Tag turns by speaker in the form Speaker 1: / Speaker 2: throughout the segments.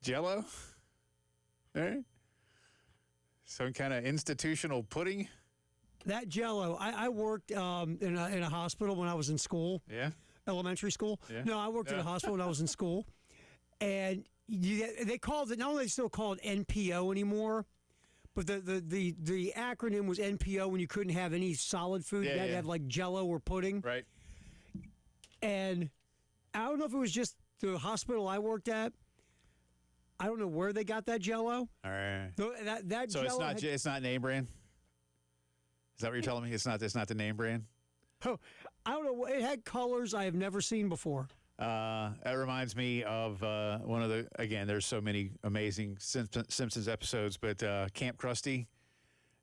Speaker 1: Jell-O? All right. Some kind of institutional pudding?
Speaker 2: That Jell-O. I worked in a hospital when I was in school.
Speaker 1: Yeah.
Speaker 2: Elementary school.
Speaker 1: Yeah.
Speaker 2: No, I worked in a hospital when I was in school. And they called it, not only they still call it NPO anymore, but the acronym was NPO when you couldn't have any solid food. You had to have like Jell-O or pudding.
Speaker 1: Right.
Speaker 2: And I don't know if it was just the hospital I worked at. I don't know where they got that Jell-O.
Speaker 1: All right.
Speaker 2: That
Speaker 1: So
Speaker 2: Jell-O
Speaker 1: it's not name brand? Is that what you're telling me? It's not the name brand?
Speaker 2: Oh, I don't know. It had colors I have never seen before.
Speaker 1: That reminds me of one of the, again, there's so many amazing Simpsons episodes, but Camp Krusty,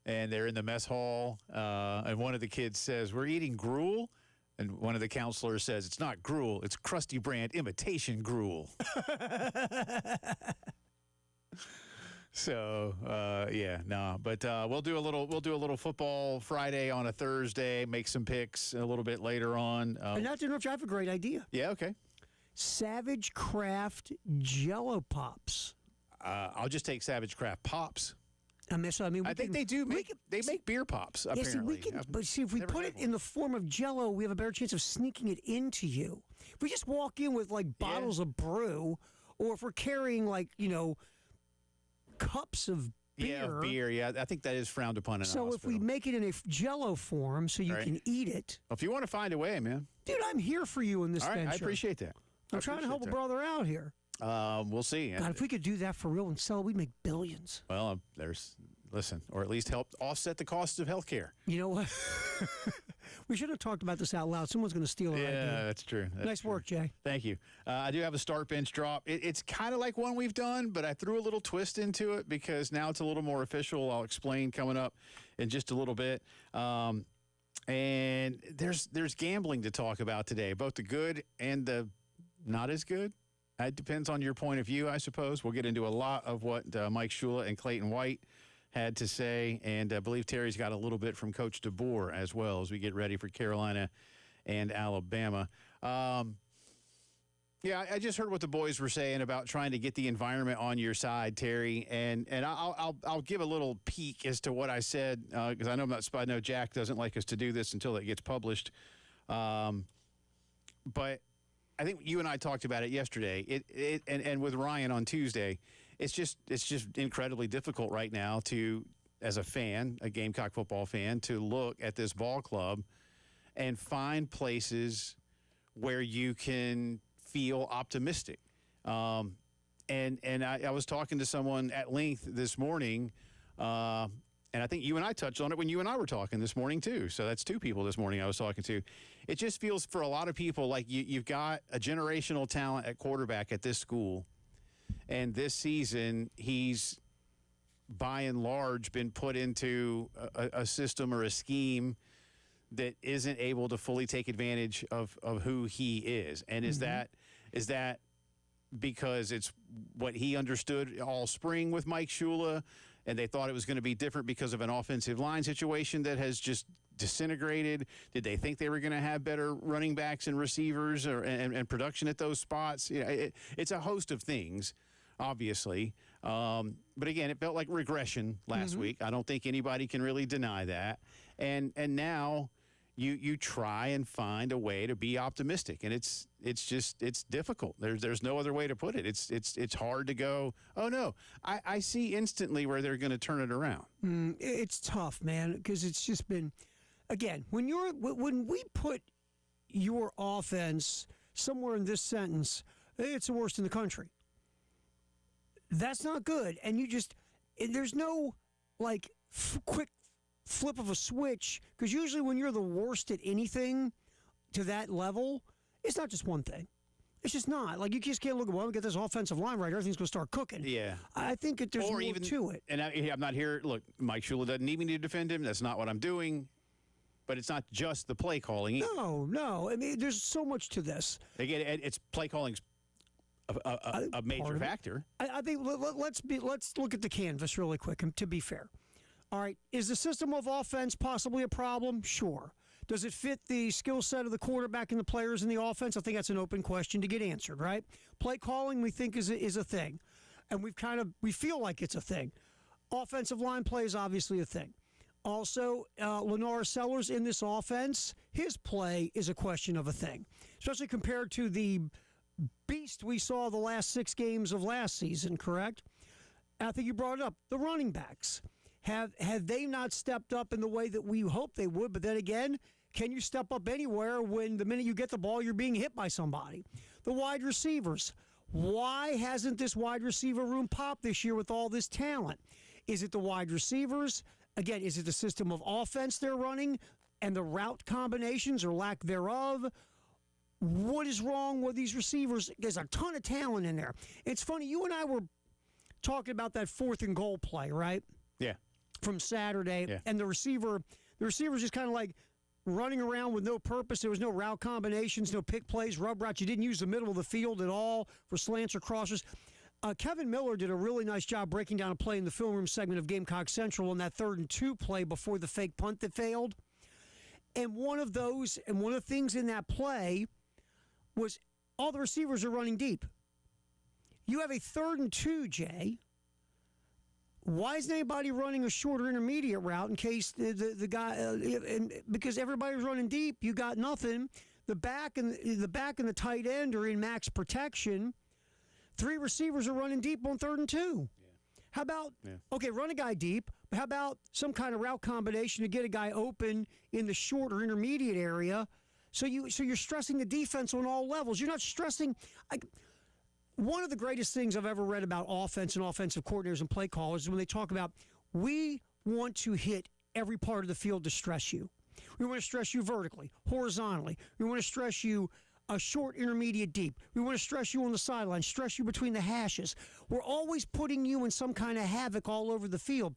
Speaker 1: and they're in the mess hall, and one of the kids says, "We're eating gruel," and one of the counselors says, "It's not gruel, it's Krusty brand imitation gruel." So but we'll do a little football Friday on a Thursday, make some picks a little bit later on.
Speaker 2: And not to interrupt you, I have a great idea.
Speaker 1: Yeah, okay.
Speaker 2: Savage Craft Jell-O Pops.
Speaker 1: I'll just take Savage Craft Pops.
Speaker 2: I think
Speaker 1: they do make beer pops. Apparently,
Speaker 2: but if we put it in the form of Jell-O, we have a better chance of sneaking it into you. If we just walk in with like bottles of brew, or if we're carrying cups of beer.
Speaker 1: Yeah, I think that is frowned upon in a hospital.
Speaker 2: So if we make it in a Jell-O form so you can eat it.
Speaker 1: Well, if you want to find a way, man.
Speaker 2: Dude, I'm here for you in this venture.
Speaker 1: All right, I appreciate that.
Speaker 2: I'm trying to help a brother out here.
Speaker 1: We'll see.
Speaker 2: God, if we could do that for real and sell it, we'd make billions.
Speaker 1: Well, or at least help offset the cost of healthcare.
Speaker 2: You know what? We should have talked about this out loud. Someone's going to steal our idea.
Speaker 1: Yeah, that's true.
Speaker 2: Nice work, Jay.
Speaker 1: Thank you. I do have a start bench drop. It's kind of like one we've done, but I threw a little twist into it because now it's a little more official. I'll explain coming up in just a little bit. And there's gambling to talk about today, both the good and the not as good. It depends on your point of view, I suppose. We'll get into a lot of what Mike Shula and Clayton White had to say, and I believe Terry's got a little bit from Coach DeBoer as well as we get ready for Carolina and Alabama. I just heard what the boys were saying about trying to get the environment on your side, Terry, and I'll give a little peek as to what I said because I know Jack doesn't like us to do this until it gets published, but I think you and I talked about it yesterday. And with Ryan on Tuesday, it's just incredibly difficult right now to, as a fan, a Gamecock football fan, to look at this ball club and find places where you can feel optimistic. And I was talking to someone at length this morning. And I think you and I touched on it when you and I were talking this morning, too. So that's two people this morning I was talking to. It just feels for a lot of people like you've got a generational talent at quarterback at this school. And this season, he's, by and large, been put into a system or a scheme that isn't able to fully take advantage of who he is. And is that because it's what he understood all spring with Mike Shula, and they thought it was going to be different because of an offensive line situation that has just disintegrated? Did they think they were going to have better running backs and receivers and production at those spots? It's a host of things, obviously. But again, it felt like regression last week. I don't think anybody can really deny that. And now you try and find a way to be optimistic, and it's difficult. There's no other way to put it. It's hard to go, oh no, I see instantly where they're going to turn it around.
Speaker 2: It's tough, man, because it's just been, again, when we put your offense somewhere in this sentence, it's the worst in the country. That's not good, and there's no quick flip of a switch, because usually when you're the worst at anything to that level, it's not just one thing. It's just not. You just can't look at, we get this offensive line right, everything's going to start cooking.
Speaker 1: Yeah.
Speaker 2: I think that there's more to it.
Speaker 1: And I'm not here, look, Mike Shula doesn't need me to defend him. That's not what I'm doing. But it's not just the play calling either.
Speaker 2: No. I mean, there's so much to this.
Speaker 1: Again, it's play calling's a major factor.
Speaker 2: I think let's look at the canvas really quick, to be fair. All right, is the system of offense possibly a problem? Sure. Does it fit the skill set of the quarterback and the players in the offense? I think that's an open question to get answered, right? Play calling, we think, is a thing. And we feel like it's a thing. Offensive line play is obviously a thing. Also, Lenore Sellers in this offense, his play is a question of a thing, especially compared to the beast we saw the last 6 games of last season, correct? I think you brought it up. The running backs. Have they not stepped up in the way that we hoped they would? But then again, can you step up anywhere when the minute you get the ball, you're being hit by somebody? The wide receivers. Why hasn't this wide receiver room popped this year with all this talent? Is it the wide receivers? Again, is it the system of offense they're running and the route combinations or lack thereof? What is wrong with these receivers? There's a ton of talent in there. It's funny, you and I were talking about that 4th and goal play, right?
Speaker 1: Yeah.
Speaker 2: From Saturday.
Speaker 1: Yeah.
Speaker 2: And the receiver's just kind of like running around with no purpose. There was no route combinations, no pick plays, rub routes. You didn't use the middle of the field at all for slants or crossers. Kevin Miller did a really nice job breaking down a play in the film room segment of Gamecock Central on that 3rd and 2 play before the fake punt that failed. And one of the things in that play was all the receivers are running deep. You have a 3rd and 2, Jay. Why isn't anybody running a shorter intermediate route in case the guy because everybody's running deep, you got nothing. The back and the tight end are in max protection. 3 receivers are running deep on 3rd and 2. Yeah. How about okay, run a guy deep, but how about some kind of route combination to get a guy open in the short or intermediate area? So you're stressing the defense on all levels. You're not stressing. One of the greatest things I've ever read about offense and offensive coordinators and play callers is when they talk about we want to hit every part of the field to stress you. We want to stress you vertically, horizontally. We want to stress you a short, intermediate, deep. We want to stress you on the sideline, stress you between the hashes. We're always putting you in some kind of havoc all over the field.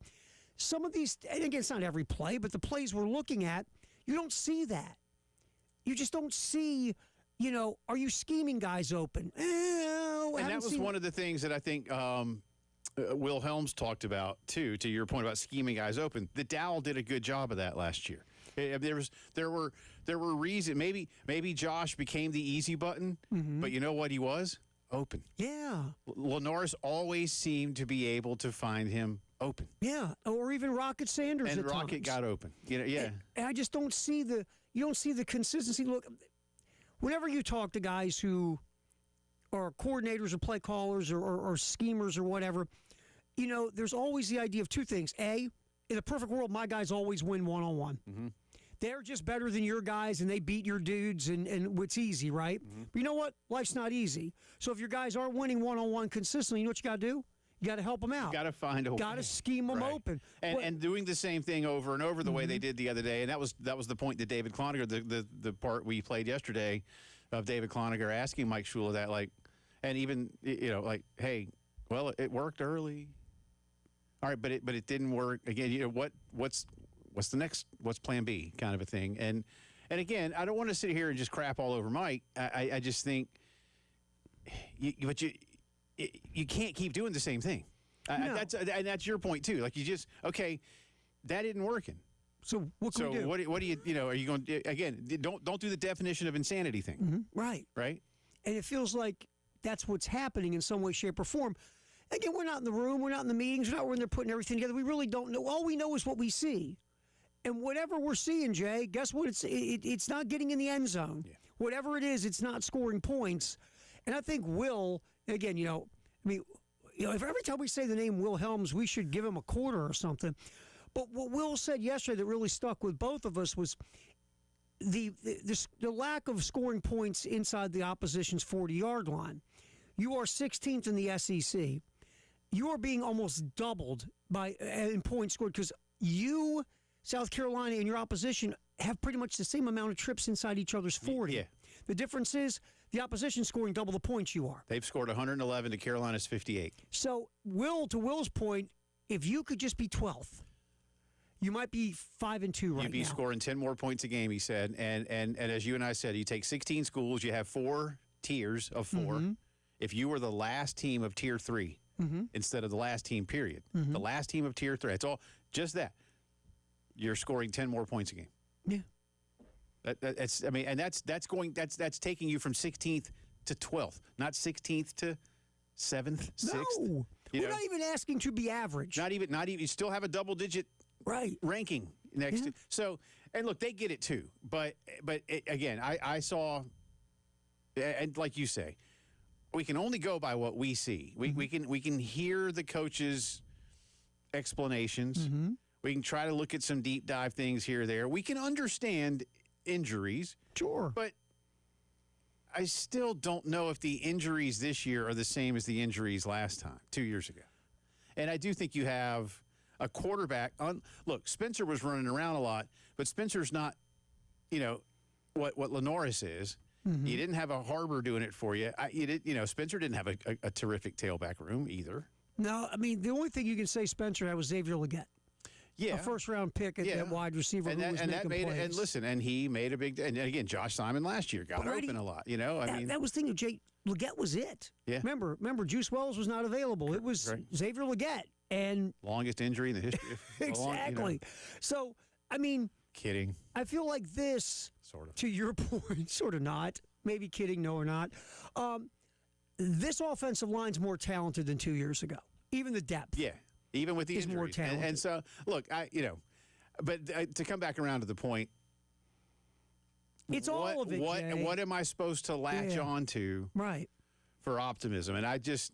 Speaker 2: Some of these, and again, it's not every play, but the plays we're looking at, you don't see that. You just don't see, are you scheming guys open?
Speaker 1: And that was one of the things that I think Will Helms talked about, too, to your point about scheming guys open. The Dow did a good job of that last year. There were reasons. Maybe Josh became the easy button, but you know what he was? Open.
Speaker 2: Yeah.
Speaker 1: Lenore's always seemed to be able to find him open.
Speaker 2: Yeah, or even Rocket Sanders
Speaker 1: and
Speaker 2: at
Speaker 1: Rocket
Speaker 2: times.
Speaker 1: got open. Yeah.
Speaker 2: And I just don't see the consistency. Look, whenever you talk to guys who are coordinators or play callers or schemers or whatever, there's always the idea of 2 things. A, in a perfect world, my guys always win one-on-one. Mm-hmm. They're just better than your guys, and they beat your dudes, and it's easy, right? Mm-hmm. But you know what? Life's not easy. So if your guys aren't winning one-on-one consistently, you know what you got to do? You got to help them out.
Speaker 1: You got to find a way.
Speaker 2: Got to scheme them open.
Speaker 1: And doing the same thing over and over the way they did the other day. And that was the point that David Cloninger, the part we played yesterday of David Cloninger asking Mike Shula that, and even, hey, well, it worked early. All right, but it didn't work. Again, what's the next, what's plan B kind of a thing. And again, I don't want to sit here and just crap all over Mike. I just think you can't keep doing the same thing.
Speaker 2: No.
Speaker 1: That's your point too. That isn't working.
Speaker 2: So what can we do?
Speaker 1: What do you are you going to, again, don't do the definition of insanity thing.
Speaker 2: Mm-hmm. Right.
Speaker 1: Right?
Speaker 2: And it feels like that's what's happening in some way, shape, or form. Again, we're not in the room. We're not in the meetings. We're not when they're putting everything together. We really don't know. All we know is what we see. And whatever we're seeing, Jay, guess what? It's not getting in the end zone. Yeah. Whatever it is, it's not scoring points. And I think Will, again, if every time we say the name Will Helms, we should give him a quarter or something. But what Will said yesterday that really stuck with both of us was the lack of scoring points inside the opposition's 40-yard line. You are 16th in the SEC. You are being almost doubled in points scored because you, South Carolina, and your opposition have pretty much the same amount of trips inside each other's 40.
Speaker 1: Yeah.
Speaker 2: The difference is the opposition scoring double the points you are.
Speaker 1: They've scored 111 to Carolina's 58. So,
Speaker 2: to Will's point, if you could just be 12th, you might be 5-2 right now.
Speaker 1: You'd be scoring 10 more points a game, he said. And as you and I said, you take 16 schools, you have 4 tiers of 4. Mm-hmm. If you were the last team of Tier 3 instead of the last team, period, the last team of Tier 3, it's all just that. You're scoring 10 more points a game.
Speaker 2: Yeah.
Speaker 1: That's taking you from 16th to 12th, not 16th to 7th, 6th.
Speaker 2: No.
Speaker 1: You
Speaker 2: We're
Speaker 1: know?
Speaker 2: not even asking to be average.
Speaker 1: Not even. You still have a double-digit
Speaker 2: Right.
Speaker 1: ranking next.
Speaker 2: Yeah.
Speaker 1: So, and look, they get it too. But again, I saw, and like you say, we can only go by what we see. We can hear the coaches' explanations. We can try to look at some deep dive things here or there. We can understand injuries.
Speaker 2: Sure.
Speaker 1: But I still don't know if the injuries this year are the same as the injuries last time, 2 years ago. And I do think you have a quarterback. Look, Spencer was running around a lot, but Spencer's not, what Lenoris is. You didn't have a Harbor doing it for you. Spencer didn't have a terrific tailback room either.
Speaker 2: No, I mean, the only thing you can say Spencer had was Xavier Legette.
Speaker 1: Yeah,
Speaker 2: a first-round pick at wide receiver who was making plays.
Speaker 1: And listen, and he made a big. And again, Josh Simon last year got open a lot.
Speaker 2: That was the thing. Jay Legette was it.
Speaker 1: Yeah.
Speaker 2: Remember, Juice Wells was not available. It was Xavier Legette, and
Speaker 1: longest injury in the history.
Speaker 2: Exactly. So, I mean,
Speaker 1: kidding.
Speaker 2: I feel like this,
Speaker 1: sort of,
Speaker 2: to your point, sort of not. Maybe kidding, no or not. This offensive line's more talented than 2 years ago. Even the depth.
Speaker 1: Yeah. Even with the
Speaker 2: is
Speaker 1: injuries.
Speaker 2: more talented.
Speaker 1: And so, look, but to come back around to the point,
Speaker 2: it's all of it. Jay.
Speaker 1: What am I supposed to latch on to?
Speaker 2: Right.
Speaker 1: For optimism, and I just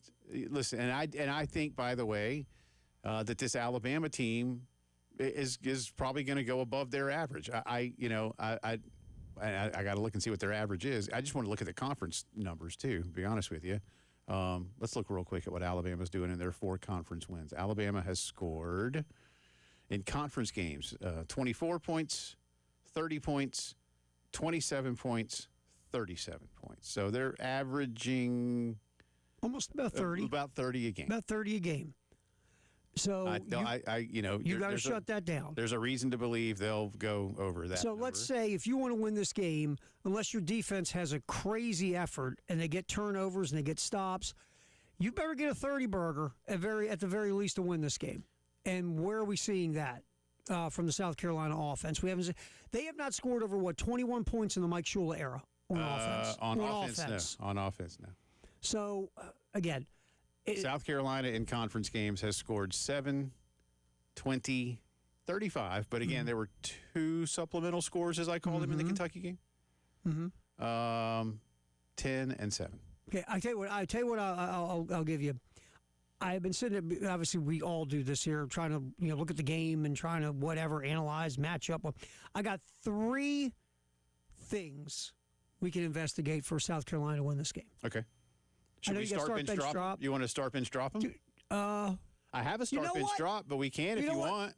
Speaker 1: listen, and I think, by the way, that this Alabama team is probably going to go above their average. I got to look and see what their average is. I just want to look at the conference numbers too. To be honest with you. Let's look real quick at what Alabama's doing in their 4 conference wins. Alabama has scored in conference games 24 points, 30 points, 27 points, 37 points. So they're averaging
Speaker 2: almost about 30.
Speaker 1: About 30 a game.
Speaker 2: About 30 a game. So
Speaker 1: you
Speaker 2: got to shut that down.
Speaker 1: There's a reason to believe they'll go over that.
Speaker 2: So
Speaker 1: number.
Speaker 2: let's say if you want to win this game, unless your defense has a crazy effort and they get turnovers and they get stops, you better get a 30 burger at the very least to win this game. And where are we seeing that from the South Carolina offense? They have not scored over 21 points in the Mike Shula era on offense.
Speaker 1: On offense, no. On offense, no.
Speaker 2: So again.
Speaker 1: South Carolina in conference games has scored 7, 20, 35. But again, there were 2 supplemental scores, as I call them, in the Kentucky game. 10 and 7.
Speaker 2: Okay, I tell you what. I'll give you. I have been sitting. Obviously, we all do this here, trying to look at the game and trying to analyze, match up. I got 3 things we can investigate for South Carolina to win this game.
Speaker 1: Okay. Should we start bench drop? You want to start bench drop them? I have a start bench drop, but we can if you want.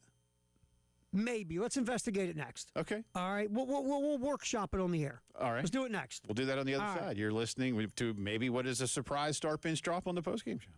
Speaker 2: Maybe. Let's investigate it next.
Speaker 1: Okay.
Speaker 2: All right. We'll workshop it on the air.
Speaker 1: All right.
Speaker 2: Let's do it next.
Speaker 1: We'll do that on the other side. You're listening to maybe what is a surprise start bench drop on the postgame show.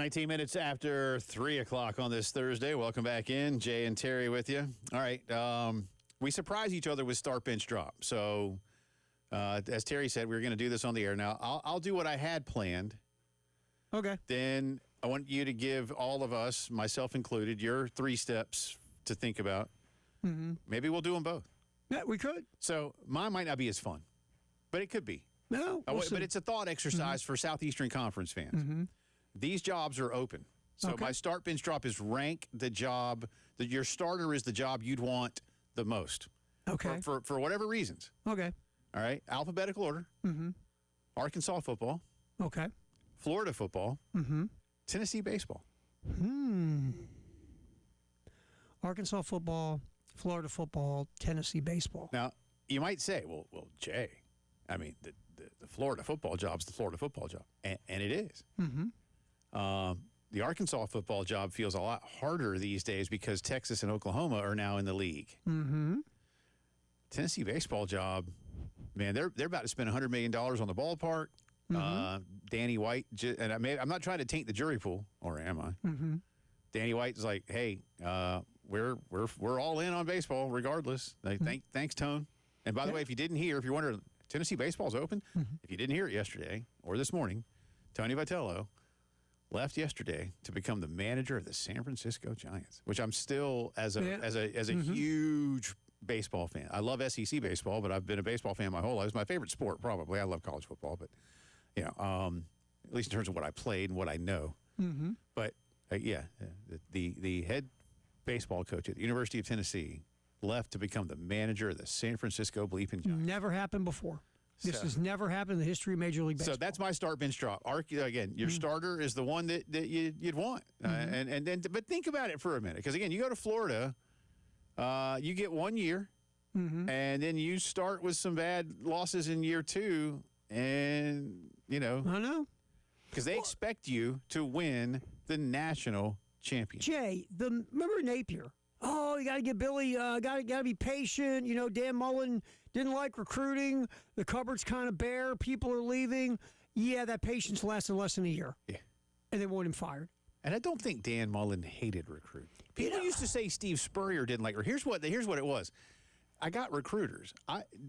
Speaker 1: 19 minutes after 3 o'clock on this Thursday. Welcome back in. Jay and Terry with you. All right. We surprise each other with start bench drop. So, as Terry said, we were going to do this on the air. Now, I'll do what I had planned.
Speaker 2: Okay.
Speaker 1: Then I want you to give all of us, myself included, your 3 steps to think about.
Speaker 2: Mm-hmm.
Speaker 1: Maybe we'll do them both.
Speaker 2: Yeah, we could.
Speaker 1: So mine might not be as fun, but it could be.
Speaker 2: No,
Speaker 1: But it's a thought exercise for Southeastern Conference fans.
Speaker 2: Mm-hmm.
Speaker 1: These jobs are open. So my start bench drop is rank the job that your starter is the job you'd want the most.
Speaker 2: Okay.
Speaker 1: For whatever reasons.
Speaker 2: Okay.
Speaker 1: All right. Alphabetical order.
Speaker 2: Mm-hmm.
Speaker 1: Arkansas football.
Speaker 2: Okay.
Speaker 1: Florida football.
Speaker 2: Mm-hmm.
Speaker 1: Tennessee baseball.
Speaker 2: Arkansas football, Florida football, Tennessee baseball.
Speaker 1: Now, you might say, well, Jay, I mean, the Florida football job's the Florida football job. And it is.
Speaker 2: Mm-hmm.
Speaker 1: The Arkansas football job feels a lot harder these days because Texas and Oklahoma are now in the league.
Speaker 2: Mm-hmm.
Speaker 1: Tennessee baseball job, man, they're about to spend $100 million on the ballpark.
Speaker 2: Mm-hmm.
Speaker 1: Danny White, and I'm not trying to taint the jury pool, or am I?
Speaker 2: Mm-hmm.
Speaker 1: Danny White's like, hey, we're all in on baseball regardless. Thanks, Tone. And by the way, if you didn't hear, if you're wondering, Tennessee baseball's open.
Speaker 2: Mm-hmm.
Speaker 1: If you didn't hear it yesterday or this morning, Tony Vitello left yesterday to become the manager of the San Francisco Giants, which I'm still as a huge baseball fan. I love SEC baseball, but I've been a baseball fan my whole life. It's my favorite sport, probably. I love college football, but at least in terms of what I played and what I know.
Speaker 2: Mm-hmm.
Speaker 1: But the head baseball coach at the University of Tennessee left to become the manager of the San Francisco Bleeping Giants.
Speaker 2: Never happened before. This has never happened in the history of Major League Baseball.
Speaker 1: So that's my start bench drop. Again, your starter is the one that you'd want. But think about it for a minute, because again, you go to Florida, you get 1 year, and then you start with some bad losses in year 2, and
Speaker 2: I know,
Speaker 1: because they expect you to win the national championship.
Speaker 2: Jay, remember Napier? Oh, you got to get Billy. Got to be patient. Dan Mullen didn't like recruiting. The cupboard's kind of bare. People are leaving. Yeah, that patience lasted less than a year.
Speaker 1: Yeah,
Speaker 2: and they want him fired.
Speaker 1: And I don't think Dan Mullen hated recruiting. People used to say Steve Spurrier didn't like. Or here's what it was. I got recruiters.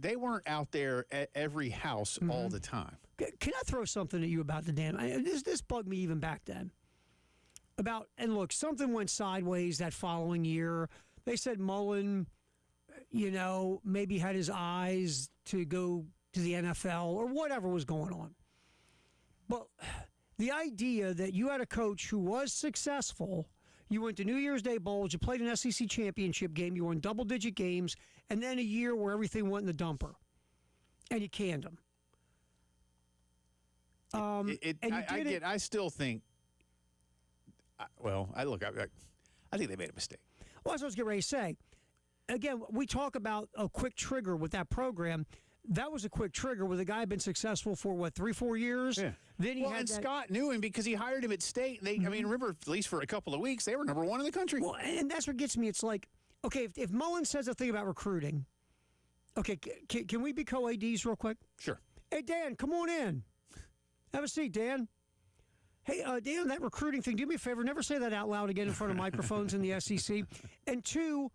Speaker 1: They weren't out there at every house all the time.
Speaker 2: Can I throw something at you about the Dan? This bugged me even back then. And look, something went sideways that following year. They said Mullen, maybe had his eyes to go to the NFL or whatever was going on. But the idea that you had a coach who was successful, you went to New Year's Day Bowls, you played an SEC championship game, you won double-digit games, and then a year where everything went in the dumper, and you canned them.
Speaker 1: I still think. I think they made a mistake.
Speaker 2: Well, that's what I was getting ready to say. Again, we talk about a quick trigger with that program. That was a quick trigger where the guy had been successful for, 3-4 years?
Speaker 1: Yeah.
Speaker 2: Then
Speaker 1: Scott knew him because he hired him at State. Remember, at least for a couple of weeks, they were number 1 in the country.
Speaker 2: Well, and that's what gets me. It's like, okay, if Mullen says a thing about recruiting, okay, can we be co-ADs real quick?
Speaker 1: Sure.
Speaker 2: Hey, Dan, come on in. Have a seat, Dan. Hey, Dan, that recruiting thing, do me a favor, never say that out loud again in front of microphones in the SEC. And 2,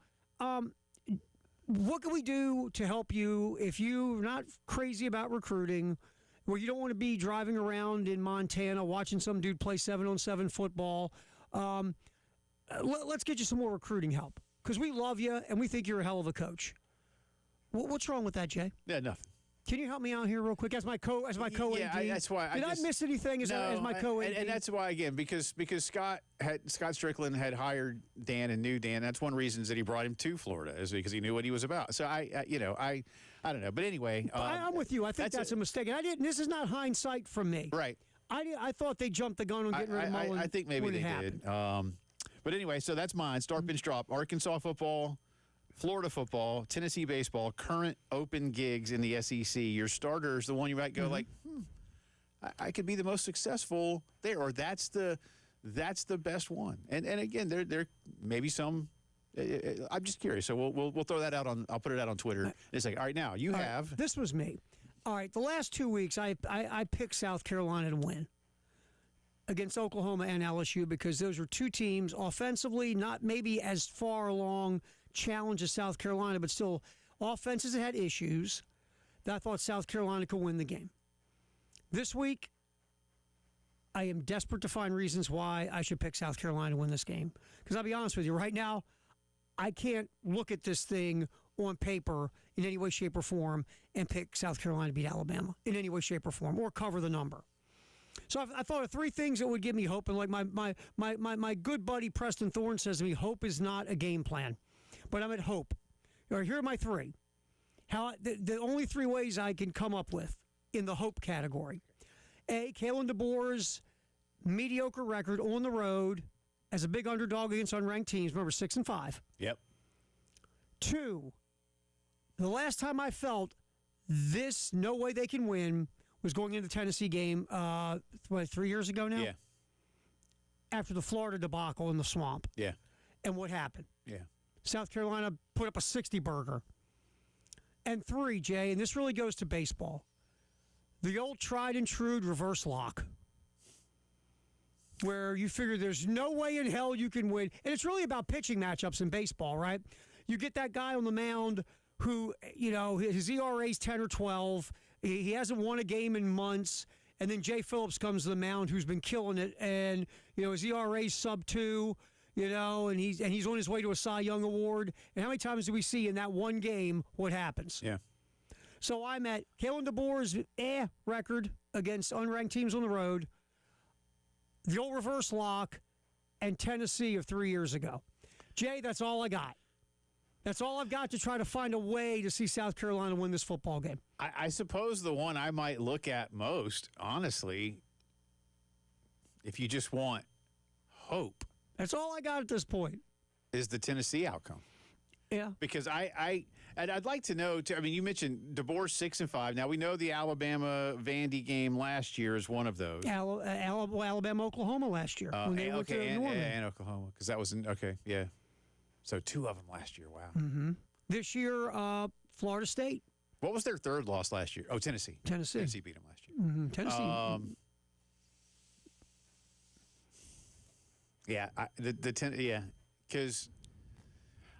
Speaker 2: what can we do to help you if you're not crazy about recruiting, where you don't want to be driving around in Montana watching some dude play 7-on-7 football? Let's get you some more recruiting help, because we love you and we think you're a hell of a coach. What's wrong with that, Jay?
Speaker 1: Yeah, nothing.
Speaker 2: Can you help me out here real quick as my co-AD?
Speaker 1: Yeah, that's why.
Speaker 2: Did I miss anything as my co-AD?
Speaker 1: And that's why, again, because Scott Strickland had hired Dan and knew Dan. That's one of the reasons that he brought him to Florida, is because he knew what he was about. So I don't know. But anyway,
Speaker 2: I'm with you. I think that's a mistake. And I didn't. This is not hindsight from me.
Speaker 1: Right.
Speaker 2: I thought they jumped the gun on getting rid of Mullen.
Speaker 1: I think maybe they did. But anyway, so that's mine. Start bench drop. Arkansas football, Florida football, Tennessee baseball, current open gigs in the SEC. Your starters, the one you might go I could be the most successful there, or that's the best one. And again, there may be some. I'm just curious, so we'll throw that out on. I'll put it out on Twitter. It's like, all right, now you have.
Speaker 2: Right, this was me. All right, the last 2 weeks I picked South Carolina to win. against Oklahoma and LSU because those are two teams offensively, not maybe as far along challenge as South Carolina, but still offenses that had issues that I thought South Carolina could win the game. This week, I am desperate to find reasons why I should pick South Carolina to win this game. Because I'll be honest with you, right now, I can't look at this thing on paper in any way, shape, or form and pick South Carolina to beat Alabama in any way, shape, or form, or cover the number. So I thought of three things that would give me hope. And like my good buddy Preston Thorne says to me, hope is not a game plan. But I'm at hope. All right, here are my three. The only three ways I can come up with in the hope category. A, Kalen DeBoer's mediocre record on the road as a big underdog against unranked teams. Remember, 6-5.
Speaker 1: Yep.
Speaker 2: 2, the last time I felt this no way they can win was going into the Tennessee game, 3 years ago now?
Speaker 1: Yeah.
Speaker 2: After the Florida debacle in the swamp.
Speaker 1: Yeah.
Speaker 2: And what happened?
Speaker 1: Yeah.
Speaker 2: South Carolina put up a 60-burger. And 3, Jay, and this really goes to baseball, the old tried and true reverse lock, where you figure there's no way in hell you can win. And it's really about pitching matchups in baseball, right? You get that guy on the mound who, his ERA is 10 or 12. He hasn't won a game in months. And then Jay Phillips comes to the mound who's been killing it. And, his ERA is sub-2, and he's on his way to a Cy Young Award. And how many times do we see in that one game what happens?
Speaker 1: Yeah.
Speaker 2: So I'm at Kalen DeBoer's record against unranked teams on the road, the old reverse lock, and Tennessee of 3 years ago. Jay, that's all I got. That's all I've got to try to find a way to see South Carolina win this football game.
Speaker 1: I suppose the one I might look at most, honestly, if you just want hope.
Speaker 2: That's all I got at this point.
Speaker 1: Is the Tennessee outcome.
Speaker 2: Yeah.
Speaker 1: Because I'd like to know, you mentioned DeBoer's 6-5. Now, we know the Alabama-Vandy game last year is one of those.
Speaker 2: Alabama-Oklahoma last year. When they went to Norman.
Speaker 1: And Oklahoma, because that was yeah. So 2 of them last year, wow.
Speaker 2: Mm-hmm. This year, Florida State.
Speaker 1: What was their third loss last year? Oh, Tennessee. Tennessee beat them last year.
Speaker 2: Mm-hmm. Tennessee.
Speaker 1: Yeah, because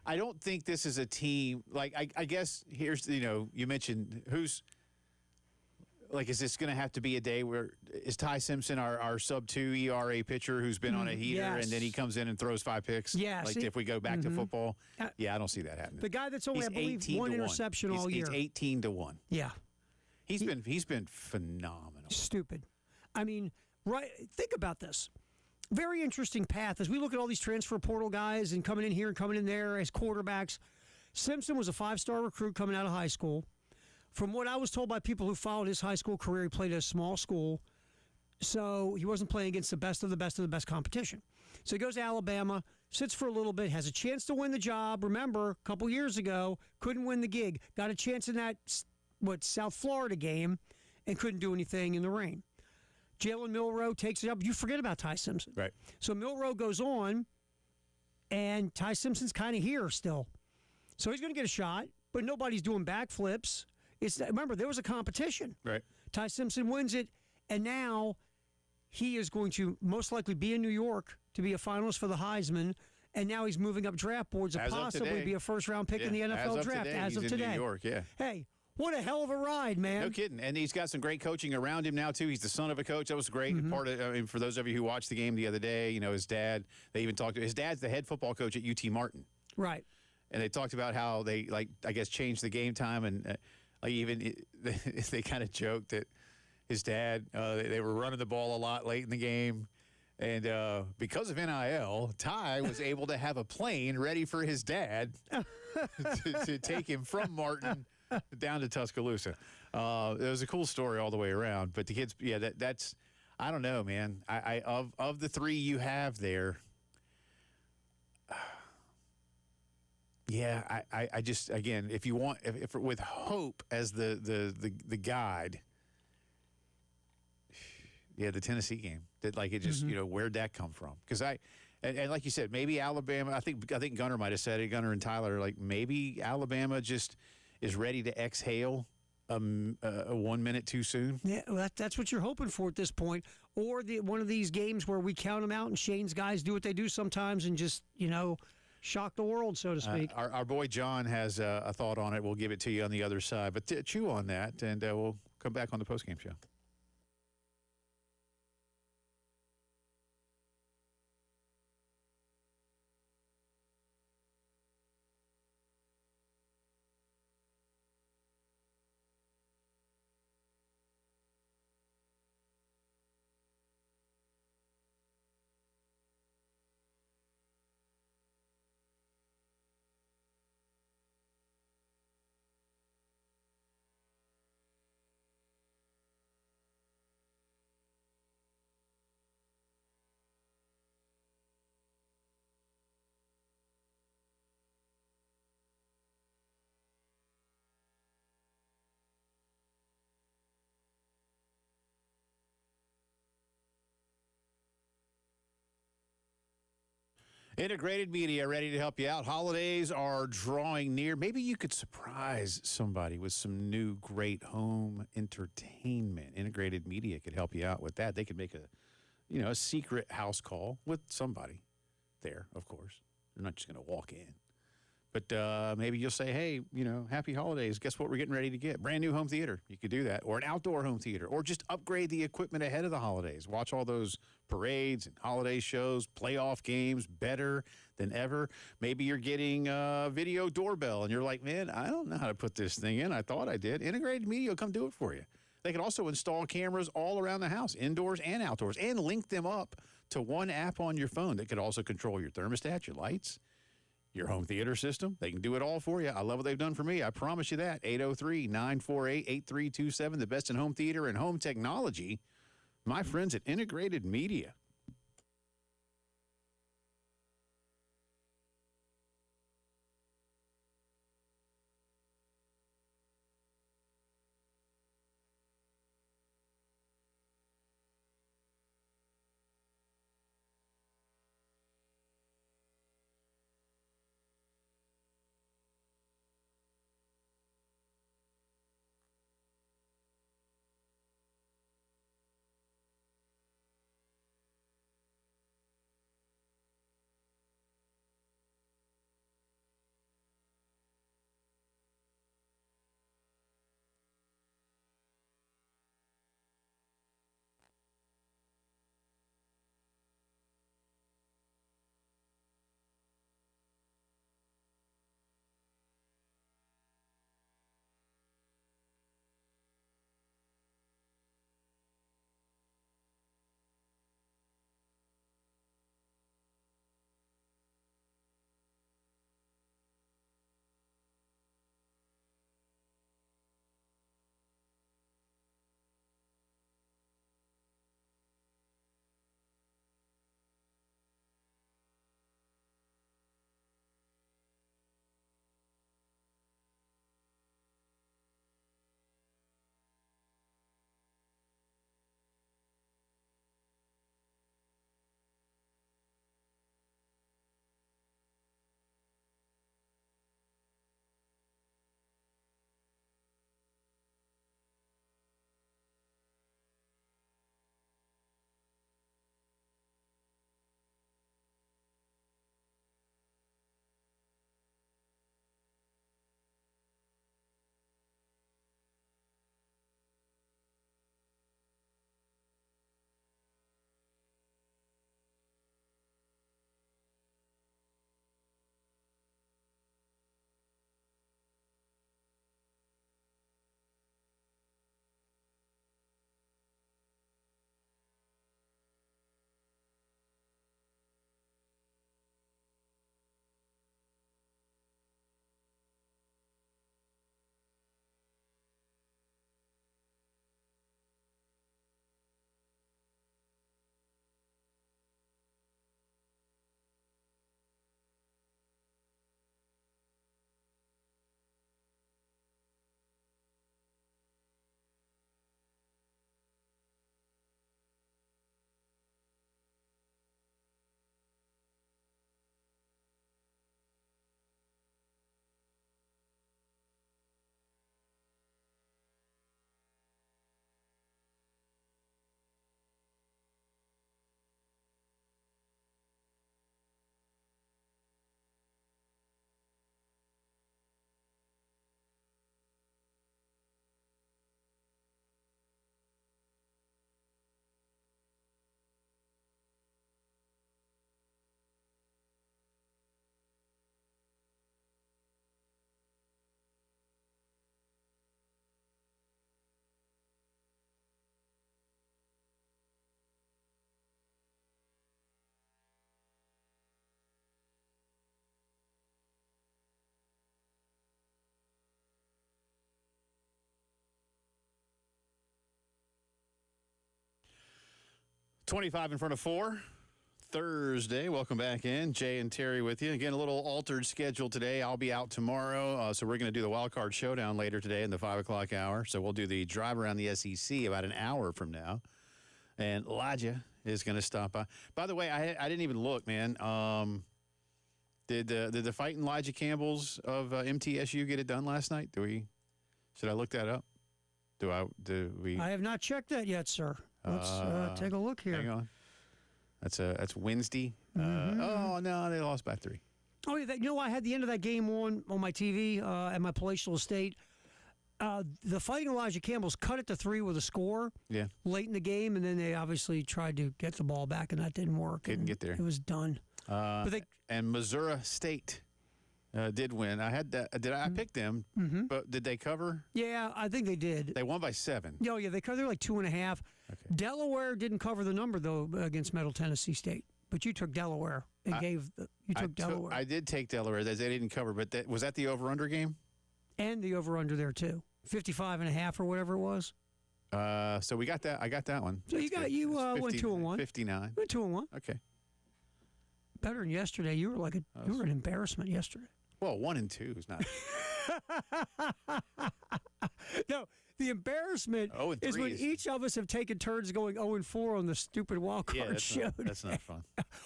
Speaker 1: I don't think this is a team like I guess here's you mentioned who's like is this going to have to be a day where is Ty Simpson our sub-2 ERA pitcher who's been on a heater and then he comes in and throws 5 picks?
Speaker 2: Yeah,
Speaker 1: like if we go back to football, I don't see that happening.
Speaker 2: The guy that's only I believe one interception all year.
Speaker 1: He's 18-1.
Speaker 2: Yeah,
Speaker 1: he's been phenomenal.
Speaker 2: Stupid. Right? Think about this. Very interesting path as we look at all these transfer portal guys and coming in here and coming in there as quarterbacks. Simpson was a 5-star recruit coming out of high school. From what I was told by people who followed his high school career, he played at a small school, so he wasn't playing against the best of the best of the best competition. So he goes to Alabama, sits for a little bit, has a chance to win the job. Remember, a couple years ago, couldn't win the gig. Got a chance in that, South Florida game and couldn't do anything in the rain. Jalen Milroe takes it up. You forget about Ty Simpson.
Speaker 1: Right.
Speaker 2: So Milroe goes on, and Ty Simpson's kind of here still. So he's going to get a shot, but nobody's doing backflips. Remember, there was a competition.
Speaker 1: Right.
Speaker 2: Ty Simpson wins it, and now he is going to most likely be in New York to be a finalist for the Heisman, and now he's moving up draft boards to possibly be a first-round pick in the NFL draft.
Speaker 1: As of today. In New York, yeah.
Speaker 2: Hey, what a hell of a ride, man.
Speaker 1: No kidding. And he's got some great coaching around him now, too. He's the son of a coach. That was great. Part of, for those of you who watched the game the other day, his dad, they even talked to his dad's the head football coach at UT Martin.
Speaker 2: Right.
Speaker 1: And they talked about how they, I guess, changed the game time. And they kind of joked that his dad, they were running the ball a lot late in the game. And because of NIL, Ty was able to have a plane ready for his dad to take him from Martin down to Tuscaloosa. It was a cool story all the way around. But the kids, that's I don't know, man. Of the 3 you have there, I just again, if you want, if with hope as the guide, the Tennessee game that it just where'd that come from? Because and like you said, maybe Alabama. I think Gunner might have said it. Gunner and Tyler maybe Alabama just is ready to exhale 1 minute too soon.
Speaker 2: Yeah, well, that's what you're hoping for at this point. Or one of these games where we count them out and Shane's guys do what they do sometimes and just, shock the world, so to speak.
Speaker 1: Our boy John has a thought on it. We'll give it to you on the other side. But chew on that, and we'll come back on the postgame show. Integrated Media, ready to help you out. Holidays are drawing near. Maybe you could surprise somebody with some new great home entertainment. Integrated Media could help you out with that. They could make a secret house call with somebody there, of course. They're not just going to walk in. But maybe you'll say, hey, happy holidays. Guess what we're getting ready to get? Brand new home theater. You could do that. Or an outdoor home theater. Or just upgrade the equipment ahead of the holidays. Watch all those parades and holiday shows, playoff games better than ever. Maybe you're getting a video doorbell and you're like, man, I don't know how to put this thing in. I thought I did. Integrated Media will come do it for you. They can also install cameras all around the house, indoors and outdoors, and link them up to one app on your phone that could also control your thermostat, your lights, your home theater system. They can do it all for you. I love what they've done for me. I promise you that. 803-948-8327, the best in home theater and home technology. My friends at Integrated Media. 25 in front of 4. Thursday. Welcome back in. Jay and Terry with you. Again, a little altered schedule today. I'll be out tomorrow, so we're going to do the Wild Card Showdown later today in the 5 o'clock hour. So we'll do the drive around the SEC about an hour from now. And Elijah is going to stop by. By the way, I didn't even look, man. Did the fighting Elijah Campbells of MTSU get it done last night? Should I look that up? Do we?
Speaker 2: I have not checked that yet, sir. Let's take a look here.
Speaker 1: Hang on. That's Wednesday. Oh, no, they lost by 3.
Speaker 2: Oh, yeah, I had the end of that game on my TV at my palatial estate. The Fighting Elijah Campbells cut it to 3 with a score late in the game, and then they obviously tried to get the ball back, and that didn't work.
Speaker 1: Didn't get there.
Speaker 2: It was done.
Speaker 1: And Missouri State did win. I picked them, but did they cover?
Speaker 2: Yeah, I think they did.
Speaker 1: They won by 7.
Speaker 2: Oh, yeah, they covered. They're like 2.5. Okay. Delaware didn't cover the number though against Middle Tennessee State, but you took Delaware and took Delaware.
Speaker 1: I did take Delaware. They didn't cover, but was that the over/under game?
Speaker 2: And the over/under there too, 55.5 or whatever it was.
Speaker 1: So we got that. I got that one.
Speaker 2: So went 2-1.
Speaker 1: 59.
Speaker 2: Went 2-1.
Speaker 1: Okay.
Speaker 2: Better than yesterday. You were you were an embarrassment yesterday.
Speaker 1: Well, 1-2 is not.
Speaker 2: No, the embarrassment is when each of us have taken turns going 0-4 on the stupid wild card show.
Speaker 1: That's not fun.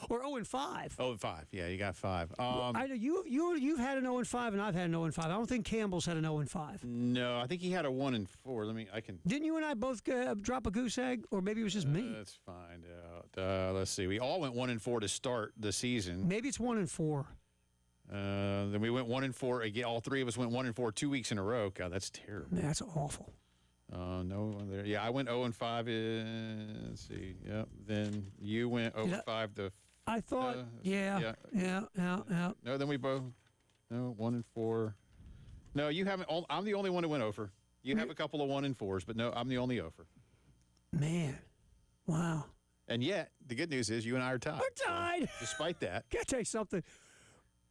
Speaker 2: Or 0-5.
Speaker 1: 0-5. Yeah, you got 5.
Speaker 2: I know you've had an 0-5 and I've had an 0-5. I don't think Campbell's had an 0-5.
Speaker 1: No, I think he had a 1-4.
Speaker 2: Didn't you and I both drop a goose egg, or maybe it was just me?
Speaker 1: Let's find out. Let's see. We all went 1-4 to start the season.
Speaker 2: Maybe it's 1-4.
Speaker 1: Then we went 1-4 again. All 3 of us went 1-4 2 weeks in a row. God, that's terrible.
Speaker 2: That's awful.
Speaker 1: No one there. Yeah, I went 0-5. Let's see. Yep. Then you went 0-5.
Speaker 2: I thought. Yeah. No,
Speaker 1: then we both. No, 1-4. No, you haven't. I'm the only one who went over. You have a couple of 1-4s, but no, I'm the only over.
Speaker 2: Man, wow.
Speaker 1: And yet, the good news is you and I are tied.
Speaker 2: We're tied.
Speaker 1: So, despite that.
Speaker 2: Can I tell you something?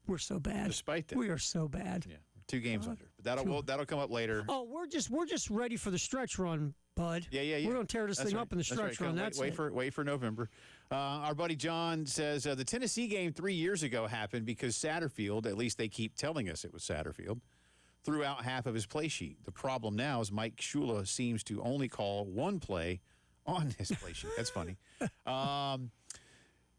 Speaker 2: We're so bad.
Speaker 1: Despite that.
Speaker 2: We are so bad.
Speaker 1: Yeah. 2 games under. But that'll come up later.
Speaker 2: Oh, we're just ready for the stretch run, bud.
Speaker 1: Yeah.
Speaker 2: We're going to tear this thing up in the stretch run.
Speaker 1: Wait for November. Our buddy John says the Tennessee game 3 years ago happened because Satterfield, at least they keep telling us it was Satterfield, threw out half of his play sheet. The problem now is Mike Shula seems to only call one play on his play sheet. That's funny.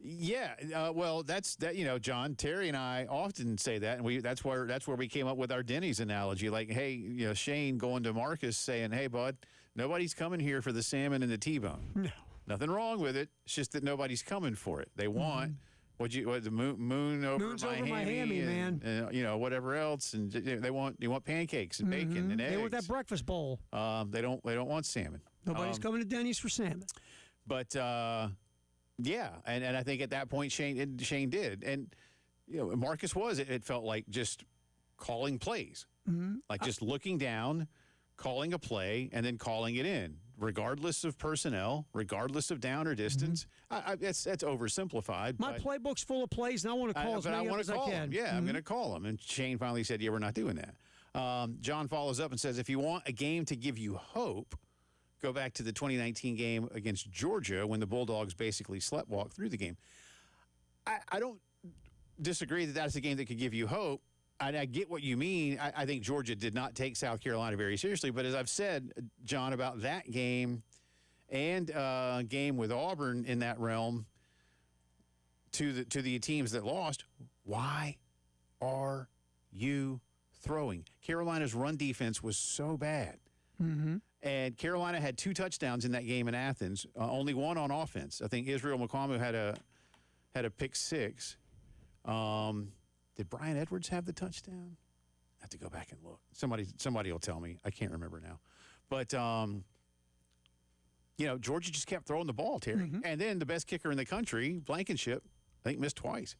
Speaker 1: Well, that's that. John, Terry, and I often say that, and that's where we came up with our Denny's analogy. Like, hey, Shane going to Marcus saying, "Hey, bud, nobody's coming here for the salmon and the T-bone.
Speaker 2: No,
Speaker 1: nothing wrong with it. It's just that nobody's coming for it. They want the moon over
Speaker 2: Moon's
Speaker 1: Miami,
Speaker 2: over Miami,
Speaker 1: and whatever else, and they want pancakes and bacon and eggs.
Speaker 2: They want that breakfast bowl.
Speaker 1: They don't want salmon.
Speaker 2: Nobody's coming to Denny's for salmon.
Speaker 1: But. Yeah, and I think at that point Shane did, and Marcus it felt like just calling plays, like just looking down, calling a play, and then calling it in, regardless of personnel, regardless of down or distance. That's oversimplified.
Speaker 2: My playbook's full of plays, and I want to call as many as I can.
Speaker 1: Yeah, I'm going to call them. And Shane finally said, "Yeah, we're not doing that." John follows up and says, "If you want a game to give you hope, go back to the 2019 game against Georgia when the Bulldogs basically sleptwalked through the game." I don't disagree that that's a game that could give you hope. I get what you mean. I think Georgia did not take South Carolina very seriously. But as I've said, John, about that game and game with Auburn in that realm, to the teams that lost, why are you throwing? Carolina's run defense was so bad. And Carolina had 2 touchdowns in that game in Athens, only one on offense. I think Israel Mukuamu had a pick 6. Did Brian Edwards have the touchdown? I have to go back and look. Somebody will tell me. I can't remember now. But Georgia just kept throwing the ball, Terry. And then the best kicker in the country, Blankenship, I think missed twice.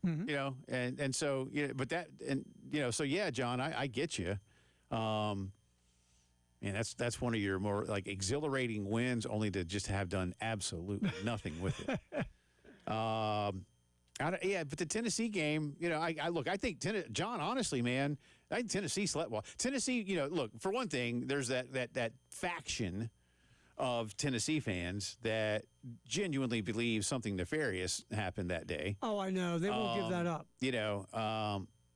Speaker 1: And so but that so yeah, John, I get you. And that's one of your more like exhilarating wins, only to just have done absolutely nothing with it. But the Tennessee game, I think John, honestly, man, I think Tennessee slept well. Tennessee, look, for one thing, there's that faction of Tennessee fans that genuinely believe something nefarious happened that day.
Speaker 2: Oh, I know. They won't give that up.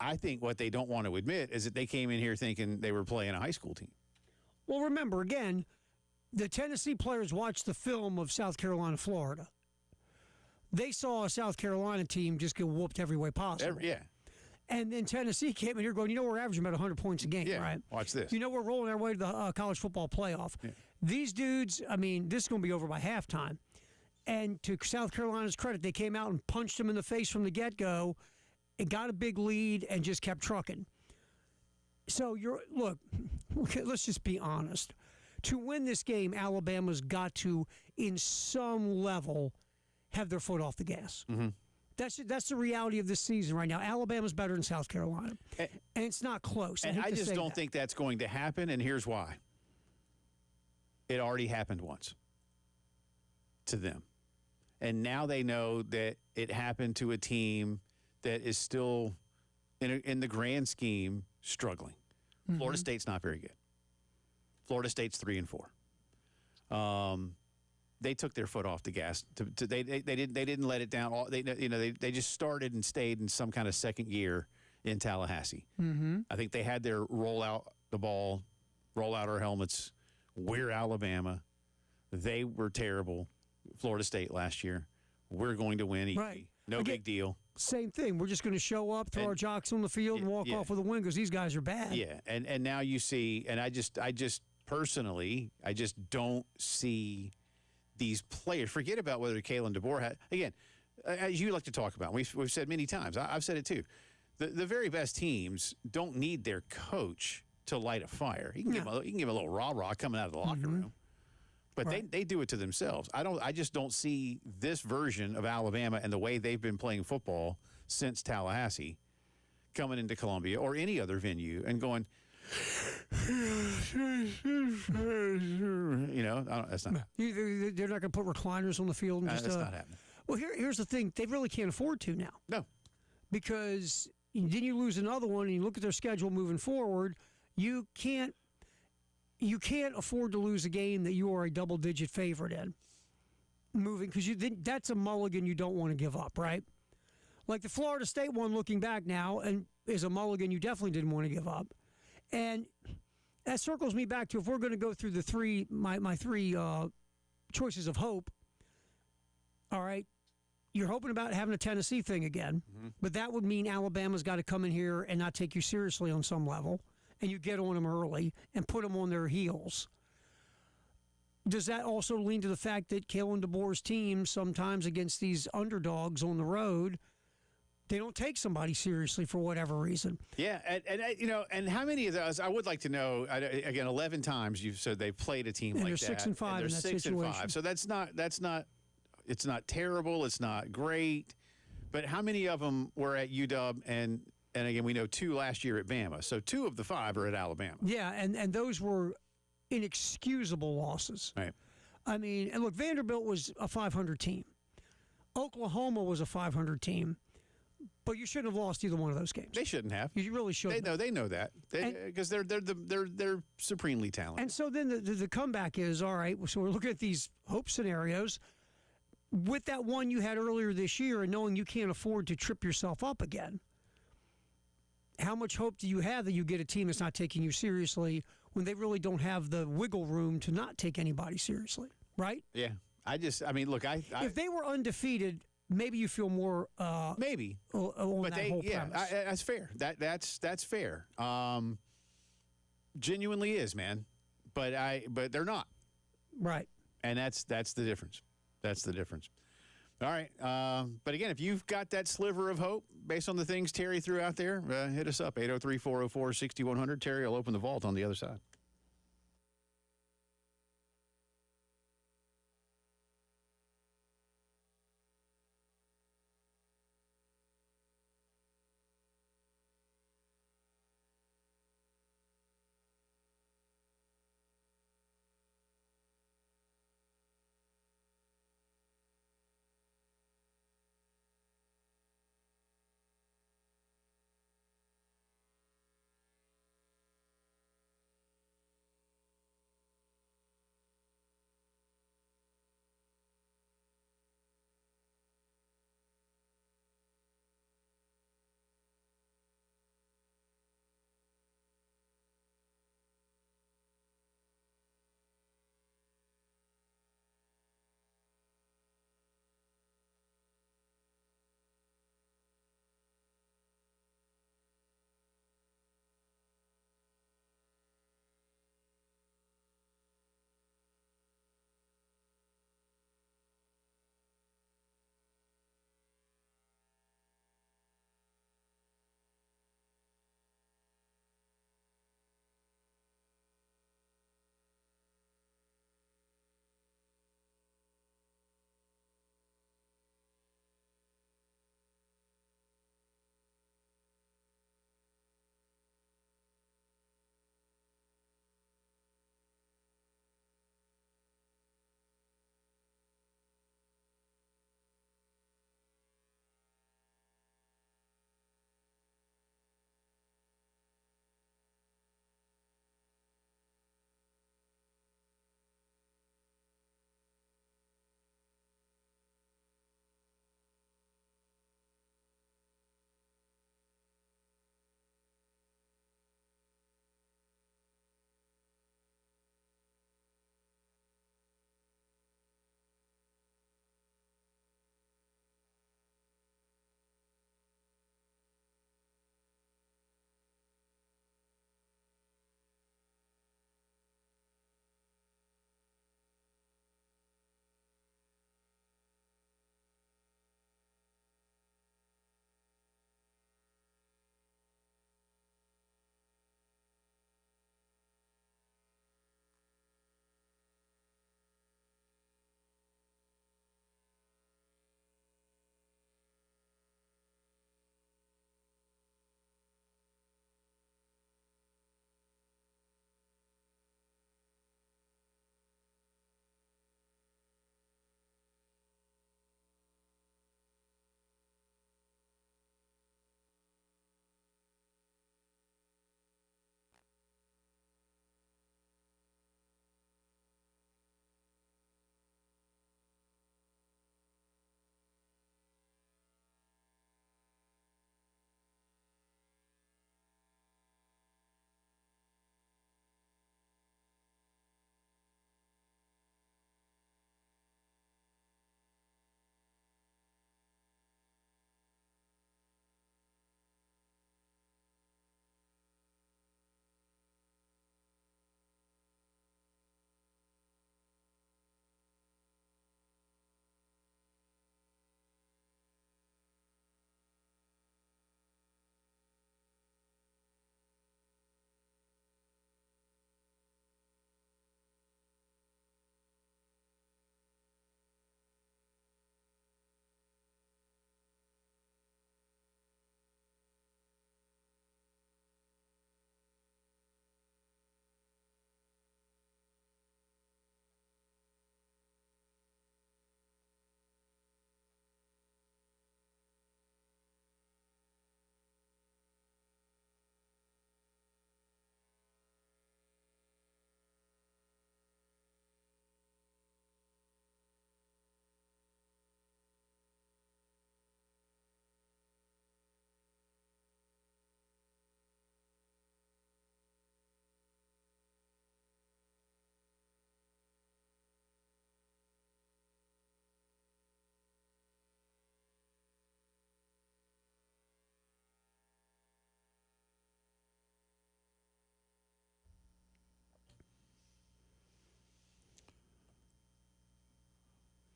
Speaker 1: I think what they don't want to admit is that they came in here thinking they were playing a high school team.
Speaker 2: Well, remember, again, the Tennessee players watched the film of South Carolina, Florida. They saw a South Carolina team just get whooped every way possible.
Speaker 1: Yeah.
Speaker 2: And then Tennessee came in here going, we're averaging about 100 points a game,
Speaker 1: Yeah,
Speaker 2: right?
Speaker 1: watch this.
Speaker 2: We're rolling our way to the college football playoff.
Speaker 1: Yeah.
Speaker 2: These dudes, this is going to be over by halftime. And to South Carolina's credit, they came out and punched them in the face from the get-go and got a big lead and just kept trucking. So, let's just be honest. To win this game, Alabama's got to, in some level, have their foot off the gas.
Speaker 1: Mm-hmm.
Speaker 2: That's the reality of this season right now. Alabama's better than South Carolina, and it's not close.
Speaker 1: And I just don't think that's going to happen, and here's why. It already happened once to them. And now they know that it happened to a team that is still, in the grand scheme, struggling. Mm-hmm. Florida State's not very good. Florida State's 3-4. They took their foot off the gas. They didn't let it down. They just started and stayed in some kind of second gear in Tallahassee.
Speaker 2: Mm-hmm.
Speaker 1: I think they had their roll out our helmets. We're Alabama. They were terrible. Florida State last year. We're going to win easy.
Speaker 2: Right.
Speaker 1: No big deal.
Speaker 2: Same thing. We're just going to show up, throw our jocks on the field, and walk off with a win because these guys are bad.
Speaker 1: Yeah, and now you see, and I just personally, I just don't see these players. Forget about whether Kalen DeBoer had, again, as you like to talk about, we've said many times, I've said it too, the very best teams don't need their coach to light a fire. He can give him a little rah-rah coming out of the locker room. But they do it to themselves. I just don't see this version of Alabama and the way they've been playing football since Tallahassee coming into Columbia or any other venue and going, that's not.
Speaker 2: They're not going to put recliners on the field and just.
Speaker 1: That's not happening.
Speaker 2: Well, here's the thing: they really can't afford to now.
Speaker 1: No,
Speaker 2: because then you lose another one, and you look at their schedule moving forward. You can't afford to lose a game that you are a double-digit favorite in. Moving because that's a mulligan you don't want to give up, right? Like the Florida State one, looking back now, and is a mulligan you definitely didn't want to give up. And that circles me back to if we're going to go through my three choices of hope. All right, you're hoping about having a Tennessee thing again, but that would mean Alabama's got to come in here and not take you seriously on some level, and you get on them early and put them on their heels. Does that also lean to the fact that Kalen DeBoer's team sometimes against these underdogs on the road, they don't take somebody seriously for whatever reason?
Speaker 1: Yeah, and how many of those? I would like to know. Again, 11 times you've said they've played a team like that.
Speaker 2: They're 6-5 in that situation.
Speaker 1: 6-5. So that's not. It's not terrible. It's not great. But how many of them were at UW and again, we know 2 last year at Bama. So 2 of the 5 are at Alabama.
Speaker 2: Yeah, and those were inexcusable losses.
Speaker 1: Right.
Speaker 2: I mean, and look, Vanderbilt was a 500 team. Oklahoma was a 500 team. But you shouldn't have lost either one of those games.
Speaker 1: They shouldn't have.
Speaker 2: You really shouldn't.
Speaker 1: They know that because they're supremely talented.
Speaker 2: And so then the comeback is, all right, so we're looking at these hope scenarios. With that one you had earlier this year and knowing you can't afford to trip yourself up again, how much hope do you have that you get a team that's not taking you seriously when they really don't have the wiggle room to not take anybody seriously, right?
Speaker 1: Yeah. Look,
Speaker 2: if they were undefeated, maybe you feel more
Speaker 1: maybe
Speaker 2: on
Speaker 1: but
Speaker 2: that whole premise.
Speaker 1: That's fair. That's fair. Genuinely is, man. But they're not.
Speaker 2: Right.
Speaker 1: And that's the difference. That's the difference. All right. But again, if you've got that sliver of hope based on the things Terry threw out there, hit us up, 803-404-6100. Terry will open the vault on the other side.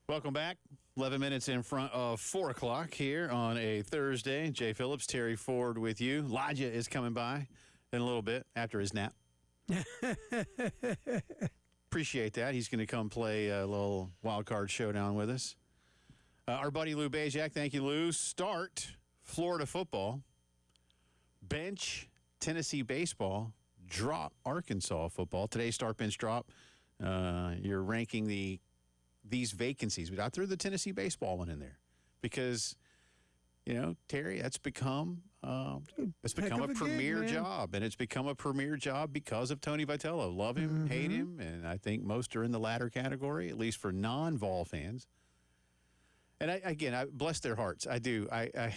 Speaker 1: Welcome back. 11 minutes in front of 4 o'clock here on a Thursday. Jay Phillips, Terry Ford with you. Elijah is coming by in a little bit after his nap. Appreciate that. He's going to come play a little wild card showdown with us. Our buddy Lou Bajak, thank you, Lou. Start Florida football. Bench Tennessee baseball. Drop Arkansas football. Today's start bench drop. You're ranking these vacancies, but I threw the Tennessee baseball one in there because, Terry, that's become a premier job, and it's become a premier job because of Tony Vitello. Love him, hate him, and I think most are in the latter category, at least for non-Vol fans. And I bless their hearts. I do. I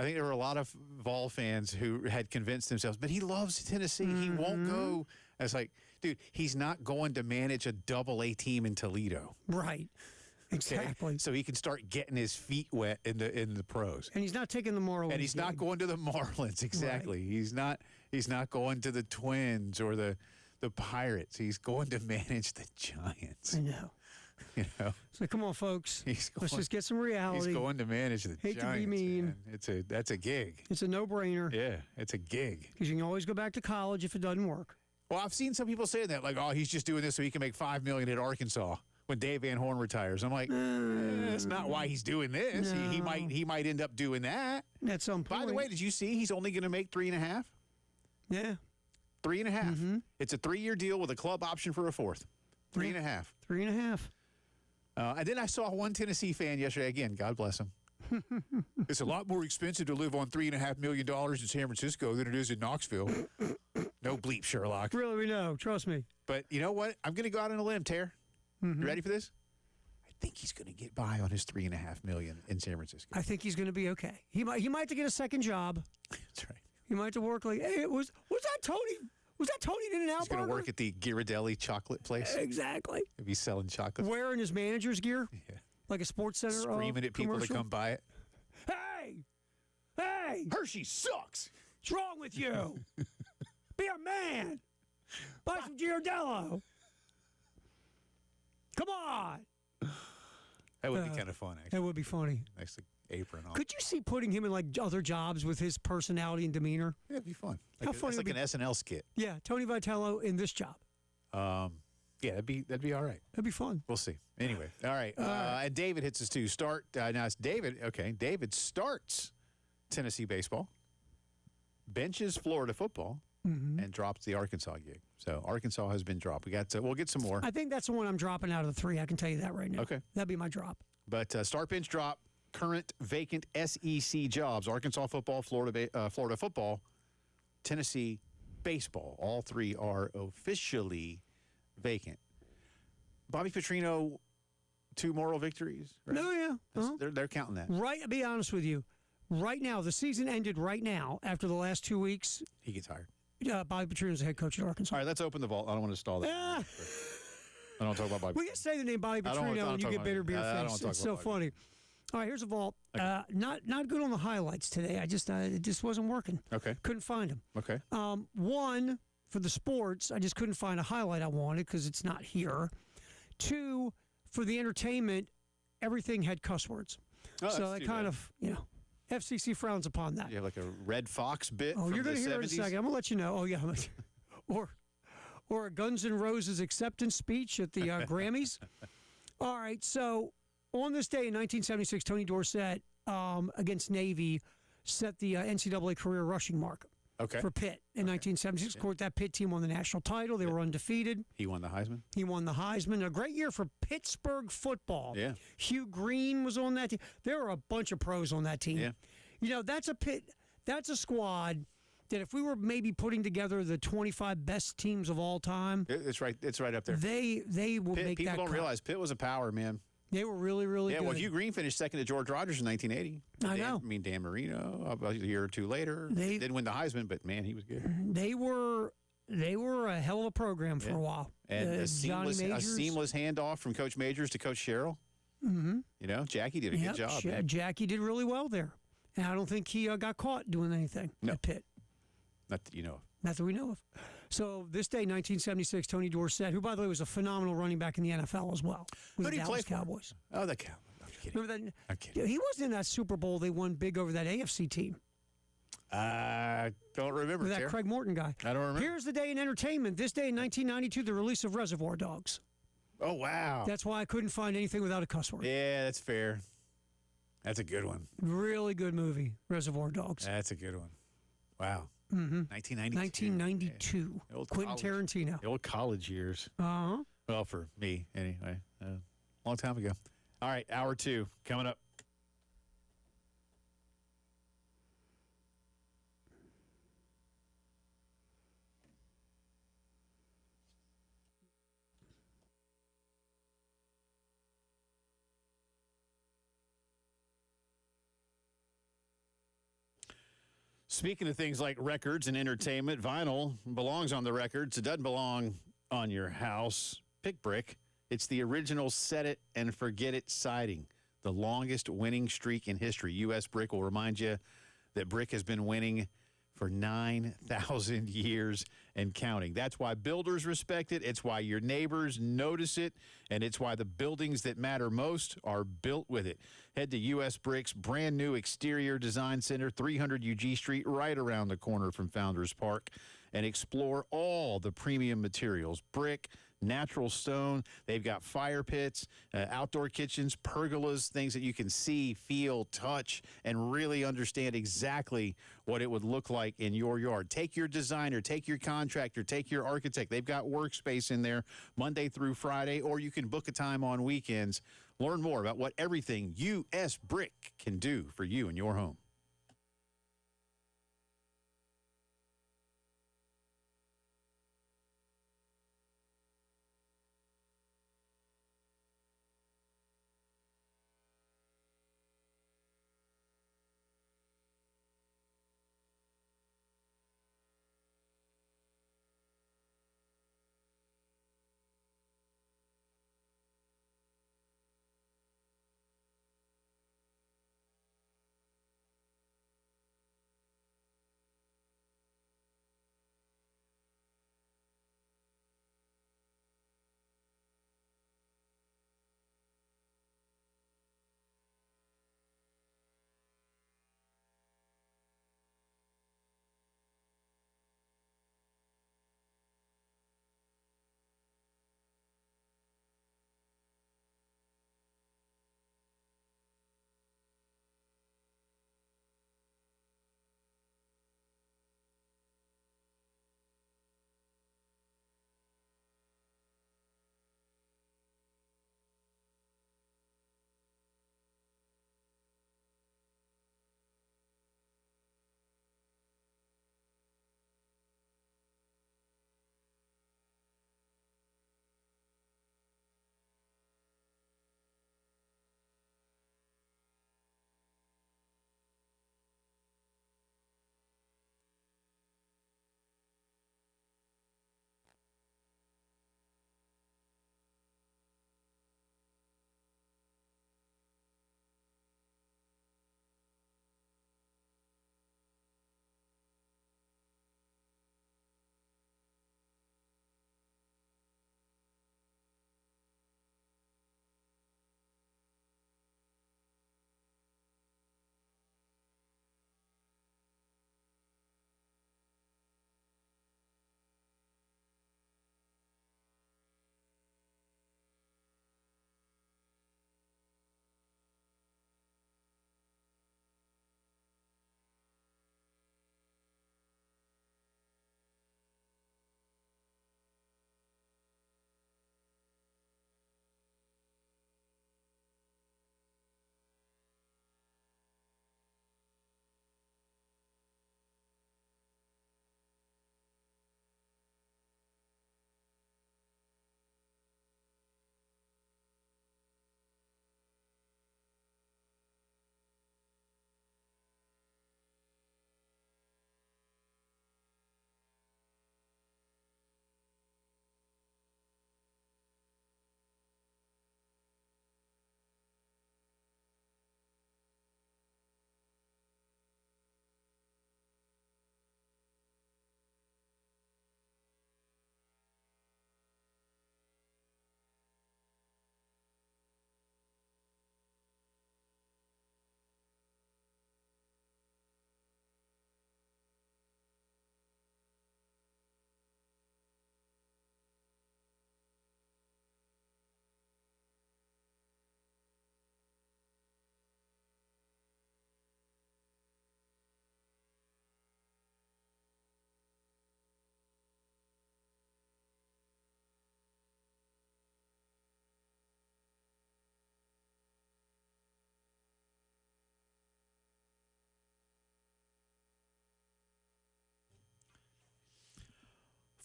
Speaker 1: think there were a lot of Vol fans who had convinced themselves, but he loves Tennessee. He won't go. I was like, dude, he's not going to manage a double-A team in Toledo.
Speaker 2: Right. Exactly.
Speaker 1: Okay? So he can start getting his feet wet in the pros.
Speaker 2: And he's not taking the Marlins.
Speaker 1: And he's not going to the Marlins. Exactly. Right. He's not going to the Twins or the Pirates. He's going to manage the Giants.
Speaker 2: I know. So come on, folks. Let's just get some reality.
Speaker 1: He's going to manage the Giants.
Speaker 2: Hate to be mean.
Speaker 1: Man. That's a gig.
Speaker 2: It's a no-brainer.
Speaker 1: Yeah, it's a gig.
Speaker 2: Because you can always go back to college if it doesn't work.
Speaker 1: Well, I've seen some people say that, like, oh, he's just doing this so he can make $5 million at Arkansas when Dave Van Horn retires. I'm like, that's not why he's doing this.
Speaker 2: No.
Speaker 1: He might end up doing that.
Speaker 2: At some point.
Speaker 1: By the way, did you see he's only going to make 3.5?
Speaker 2: Yeah.
Speaker 1: 3.5. Mm-hmm. It's a 3-year deal with a club option for a fourth. 3.5.
Speaker 2: 3.5.
Speaker 1: And then I saw one Tennessee fan yesterday. Again, God bless him. It's a lot more expensive to live on $3.5 million in San Francisco than it is in Knoxville. No bleep, Sherlock.
Speaker 2: Really, we know. Trust me.
Speaker 1: But you know what? I'm going to go out on a limb, Ter. You ready for this? I think he's going to get by on his $3.5 million in San Francisco.
Speaker 2: I think he's going to be okay. He might have to get a second job.
Speaker 1: That's right.
Speaker 2: He might have to work like, hey, was that Tony? Was that Tony in and out?
Speaker 1: He's going to work at the Ghirardelli chocolate place.
Speaker 2: Exactly.
Speaker 1: If he's selling chocolate.
Speaker 2: Wearing his manager's gear.
Speaker 1: Yeah.
Speaker 2: Like a Sports Center
Speaker 1: screaming at people
Speaker 2: commercial.
Speaker 1: to come buy it.
Speaker 2: Hey!
Speaker 1: Hershey sucks!
Speaker 2: What's wrong with you? Be a man! Buy some Ghirardello! Come on!
Speaker 1: That would be kind of fun, actually.
Speaker 2: That would be funny.
Speaker 1: Nice apron on.
Speaker 2: Could you see putting him in like other jobs with his personality and demeanor?
Speaker 1: Yeah, it'd be fun.
Speaker 2: How funny
Speaker 1: it's like
Speaker 2: would
Speaker 1: an SNL skit.
Speaker 2: Yeah, Tony Vitello in this job.
Speaker 1: Yeah, that'd be all right.
Speaker 2: That'd be fun.
Speaker 1: We'll see. Anyway, all right. And David hits us too. Start now. It's David. Okay, David starts Tennessee baseball, benches Florida football, and drops the Arkansas gig. So Arkansas has been dropped. We'll get some more.
Speaker 2: I think that's the one I'm dropping out of the three. I can tell you that right now.
Speaker 1: Okay,
Speaker 2: that'd be my drop.
Speaker 1: But start bench drop. Current vacant SEC jobs: Arkansas football, Florida football, Tennessee baseball. All three are officially vacant. Bobby Petrino, 2 moral victories. Right?
Speaker 2: No, yeah.
Speaker 1: They're counting that.
Speaker 2: Right, I'll be honest with you. Right now, the season ended right now after the last 2 weeks.
Speaker 1: He gets hired.
Speaker 2: Bobby Petrino's the head coach at Arkansas.
Speaker 1: All right, let's open the vault. I don't want to stall that. I don't talk about Bobby.
Speaker 2: We can say the name Bobby Petrino and you get bitter beer face. It's so funny. All right, here's a vault. Okay. Not good on the highlights today. It just wasn't working.
Speaker 1: Okay.
Speaker 2: Couldn't find them.
Speaker 1: Okay.
Speaker 2: One, for the sports, I just couldn't find a highlight I wanted because it's not here. 2, for the entertainment, everything had cuss words.
Speaker 1: Oh,
Speaker 2: so I kind of, FCC frowns upon that.
Speaker 1: You have like a Red Fox bit
Speaker 2: Oh,
Speaker 1: from
Speaker 2: you're going
Speaker 1: the
Speaker 2: to hear
Speaker 1: 70s?
Speaker 2: it in a second. I'm going to let you know. Oh, yeah. or a Guns N' Roses acceptance speech at the Grammys. All right, so on this day in 1976, Tony Dorsett against Navy set the NCAA career rushing mark.
Speaker 1: Okay.
Speaker 2: For Pitt in 1976. Of course, that Pitt team won the national title. They were undefeated.
Speaker 1: He won the Heisman?
Speaker 2: He won the Heisman. A great year for Pittsburgh football.
Speaker 1: Yeah.
Speaker 2: Hugh Green was on that team. There were a bunch of pros on that team.
Speaker 1: Yeah.
Speaker 2: That's a squad that if we were maybe putting together the 25 best teams of all time.
Speaker 1: It's right up there.
Speaker 2: They will
Speaker 1: Pitt,
Speaker 2: make that
Speaker 1: people don't
Speaker 2: cut.
Speaker 1: realize Pitt was a power, man.
Speaker 2: They were really, really good.
Speaker 1: Yeah, well, Hugh Green finished second to George Rogers in 1980.
Speaker 2: I know.
Speaker 1: Dan Marino, a year or two later. They didn't win the Heisman, but, man, he was good.
Speaker 2: They were a hell of a program for a while.
Speaker 1: And a seamless handoff from Coach Majors to Coach Sherrill. Mm-hmm. Jackie did a good job.
Speaker 2: Jackie did really well there. And I don't think he got caught doing anything at Pitt.
Speaker 1: Not that you know of.
Speaker 2: Not that we know of. So this day, 1976, Tony Dorsett, who, by the way, was a phenomenal running back in the NFL as well.
Speaker 1: Who
Speaker 2: With
Speaker 1: did
Speaker 2: the
Speaker 1: he play
Speaker 2: Dallas
Speaker 1: for?
Speaker 2: Cowboys.
Speaker 1: Oh, the Cowboys. I'm kidding.
Speaker 2: Remember that?
Speaker 1: I'm kidding.
Speaker 2: He wasn't in that Super Bowl they won big over that AFC team.
Speaker 1: I don't remember.
Speaker 2: With that
Speaker 1: Terry.
Speaker 2: Craig Morton guy.
Speaker 1: I don't remember.
Speaker 2: Here's the day in entertainment. This day in 1992, the release of Reservoir Dogs.
Speaker 1: Oh, wow.
Speaker 2: That's why I couldn't find anything without a cuss word.
Speaker 1: Yeah, that's fair. That's a good one.
Speaker 2: Really good movie, Reservoir Dogs.
Speaker 1: That's a good one. Wow.
Speaker 2: Mm-hmm.
Speaker 1: 1992.
Speaker 2: 1992.
Speaker 1: The old
Speaker 2: Quentin
Speaker 1: college-
Speaker 2: Tarantino.
Speaker 1: The old college years.
Speaker 2: Uh-huh.
Speaker 1: Well, for me, anyway. Long time ago. All right, hour 2 coming up. Speaking of things like records and entertainment, vinyl belongs on the records. It doesn't belong on your house. Pick Brick. It's the original set it and forget it siding, the longest winning streak in history. U.S. Brick will remind you that Brick has been winning for 9,000 years and counting. That's why builders respect it. It's why your neighbors notice it. And it's why the buildings that matter most are built with it. Head to U.S. Brick's brand new exterior design center, 300 UG Street, right around the corner from Founders Park, and explore all the premium materials. Brick, natural stone. They've got fire pits, outdoor kitchens, pergolas, things that you can see, feel, touch, and really understand exactly what it would look like in your yard. Take your designer, take your contractor, take your architect. They've got workspace in there Monday through Friday, or you can book a time on weekends. Learn more about what everything U.S. Brick can do for you and your home.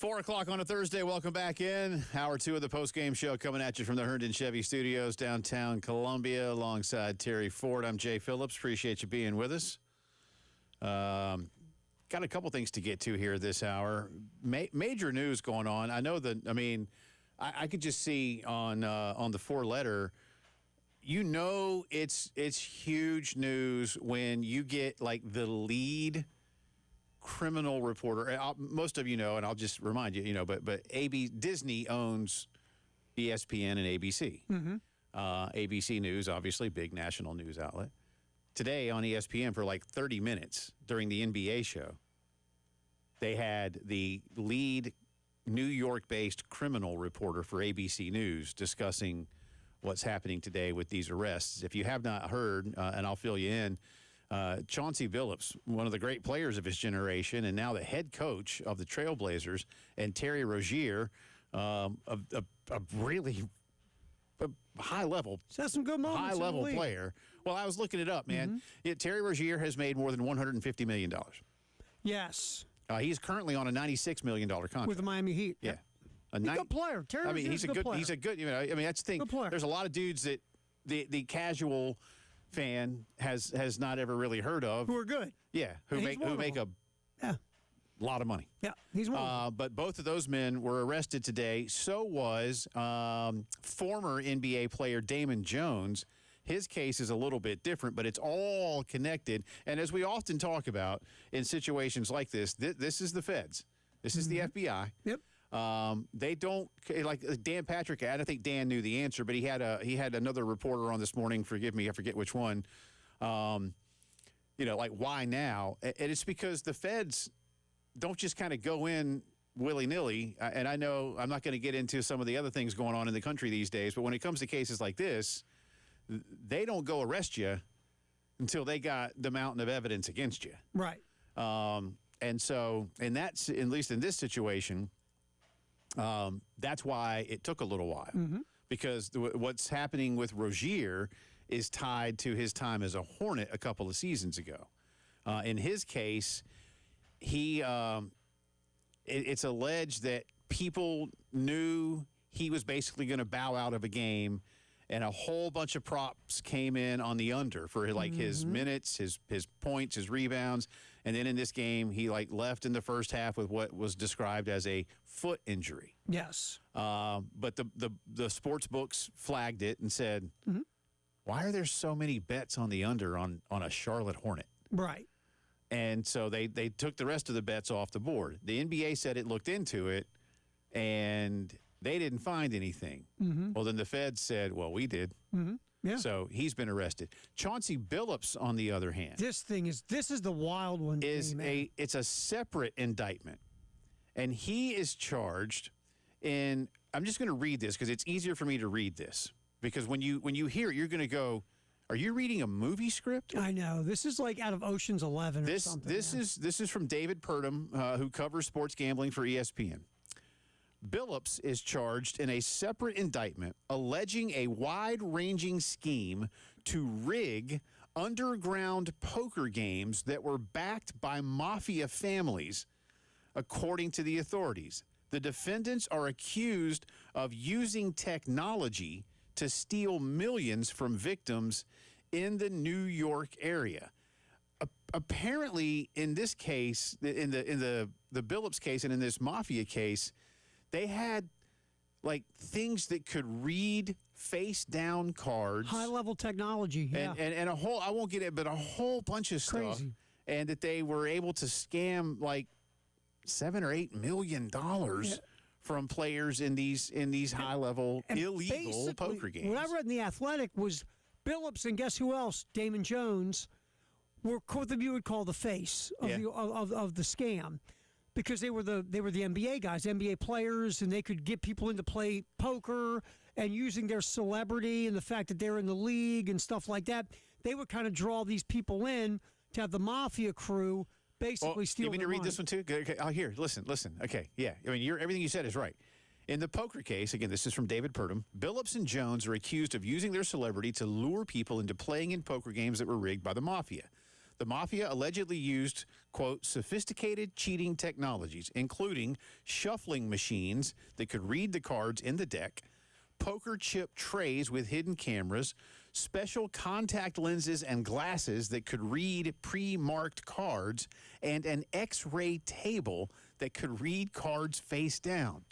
Speaker 1: 4 o'clock on a Thursday. Welcome back in. Hour 2 of the Postgame Show coming at you from the Herndon Chevy Studios, downtown Columbia, alongside Terry Ford. I'm Jay Phillips. Appreciate you being with us. Got a couple things to get to here this hour. Major news going on. I know that, I could just see on the 4-letter, it's huge news when you get, like, the lead criminal reporter. Most of you know, and I'll just remind you, but Disney owns ESPN and ABC.
Speaker 2: Mm-hmm.
Speaker 1: ABC News, obviously, big national news outlet. Today on ESPN for like 30 minutes during the NBA show, they had the lead New York-based criminal reporter for ABC News discussing what's happening today with these arrests. If you have not heard, and I'll fill you in, Chauncey Billups, one of the great players of his generation, and now the head coach of the Trailblazers, and Terry Rozier, a really high-level,
Speaker 2: some good moments.
Speaker 1: High-level player. Well, I was looking it up, man.
Speaker 2: Mm-hmm.
Speaker 1: Yeah, Terry Rozier has made more than $150 million.
Speaker 2: Yes.
Speaker 1: He's currently on a $96 million contract.
Speaker 2: With the Miami Heat.
Speaker 1: Yeah.
Speaker 2: He's a good player. Terry Rozier's
Speaker 1: he's a good player. He's a good, that's the thing.
Speaker 2: Good player.
Speaker 1: There's a lot of dudes that the casual fan has not ever really heard of.
Speaker 2: Who are good.
Speaker 1: Yeah, who make a lot of money.
Speaker 2: Yeah, he's one.
Speaker 1: But both of those men were arrested today. So was former NBA player Damon Jones. His case is a little bit different, but it's all connected. And as we often talk about in situations like this, this is the feds. This is the FBI.
Speaker 2: Yep.
Speaker 1: They don't, like Dan Patrick, I don't think Dan knew the answer, but he had another reporter on this morning, forgive me, I forget which one, like why now? And it's because the feds don't just kind of go in willy-nilly, and I know I'm not going to get into some of the other things going on in the country these days, but when it comes to cases like this, they don't go arrest you until they got the mountain of evidence against you.
Speaker 2: Right.
Speaker 1: And so, at least in this situation, that's why it took a little while. Mm-hmm. Because what's happening with Rozier is tied to his time as a Hornet a couple of seasons ago. In his case, it's alleged that people knew he was basically going to bow out of a game, and a whole bunch of props came in on the under for his minutes, his points, his rebounds. And then in this game, he left in the first half with what was described as a foot injury.
Speaker 2: Yes.
Speaker 1: But the sports books flagged it and said, why are there so many bets on the under on a Charlotte Hornet?
Speaker 2: Right.
Speaker 1: And so they took the rest of the bets off the board. The NBA said it looked into it, and they didn't find anything. Mm-hmm. Well, then the feds said, well, we did.
Speaker 2: Mm-hmm. Yeah.
Speaker 1: So he's been arrested. Chauncey Billups, on the other hand,
Speaker 2: this is the wild one.
Speaker 1: It's a separate indictment, and he is charged in. I'm just going to read this because it's easier for me to read this, because when you hear it, you're going to go, are you reading a movie script?
Speaker 2: I know. This is like out of Ocean's 11 or something.
Speaker 1: This is from David Purdom, who covers sports gambling for ESPN. Billups is charged in a separate indictment alleging a wide-ranging scheme to rig underground poker games that were backed by mafia families, according to the authorities. The defendants are accused of using technology to steal millions from victims in the New York area. Apparently, in this case, in the Billups case and in this mafia case, they had things that could read face down cards,
Speaker 2: high level technology, yeah,
Speaker 1: and a whole, I won't get it, but a whole bunch of stuff.
Speaker 2: Crazy.
Speaker 1: And that they were able to scam $7 or $8 million from players in these high level illegal poker games.
Speaker 2: What I read in The Athletic was Billups and guess who else? Damon Jones were what you would call the face of the scam. Because they were the NBA guys, NBA players, and they could get people in to play poker, and using their celebrity and the fact that they're in the league and stuff like that, they would kind of draw these people in to have the mafia crew basically steal.
Speaker 1: You mean to read this one too? Okay, here, listen. Okay, yeah. Everything you said is right. In the poker case, again, this is from David Purdom, Billups and Jones are accused of using their celebrity to lure people into playing in poker games that were rigged by the mafia. The mafia allegedly used, quote, sophisticated cheating technologies, including shuffling machines that could read the cards in the deck, poker chip trays with hidden cameras, special contact lenses and glasses that could read pre-marked cards, and an X-ray table that could read cards face down.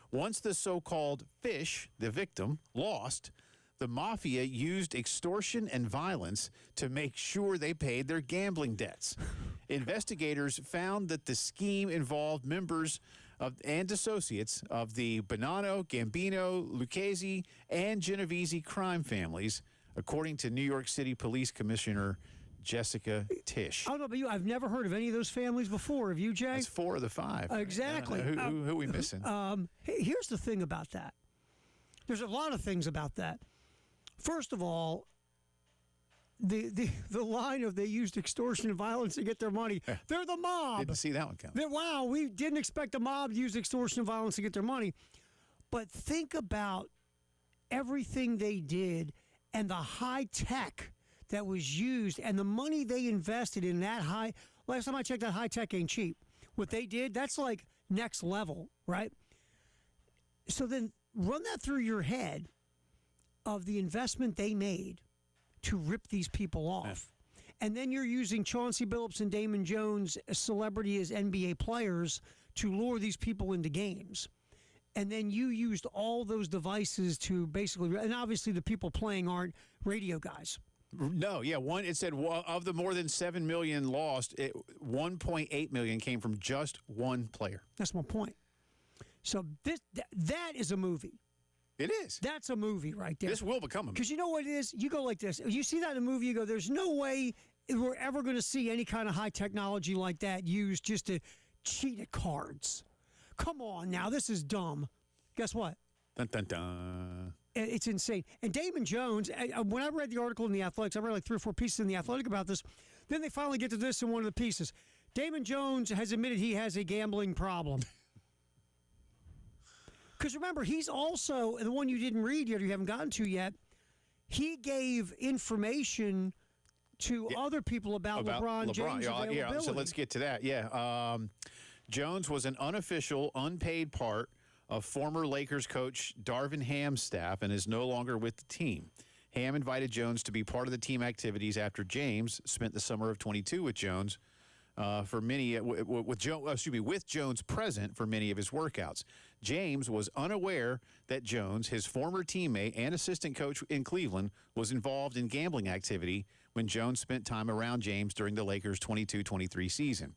Speaker 1: Once the so-called fish, the victim, lost, the mafia used extortion and violence to make sure they paid their gambling debts. Investigators found that the scheme involved members and associates of the Bonanno, Gambino, Lucchese, and Genovese crime families, according to New York City Police Commissioner Jessica Tisch.
Speaker 2: I don't know about you. I've never heard of any of those families before. Have you, Jay?
Speaker 1: That's 4 of the 5.
Speaker 2: Exactly.
Speaker 1: Who are we missing?
Speaker 2: Here's the thing about that. There's a lot of things about that. First of all, the line of they used extortion and violence to get their money. They're the mob.
Speaker 1: Didn't see that one coming.
Speaker 2: Wow, we didn't expect the mob to use extortion and violence to get their money. But think about everything they did and the high tech that was used and the money they invested in that high. Last time I checked, that high tech ain't cheap. What they did, that's like next level, right? So then run that through your head of the investment they made to rip these people off. Yeah. And then you're using Chauncey Billups and Damon Jones, a celebrity as NBA players, to lure these people into games. And then you used all those devices to basically, and obviously the people playing aren't radio guys.
Speaker 1: No, yeah, it said of the more than 7 million lost, 1.8 million came from just one player.
Speaker 2: That's my point. So that is a movie.
Speaker 1: It is.
Speaker 2: That's a movie right there.
Speaker 1: This will become a movie.
Speaker 2: Because you know what it is? You go like this. You see that in a movie, you go, there's no way we're ever going to see any kind of high technology like that used just to cheat at cards. Come on now, this is dumb. Guess what?
Speaker 1: Dun, dun, dun.
Speaker 2: It's insane. And Damon Jones, when I read the article in The Athletics, I read like 3 or 4 pieces in The Athletic about this. Then they finally get to this in one of the pieces. Damon Jones has admitted he has a gambling problem. Because remember, he's also, the one you didn't read yet, or you haven't gotten to yet, he gave information to other people about LeBron James' availability.
Speaker 1: Yeah, so let's get to that. Yeah. Jones was an unofficial, unpaid part of former Lakers coach Darvin Ham's staff and is no longer with the team. Ham invited Jones to be part of the team activities after James spent the summer of 22 with Jones with Jones present for many of his workouts. James was unaware that Jones, his former teammate and assistant coach in Cleveland, was involved in gambling activity when Jones spent time around James during the Lakers' 22-23 season.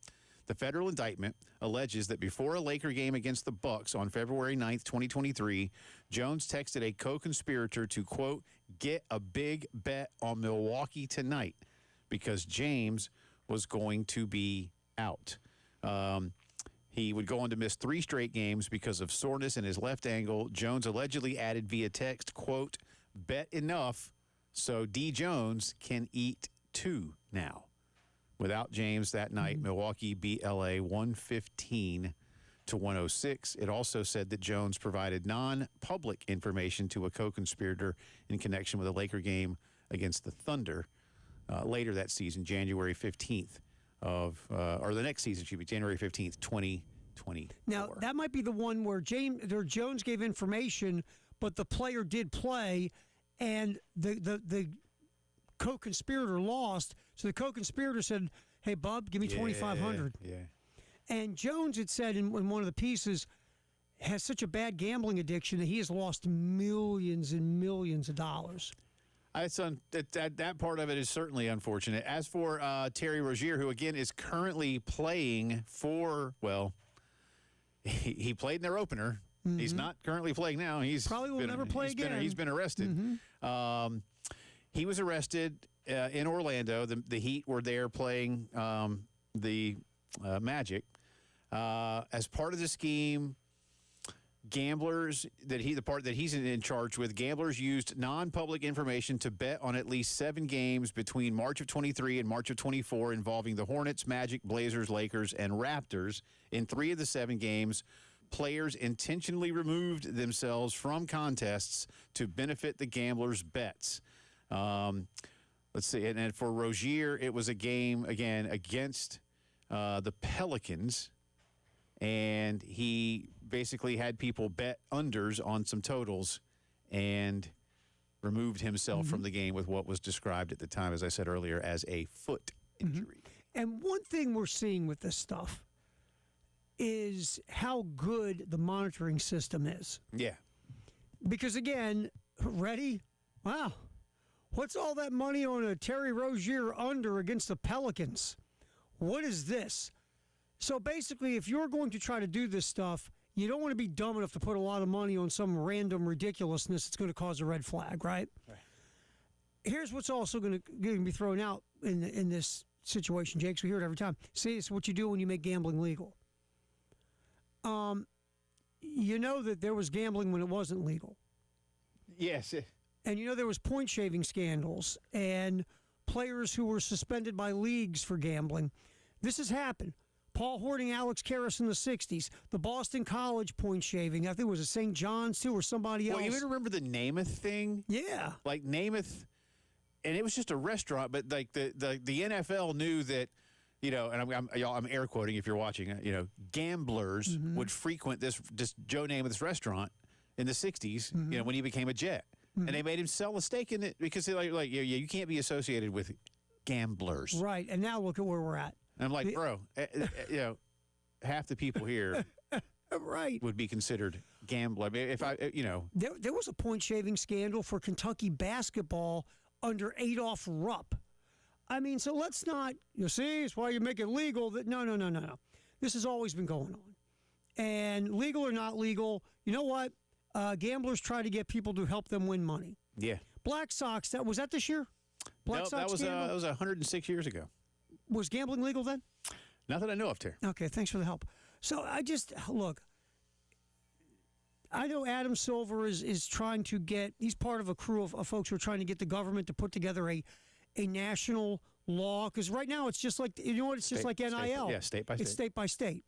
Speaker 1: The federal indictment alleges that before a Laker game against the Bucks on February 9th, 2023, Jones texted a co-conspirator to, quote, get a big bet on Milwaukee tonight because James was going to be out. He would go on to miss 3 straight games because of soreness in his left ankle. Jones allegedly added via text, quote, bet enough so D. Jones can eat 2 now. Without James that night, Milwaukee beat L.A. 115-106. It also said that Jones provided non-public information to a co-conspirator in connection with a Laker game against the Thunder later that season, January 15th or the next season, January 15th, 2024.
Speaker 2: Now, that might be the one where Jones gave information, but the player did play, and the co-conspirator lost. So the co-conspirator said, hey, Bub, give me $2,500.
Speaker 1: Yeah.
Speaker 2: And Jones had said in one of the pieces, has such a bad gambling addiction that he has lost millions and millions of dollars.
Speaker 1: That part of it is certainly unfortunate. As for Terry Rozier, who, again, is currently playing for, well, he played in their opener. Mm-hmm. He's not currently playing now. He's
Speaker 2: probably will never play again.
Speaker 1: He's been arrested.
Speaker 2: Mm-hmm.
Speaker 1: He was arrested in Orlando. The Heat were there playing the Magic. As part of the scheme, gamblers the part that he's in charge with, gamblers used non-public information to bet on at least 7 games between March of 23 and March of 24 involving the Hornets, Magic, Blazers, Lakers, and Raptors. In 3 of the 7 games, players intentionally removed themselves from contests to benefit the gamblers' bets. let's see. And then for Rozier, it was a game, again, against the Pelicans. And he basically had people bet unders on some totals and removed himself from the game with what was described at the time, as I said earlier, as a foot injury.
Speaker 2: And one thing we're seeing with this stuff is how good the monitoring system is.
Speaker 1: Yeah.
Speaker 2: Because, again, ready? Wow. What's all that money on a Terry Rozier under against the Pelicans? What is this? So basically, if you're going to try to do this stuff, you don't want to be dumb enough to put a lot of money on some random ridiculousness that's going to cause a red flag, right? Here's what's also going to be thrown out in this situation, Jake. So we hear it every time. See, it's what you do when you make gambling legal. You know that there was gambling when it wasn't legal.
Speaker 1: Yes.
Speaker 2: And you know there was point shaving scandals and players who were suspended by leagues for gambling. This has happened. Paul Horting, Alex Karras in the 60s. The Boston College point shaving. I think it was a St. John's, too, or somebody else.
Speaker 1: Well, you remember the Namath thing?
Speaker 2: Yeah.
Speaker 1: Like Namath, and it was just a restaurant, but like the NFL knew that, you know, and I'm air quoting if you're watching, you know, gamblers would frequent this Joe Namath's restaurant in the 60s, you know, when he became a Jet. And they made him sell a stake in it because they're like you can't be associated with gamblers.
Speaker 2: Right. And now look at where we're at.
Speaker 1: And I'm like, bro, you know, half the people here
Speaker 2: right
Speaker 1: would be considered gambler. I mean, if you know.
Speaker 2: There was a point shaving scandal for Kentucky basketball under Adolph Rupp. I mean, so let's not, you see, it's why you make it legal. That No. This has always been going on. And legal or not legal, you know what? Gamblers try to get people to help them win money.
Speaker 1: Yeah.
Speaker 2: Black Sox, was that this year?
Speaker 1: No, that was 106 years ago.
Speaker 2: Was gambling legal then?
Speaker 1: Not that I know of, Terry.
Speaker 2: Okay, thanks for the help. So look, I know Adam Silver is trying to he's part of a crew of folks who are trying to get the government to put together a national law, because right now it's just like, you know what, it's just like NIL.
Speaker 1: State by state.
Speaker 2: It's state by state.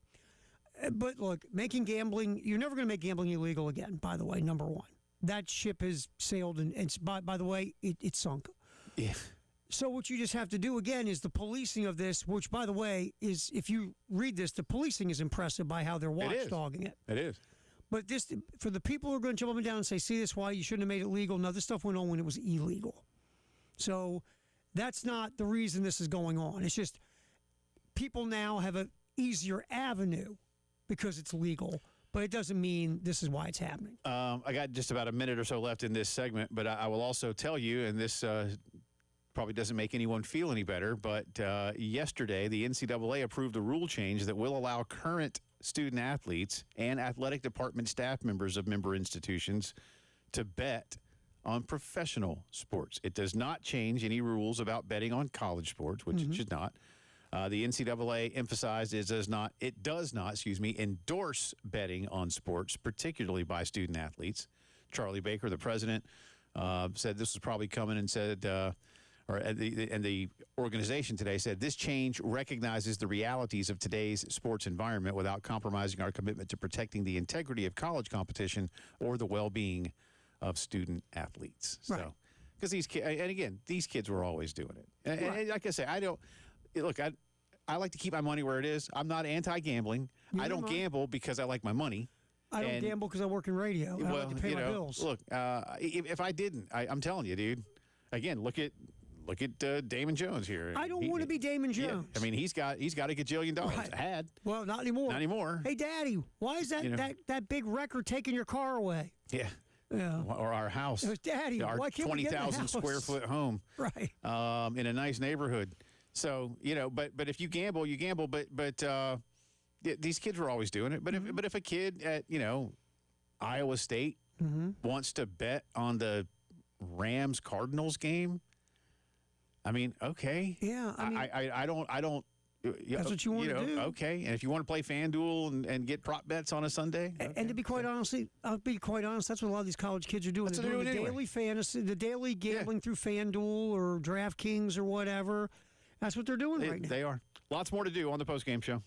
Speaker 2: But look, making gambling, you're never going to make gambling illegal again, by the way, number one. That ship has sailed, and it's, by the way, it sunk.
Speaker 1: Yeah.
Speaker 2: So what you just have to do, again, is the policing of this, which, by the way, is, if you read this, the policing is impressive by how they're watchdogging it.
Speaker 1: It is.
Speaker 2: But this, for the people who are going to jump up and down and say, see, this why you shouldn't have made it legal. No, this stuff went on when it was illegal. So that's not the reason this is going on. It's just people now have an easier avenue because it's legal. But it doesn't mean this is why it's happening.
Speaker 1: I got just about a minute or so left in this segment, but I will also tell you, and this probably doesn't make anyone feel any better, but yesterday the NCAA approved a rule change that will allow current student athletes and athletic department staff members of member institutions to bet on professional sports. It does not change any rules about betting on college sports, which it should not. The NCAA emphasized it does not endorse betting on sports, particularly by student athletes. Charlie Baker, the president, said this was probably coming and said, and the organization today said, this change recognizes the realities of today's sports environment without compromising our commitment to protecting the integrity of college competition or the well-being of student athletes.
Speaker 2: Right.
Speaker 1: So, because these kids, and again, these kids were always doing it. And like I say, I like to keep my money where it is. I'm not anti-gambling. I don't gamble because I like my money.
Speaker 2: I don't gamble because I work in radio. I like to pay my bills.
Speaker 1: Look, if I didn't, I'm telling you, dude. Again, look at Damon Jones here.
Speaker 2: I don't want to be Damon Jones.
Speaker 1: Yeah, I mean, he's got a gajillion dollars.
Speaker 2: Right.
Speaker 1: Had.
Speaker 2: Well, not anymore.
Speaker 1: Not anymore.
Speaker 2: Hey, Daddy, why is that big record taking your car away?
Speaker 1: Yeah.
Speaker 2: Yeah.
Speaker 1: Or our house.
Speaker 2: Daddy,
Speaker 1: our
Speaker 2: why can't we get in the
Speaker 1: 20,000 square
Speaker 2: house?
Speaker 1: foot home.
Speaker 2: Right.
Speaker 1: In a nice neighborhood. So, but if you gamble, you gamble. But these kids were always doing it. But if a kid at, Iowa State wants to bet on the Rams Cardinals game, I mean, okay.
Speaker 2: Yeah.
Speaker 1: I don't.
Speaker 2: That's what you want to do.
Speaker 1: Okay. And if you want to play FanDuel and get prop bets on a Sunday. Okay.
Speaker 2: And to be quite honest, that's what a lot of these college kids are doing.
Speaker 1: That's
Speaker 2: They're doing the
Speaker 1: anyway.
Speaker 2: daily fantasy, the daily gambling through FanDuel or DraftKings or whatever. That's what they're doing right now.
Speaker 1: They are. Lots more to do on the postgame show.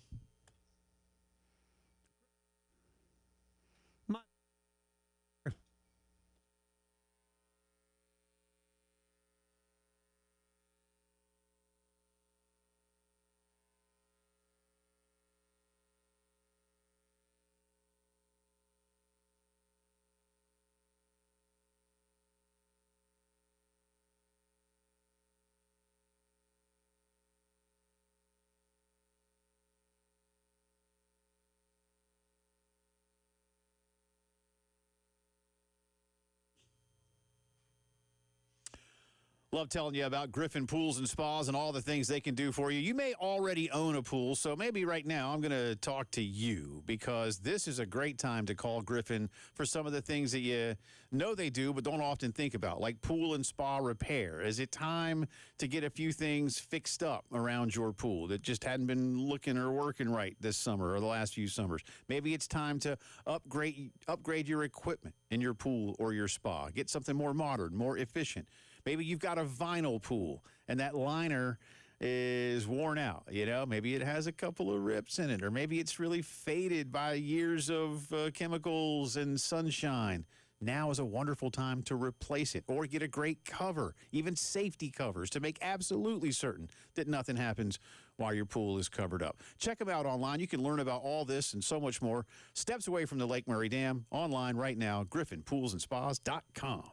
Speaker 1: Love telling you about Griffin Pools and Spas and all the things they can do for you. You may already own a pool, so maybe right now I'm going to talk to you because this is a great time to call Griffin for some of the things that you know they do but don't often think about, like pool and spa repair. Is it time to get a few things fixed up around your pool that just hadn't been looking or working right this summer or the last few summers? Maybe it's time to upgrade your equipment in your pool or your spa. Get something more modern, more efficient. Maybe you've got a vinyl pool and that liner is worn out. You know, maybe it has a couple of rips in it, or maybe it's really faded by years of chemicals and sunshine. Now is a wonderful time to replace it or get a great cover, even safety covers, to make absolutely certain that nothing happens while your pool is covered up. Check them out online. You can learn about all this and so much more. Steps away from the Lake Murray Dam, online right now, griffinpoolsandspas.com.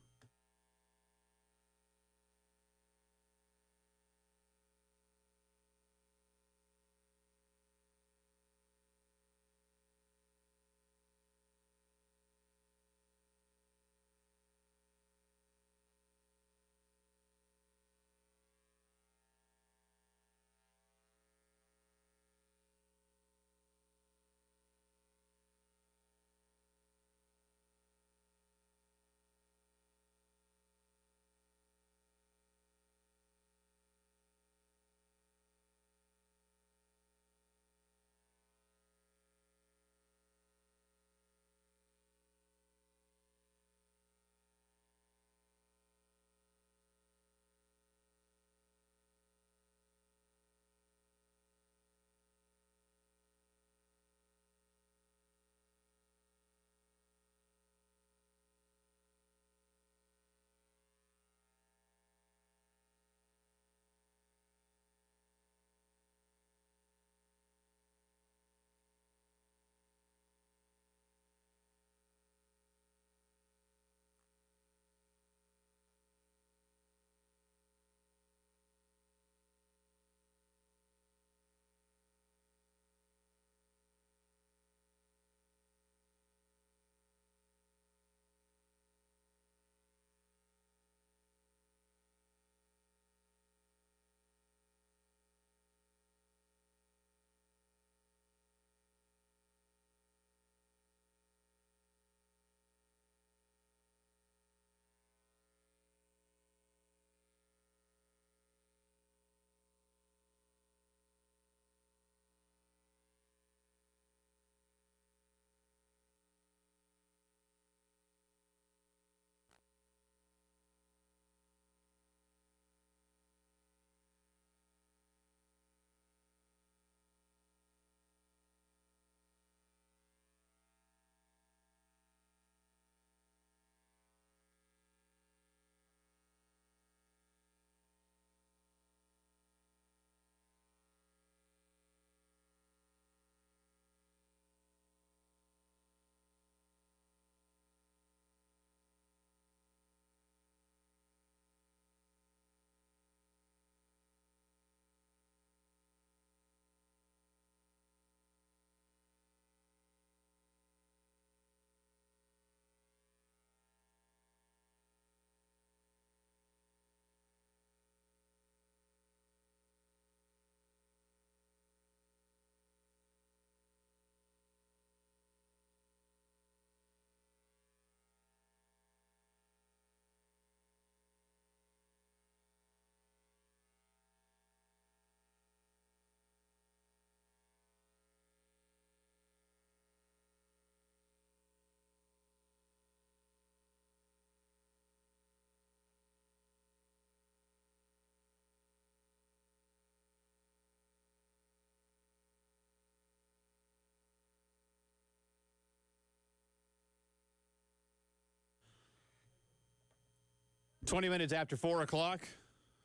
Speaker 1: Twenty minutes after 4 o'clock,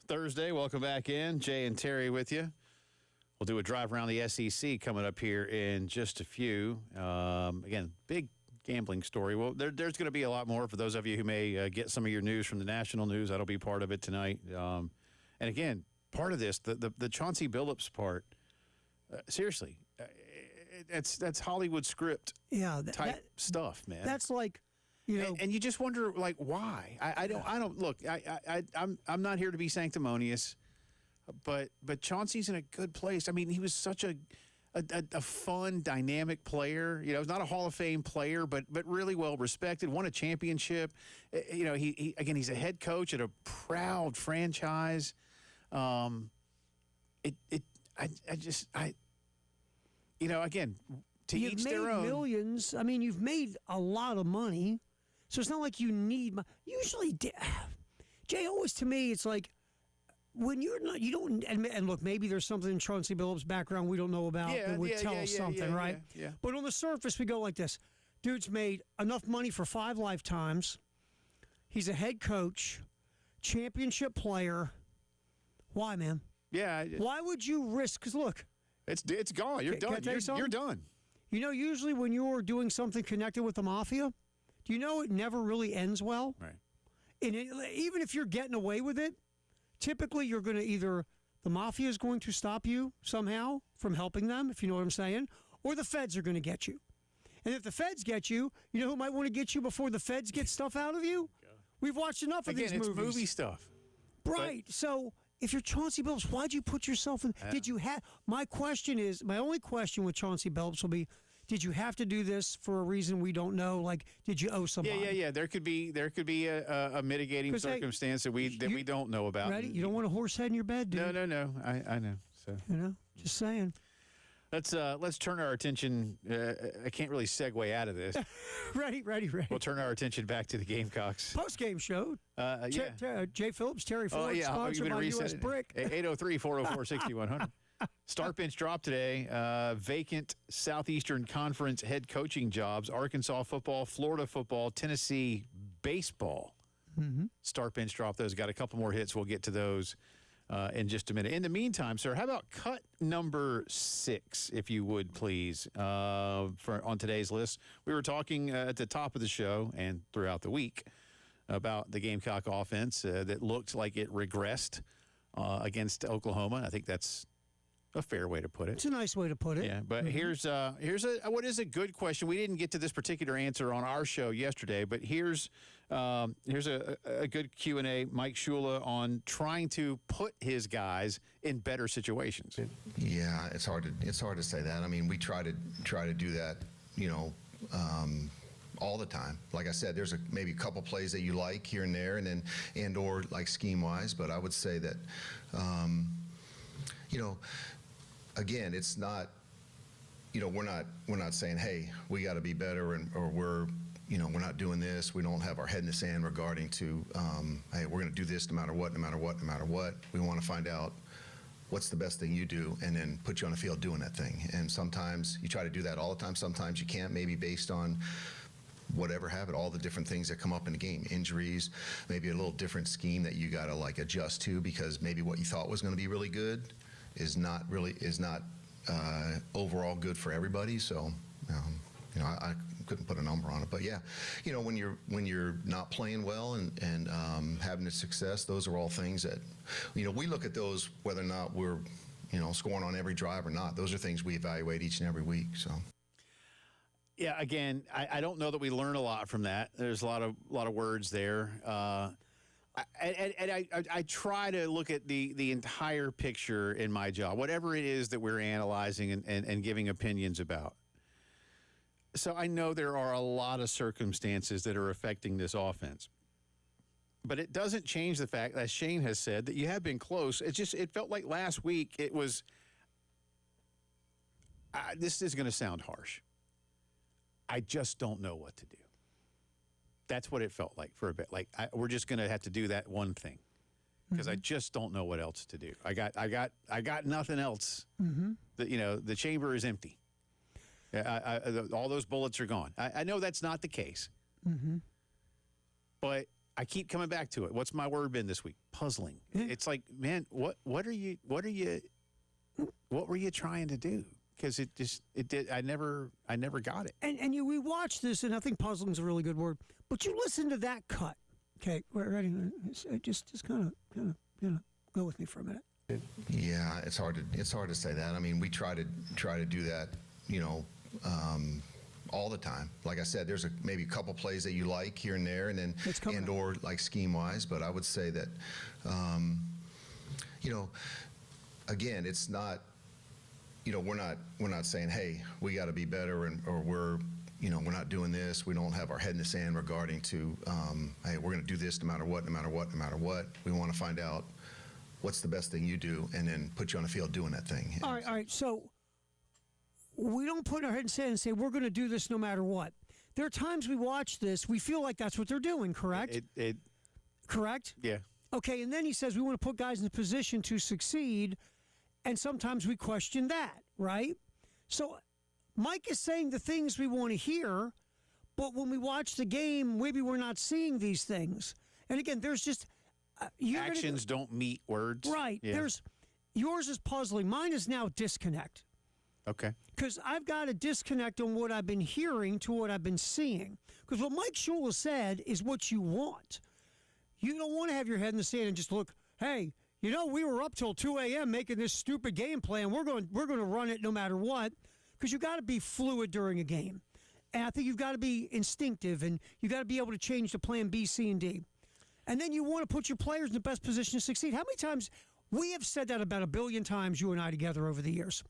Speaker 1: Thursday. Welcome back in. Jay and Terry with you. We'll do a drive around the SEC coming up here in just a few. Again, big gambling story. Well, there's going to be a lot more for those of you who may get some of your news from the national news. That'll be part of it tonight. And again, part of this, the Chauncey Billups part, seriously, that's Hollywood script type stuff, man.
Speaker 2: That's like You know,
Speaker 1: and you just wonder, like, why? I don't look. I'm not here to be sanctimonious, but Chauncey's in a good place. I mean, he was such a fun, dynamic player. You know, he's not a Hall of Fame player, but really well respected. Won a championship. You know, he again, he's a head coach at a proud franchise. You know, again, to
Speaker 2: you've
Speaker 1: each
Speaker 2: made
Speaker 1: their own.
Speaker 2: millions. I mean, you've made a lot of money, so it's not like you need. Usually, Jay, always to me, it's like when you're not, you don't. And look, maybe there's something in Chauncey Billups' background we don't know about that would tell us something, right?
Speaker 1: Yeah.
Speaker 2: But on the surface, we go like this: dude's made enough money for 5 lifetimes. He's a head coach, championship player. Why, man?
Speaker 1: Yeah.
Speaker 2: Why would you risk? Because look,
Speaker 1: it's gone. You're done. You're done.
Speaker 2: You know, usually when you're doing something connected with the mafia, do you know it never really ends well?
Speaker 1: Right.
Speaker 2: And even if you're getting away with it, typically you're going to either the mafia is going to stop you somehow from helping them, if you know what I'm saying, or the feds are going to get you. And if the feds get you, you know who might want to get you before the feds get stuff out of you? We've watched enough of these movies.
Speaker 1: It's movie stuff.
Speaker 2: Right. So if you're Chauncey Billups, why'd you put yourself in? Did you have? My only question with Chauncey Billups will be, did you have to do this for a reason we don't know? Like, did you owe somebody?
Speaker 1: Yeah. There could be a mitigating circumstance that we don't know about.
Speaker 2: Ready? You don't want a horse head in your bed, do you?
Speaker 1: No. I know. So
Speaker 2: you know, just saying.
Speaker 1: Let's turn our attention. I can't really segue out of this.
Speaker 2: Ready.
Speaker 1: We'll turn our attention back to the Gamecocks.
Speaker 2: Post-game show. Jay Phillips, Terry Ford, sponsored by U.S. Brick.
Speaker 1: 803-404-6100. Start bench drop today. Vacant Southeastern Conference head coaching jobs. Arkansas football, Florida football, Tennessee baseball.
Speaker 2: Mm-hmm.
Speaker 1: Start bench drop those. Got a couple more hits. We'll get to those in just a minute. In the meantime, sir, how about cut number 6, if you would, please, on today's list? We were talking at the top of the show and throughout the week about the Gamecock offense that looked like it regressed against Oklahoma. I think that's a fair way to put it.
Speaker 2: It's a nice way to put it.
Speaker 1: Yeah, but here's what is a good question. We didn't get to this particular answer on our show yesterday, but here's a good Q&A. Mike Shula on trying to put his guys in better situations.
Speaker 3: Yeah, it's hard to say that. I mean, we try to do that, you know, all the time. Like I said, there's maybe a couple plays that you like here and there, and or like scheme wise. But I would say that, you know, again, it's not, you know, we're not saying, hey, we got to be better, or we're not doing this. We don't have our head in the sand regarding to, hey, we're going to do this no matter what. We want to find out what's the best thing you do, and then put you on the field doing that thing. And sometimes you try to do that all the time. Sometimes you can't, maybe based on whatever happened, all the different things that come up in the game, injuries, maybe a little different scheme that you got to like adjust to, because maybe what you thought was going to be really good is not overall good for everybody. So, you know, I couldn't put a number on it, but yeah, you know, when you're not playing well and having the success, those are all things that, you know, we look at those whether or not we're, you know, scoring on every drive or not. Those are things we evaluate each and every week. So.
Speaker 1: Yeah, again, I don't know that we learn a lot from that. There's a lot of words there. I try to look at the entire picture in my job, whatever it is that we're analyzing and giving opinions about. So I know there are a lot of circumstances that are affecting this offense. But it doesn't change the fact, as Shane has said, that you have been close. It felt like last week it was, this is going to sound harsh, I just don't know what to do. That's what it felt like for a bit. Like, we're just going to have to do that one thing, because I just don't know what else to do. I got nothing else. That, you know, the chamber is empty. All those bullets are gone. I know that's not the case. But I keep coming back to it. What's my word been this week? Puzzling. It's like, man, what were you trying to do? Because I never got it.
Speaker 2: And we watched this, and I think puzzling is a really good word. But you listen to that cut. Okay, ready? Just kind of go with me for a minute.
Speaker 3: Yeah, it's hard to say that. I mean, we try to do that, you know, all the time. Like I said, there's maybe a couple plays that you like here and there, and then or like scheme wise. But I would say that, again, it's not. We're not saying, hey, we got to be better, or we're not doing this. We don't have our head in the sand regarding to, hey, we're going to do this no matter what, no matter what, no matter what. We want to find out what's the best thing you do, and then put you on the field doing that thing.
Speaker 2: All right. So we don't put our head in the sand and say we're going to do this no matter what. There are times we watch this, we feel like that's what they're doing, correct? Correct?
Speaker 1: Yeah.
Speaker 2: Okay, and then he says we want to put guys in a position to succeed, and sometimes we question that, right? So Mike is saying the things we want to hear, but when we watch the game, maybe we're not seeing these things. And again, there's just
Speaker 1: actions don't meet words.
Speaker 2: Right.
Speaker 1: Yeah.
Speaker 2: Yours is puzzling. Mine is now disconnect.
Speaker 1: Okay.
Speaker 2: Because I've got a disconnect on what I've been hearing to what I've been seeing. Because what Mike Shula said is what you want. You don't want to have your head in the sand and just look, hey, we were up till 2 a.m. making this stupid game plan. We're going to run it no matter what. Because you got to be fluid during a game. And I think you've got to be instinctive, and you got to be able to change the plan B, C, and D. And then you want to put your players in the best position to succeed. How many times, we have said that about 1 billion times, you and I together over the years.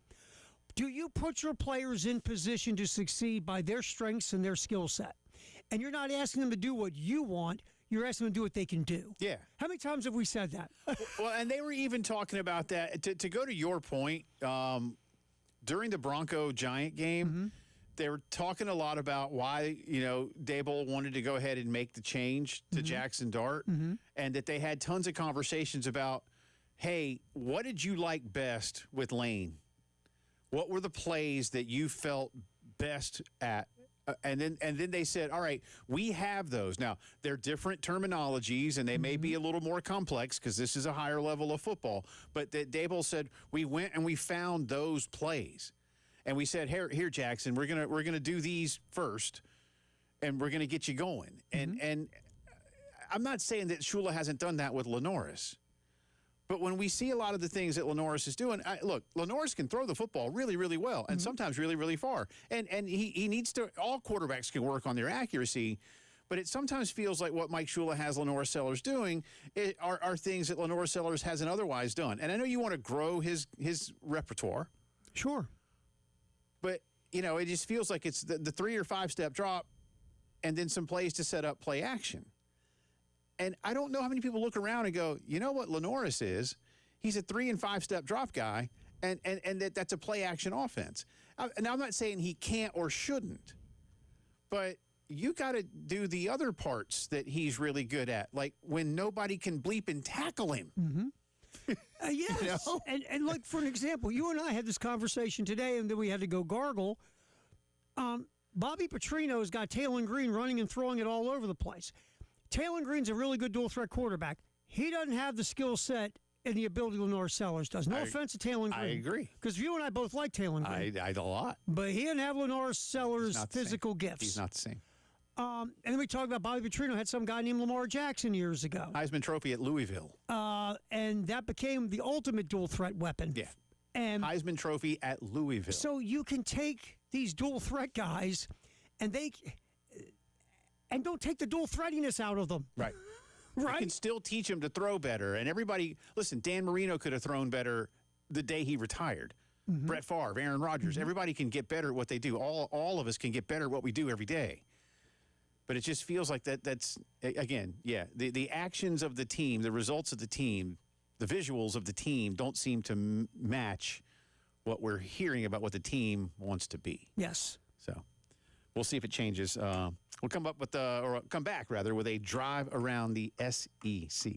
Speaker 2: Do you put your players in position to succeed by their strengths and their skill set? And you're not asking them to do what you want. You're asking them to do what they can do.
Speaker 1: Yeah.
Speaker 2: How many times have we said that?
Speaker 1: Well, and they were even talking about that. To go to your point, during the Bronco-Giant game, they were talking a lot about why, Daboll wanted to go ahead and make the change to Jackson Dart, and that they had tons of conversations about, hey, what did you like best with Lane? What were the plays that you felt best at? And then they said, all right, we have those. Now, they're different terminologies, and they may be a little more complex because this is a higher level of football. But that Daboll said, we went and we found those plays. And we said, here, Jackson, we're gonna do these first, and we're gonna get you going. And I'm not saying that Shula hasn't done that with Lenoris. But when we see a lot of the things that Lenoris is doing, look, Lenoris can throw the football really, really well, and sometimes really, really far. And he needs to. All quarterbacks can work on their accuracy, but it sometimes feels like what Mike Shula has Lenoris Sellers doing are things that Lenoris Sellers hasn't otherwise done. And I know you want to grow his repertoire.
Speaker 2: Sure.
Speaker 1: But, it just feels like it's the 3 or 5 step drop and then some plays to set up play action. And I don't know how many people look around and go, you know what Lenoris is? He's a 3 and 5 step drop guy, and that's a play action offense. Now, I'm not saying he can't or shouldn't, but you got to do the other parts that he's really good at, like when nobody can bleep and tackle him.
Speaker 2: Yes. And like, for an example, you and I had this conversation today, and then we had to go gargle. Bobby Petrino's got Taylor Green running and throwing it all over the place. Taylor Green's a really good dual-threat quarterback. He doesn't have the skill set and the ability Lenoris Sellers does. No offense to Taylor Green.
Speaker 1: I agree.
Speaker 2: Because you and I both like Taylor Green.
Speaker 1: I a lot.
Speaker 2: But he didn't have Lenoris Sellers' physical gifts.
Speaker 1: He's not the same.
Speaker 2: And then we talked about Bobby Petrino had some guy named Lamar Jackson years ago.
Speaker 1: Heisman Trophy at Louisville.
Speaker 2: And that became the ultimate dual-threat weapon.
Speaker 1: Yeah.
Speaker 2: And
Speaker 1: Heisman Trophy at Louisville.
Speaker 2: So you can take these dual-threat guys, and don't take the dual threadiness out of them.
Speaker 1: Right.
Speaker 2: Right.
Speaker 1: You can still teach them to throw better. And everybody, listen, Dan Marino could have thrown better the day he retired. Brett Favre, Aaron Rodgers, everybody can get better at what they do. All of us can get better at what we do every day. But it just feels like that's, again, the actions of the team, the results of the team, the visuals of the team don't seem to match what we're hearing about what the team wants to be.
Speaker 2: Yes.
Speaker 1: So we'll see if it changes. We'll come back with a drive around the SEC.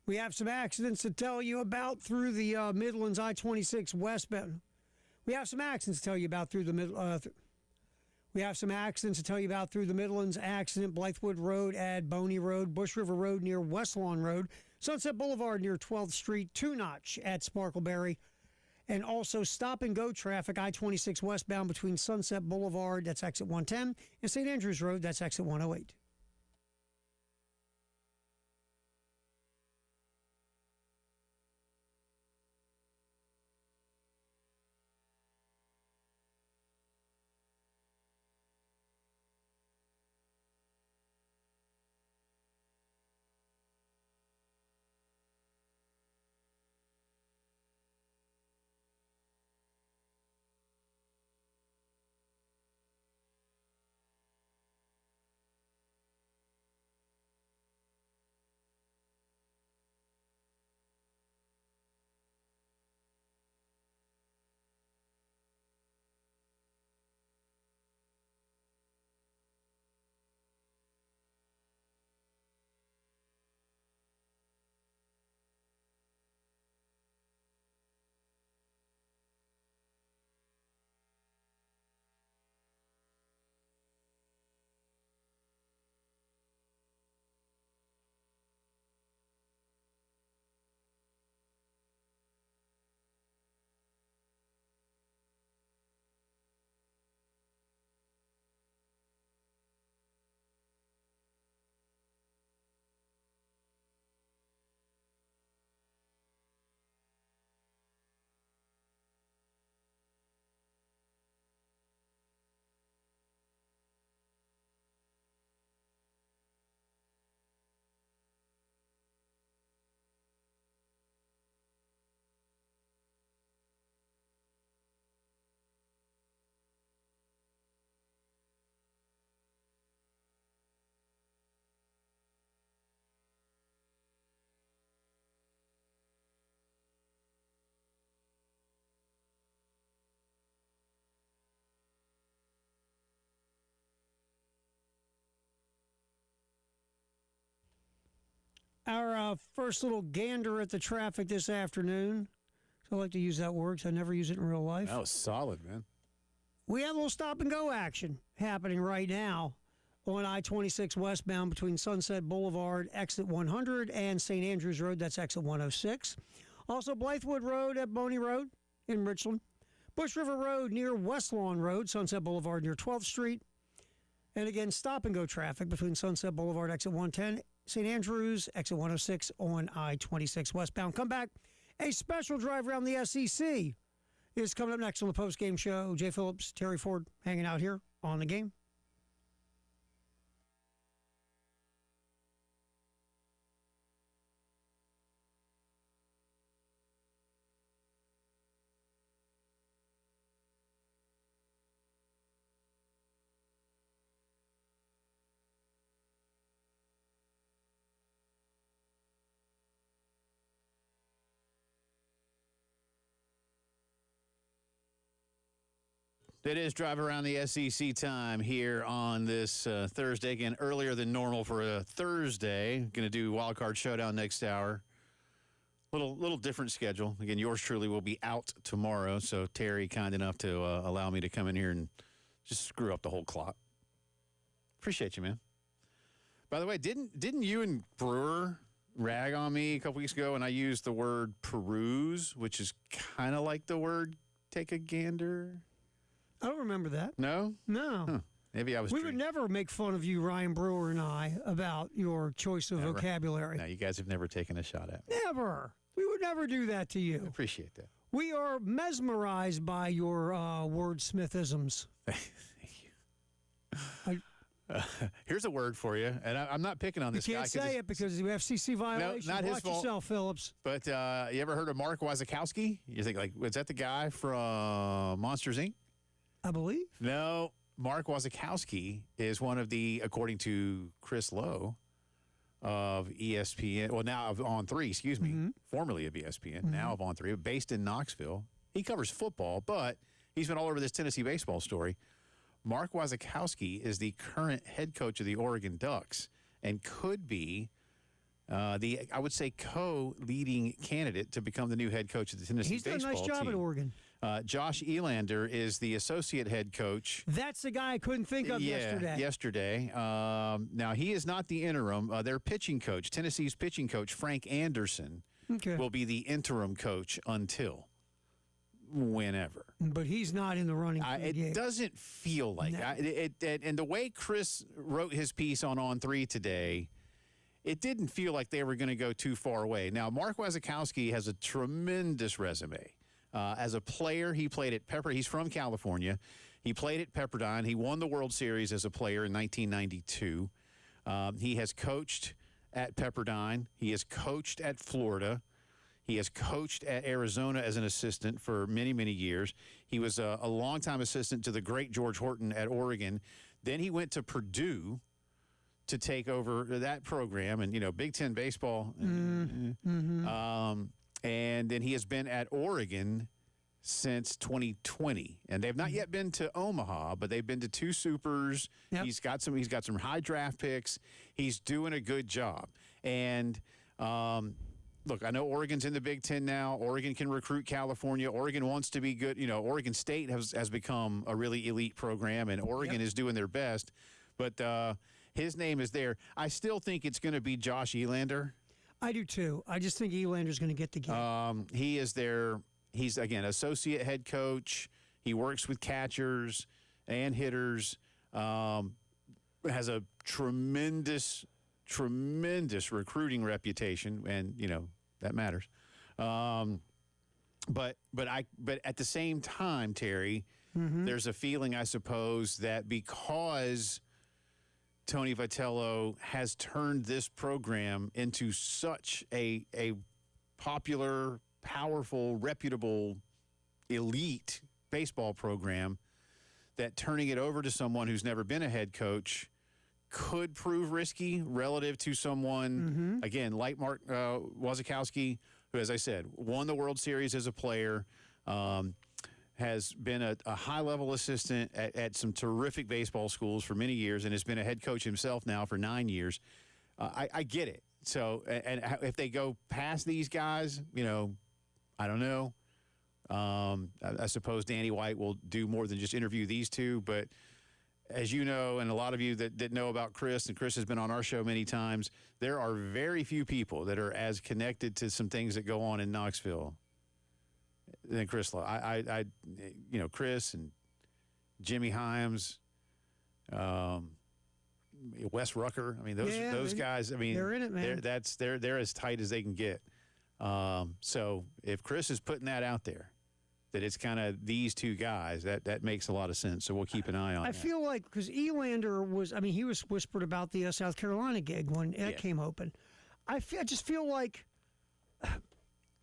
Speaker 2: We have some accidents to tell you about through the Midlands I-26 westbound. We have some accidents to tell you about through the We have some accidents to tell you about through the Midlands. Accident, Blythewood Road at Boney Road, Bush River Road near West Lawn Road, Sunset Boulevard near 12th Street, Two Notch at Sparkleberry, and also stop-and-go traffic, I-26 westbound between Sunset Boulevard, that's exit 110, and St. Andrews Road, that's exit 108. Our first little gander at the traffic this afternoon. So I like to use that word because I never use it in real life.
Speaker 1: That was solid, man.
Speaker 2: We have a little stop-and-go action happening right now on I-26 westbound between Sunset Boulevard, exit 100, and St. Andrews Road, that's exit 106. Also, Blythewood Road at Boney Road in Richland. Bush River Road near West Lawn Road, Sunset Boulevard near 12th Street. And again, stop-and-go traffic between Sunset Boulevard, exit 110, St. Andrews, exit 106 on I-26 westbound. Come back. A special drive around the SEC is coming up next on the post-game show. Jay Phillips, Terry Ford hanging out here on the game.
Speaker 1: It is drive around the SEC time here on this Thursday. Again, earlier than normal for a Thursday. Going to do Wild Card Showdown next hour. Little different schedule. Again, yours truly will be out tomorrow. So Terry, kind enough to allow me to come in here and just screw up the whole clock. Appreciate you, man. By the way, didn't you and Brewer rag on me a couple weeks ago and I used the word peruse, which is kind of like the word take a gander?
Speaker 2: I don't remember that.
Speaker 1: No?
Speaker 2: No.
Speaker 1: Huh. Maybe I was
Speaker 2: We would never make fun of you, Ryan Brewer and I, about your choice of vocabulary.
Speaker 1: No, you guys have never taken a shot at me.
Speaker 2: Never. We would never do that to you.
Speaker 1: I appreciate that.
Speaker 2: We are mesmerized by your wordsmithisms.
Speaker 1: Thank you. Here's a word for you, and I'm not picking on this
Speaker 2: You
Speaker 1: guy.
Speaker 2: can't say it because of FCC violation.
Speaker 1: No, not his
Speaker 2: Watch
Speaker 1: fault.
Speaker 2: yourself, Phillips.
Speaker 1: But you ever heard of Mark Wazakowski? You think, like, was that the guy from Monsters, Inc.?
Speaker 2: I believe.
Speaker 1: No, Mark Wazakowski is one of the, according to Chris Lowe of ESPN, well, now of On 3, excuse me, formerly of ESPN, now of On 3, based in Knoxville. He covers football, but he's been all over this Tennessee baseball story. Mark Wazakowski is the current head coach of the Oregon Ducks and could be I would say co-leading candidate to become the new head coach of the Tennessee
Speaker 2: He's done a
Speaker 1: baseball
Speaker 2: nice job
Speaker 1: team.
Speaker 2: at Oregon.
Speaker 1: Josh Elander is the associate head coach.
Speaker 2: That's the guy I couldn't think of
Speaker 1: yesterday. Now, he is not the interim. Their pitching coach, Tennessee's pitching coach, Frank Anderson, will be the interim coach until whenever.
Speaker 2: But he's not in the running.
Speaker 1: It doesn't feel like it. And the way Chris wrote his piece on On3 today, it didn't feel like they were going to go too far away. Now, Mark Wasikowski has a tremendous resume. As a player, he played at Pepper. He's from California. He played at Pepperdine. He won the World Series as a player in 1992. He has coached at Pepperdine. He has coached at Florida. He has coached at Arizona as an assistant for many, many years. He was a longtime assistant to the great George Horton at Oregon. Then he went to Purdue to take over that program and, Big Ten baseball. And then he has been at Oregon since 2020, and they've not yet been to Omaha, but they've been to 2 supers. Yep. He's got some high draft picks. He's doing a good job. And look, I know Oregon's in the Big Ten now. Oregon can recruit California. Oregon wants to be good. Oregon State has become a really elite program, and Oregon is doing their best. But his name is there. I still think it's going to be Josh Elander.
Speaker 2: I do too. I just think Elander's going to get the game.
Speaker 1: He is there. He's, again, associate head coach. He works with catchers and hitters. Has a tremendous recruiting reputation, and that matters. But at the same time, Terry, there's a feeling, I suppose, that because Tony Vitello has turned this program into such a popular, powerful, reputable, elite baseball program, that turning it over to someone who's never been a head coach could prove risky relative to someone, again, like Mark Wasikowski, who, as I said, won the World Series as a player, has been a high-level assistant at some terrific baseball schools for many years, and has been a head coach himself now for 9 years. I get it. So, and if they go past these guys, I don't know. I suppose Danny White will do more than just interview these two, but as you know, and a lot of you that didn't know about Chris, and Chris has been on our show many times, there are very few people that are as connected to some things that go on in Knoxville than Chris. Chris and Jimmy Hyams, Wes Rucker. I mean, those guys. I mean,
Speaker 2: they're in it, man.
Speaker 1: They're as tight as they can get. So if Chris is putting that out there, that it's kind of these two guys, that makes a lot of sense. So we'll keep an eye on that.
Speaker 2: I feel like, because Elander he was whispered about the South Carolina gig when it came open. I just feel like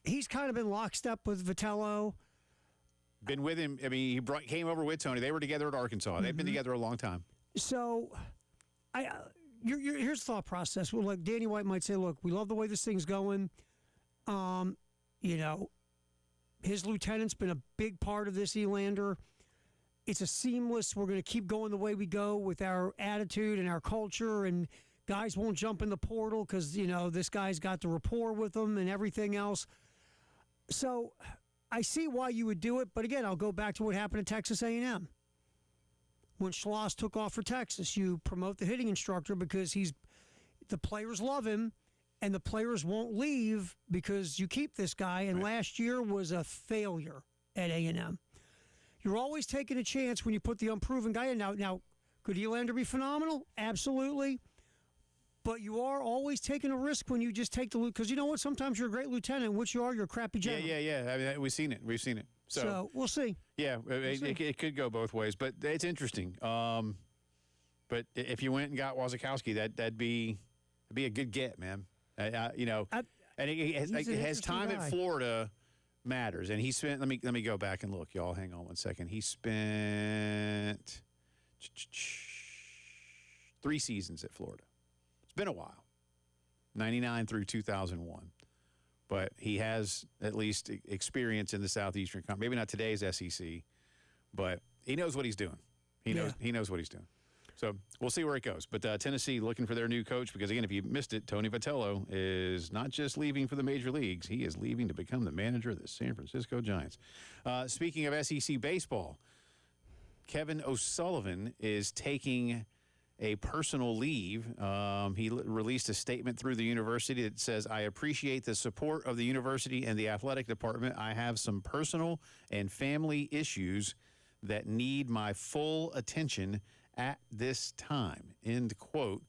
Speaker 2: he's kind of been lockstep with Vitello.
Speaker 1: Been with him. I mean, he came over with Tony. They were together at Arkansas. They've been together a long time.
Speaker 2: So, here's the thought process. Well, like Danny White might say, look, we love the way this thing's going. His lieutenant's been a big part of this, Elander. It's a seamless, we're going to keep going the way we go with our attitude and our culture, and guys won't jump in the portal because, this guy's got the rapport with them and everything else. So I see why you would do it, but again, I'll go back to what happened at Texas A&M. When Schloss took off for Texas, you promote the hitting instructor because the players love him, and the players won't leave because you keep this guy. And last year was a failure at A&M. You're always taking a chance when you put the unproven guy in. Now, could Elander be phenomenal? Absolutely. But you are always taking a risk when you just take the loot. Because you know what? Sometimes you're a great lieutenant, which you're a crappy general.
Speaker 1: Yeah. I mean, we've seen it. So
Speaker 2: we'll see.
Speaker 1: Yeah, it could go both ways. But it's interesting. But if you went and got Wasikowski, that'd be a good get, man. His time
Speaker 2: guy
Speaker 1: at Florida matters, and he spent. Let me go back and look, y'all. Hang on one second. He spent 3 seasons at Florida. It's been a while, 99 through 2001, but he has at least experience in the Southeastern Conference. Maybe not today's SEC, but he knows what he's doing. He knows what he's doing. So we'll see where it goes. But Tennessee looking for their new coach because, again, if you missed it, Tony Vitello is not just leaving for the major leagues. He is leaving to become the manager of the San Francisco Giants. Speaking of SEC baseball, Kevin O'Sullivan is taking a personal leave. He released a statement through the university that says, I appreciate the support of the university and the athletic department. I have some personal and family issues that need my full attention at this time, end quote.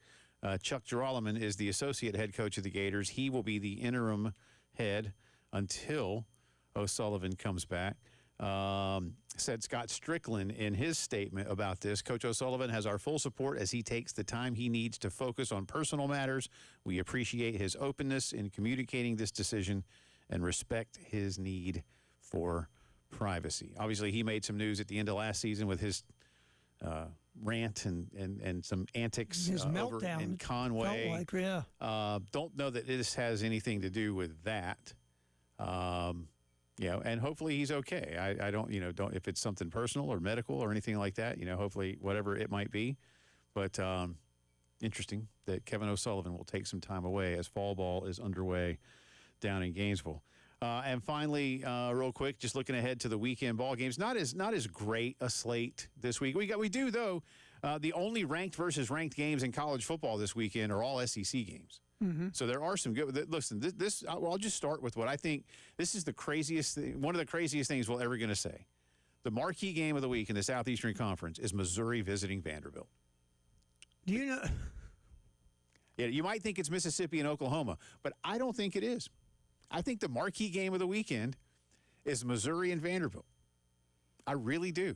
Speaker 1: Chuck Girolamo is the associate head coach of the Gators. He will be the interim head until O'Sullivan comes back. Said Scott Strickland in his statement about this. Coach O'Sullivan has our full support as he takes the time he needs to focus on personal matters. We appreciate his openness in communicating this decision and respect his need for privacy. Obviously, he made some news at the end of last season with his rant and some antics
Speaker 2: his
Speaker 1: over
Speaker 2: meltdown,
Speaker 1: in Conway.
Speaker 2: Felt like, yeah.
Speaker 1: Don't know that this has anything to do with that. And hopefully he's okay. I don't if it's something personal or medical or anything like that, hopefully whatever it might be. But interesting that Kevin O'Sullivan will take some time away as fall ball is underway down in Gainesville. And finally, real quick, just looking ahead to the weekend ball games. Not as great a slate this week. We do though. The only ranked versus ranked games in college football this weekend are all SEC games. Mm-hmm. So there are some good. Listen, I'll just start with what I think. This is the craziest thing. One of the craziest things we're ever going to say. The marquee game of the week in the Southeastern Conference is Missouri visiting Vanderbilt.
Speaker 2: Do you know?
Speaker 1: Yeah, you might think it's Mississippi and Oklahoma, but I don't think it is. I think the marquee game of the weekend is Missouri and Vanderbilt. I really do.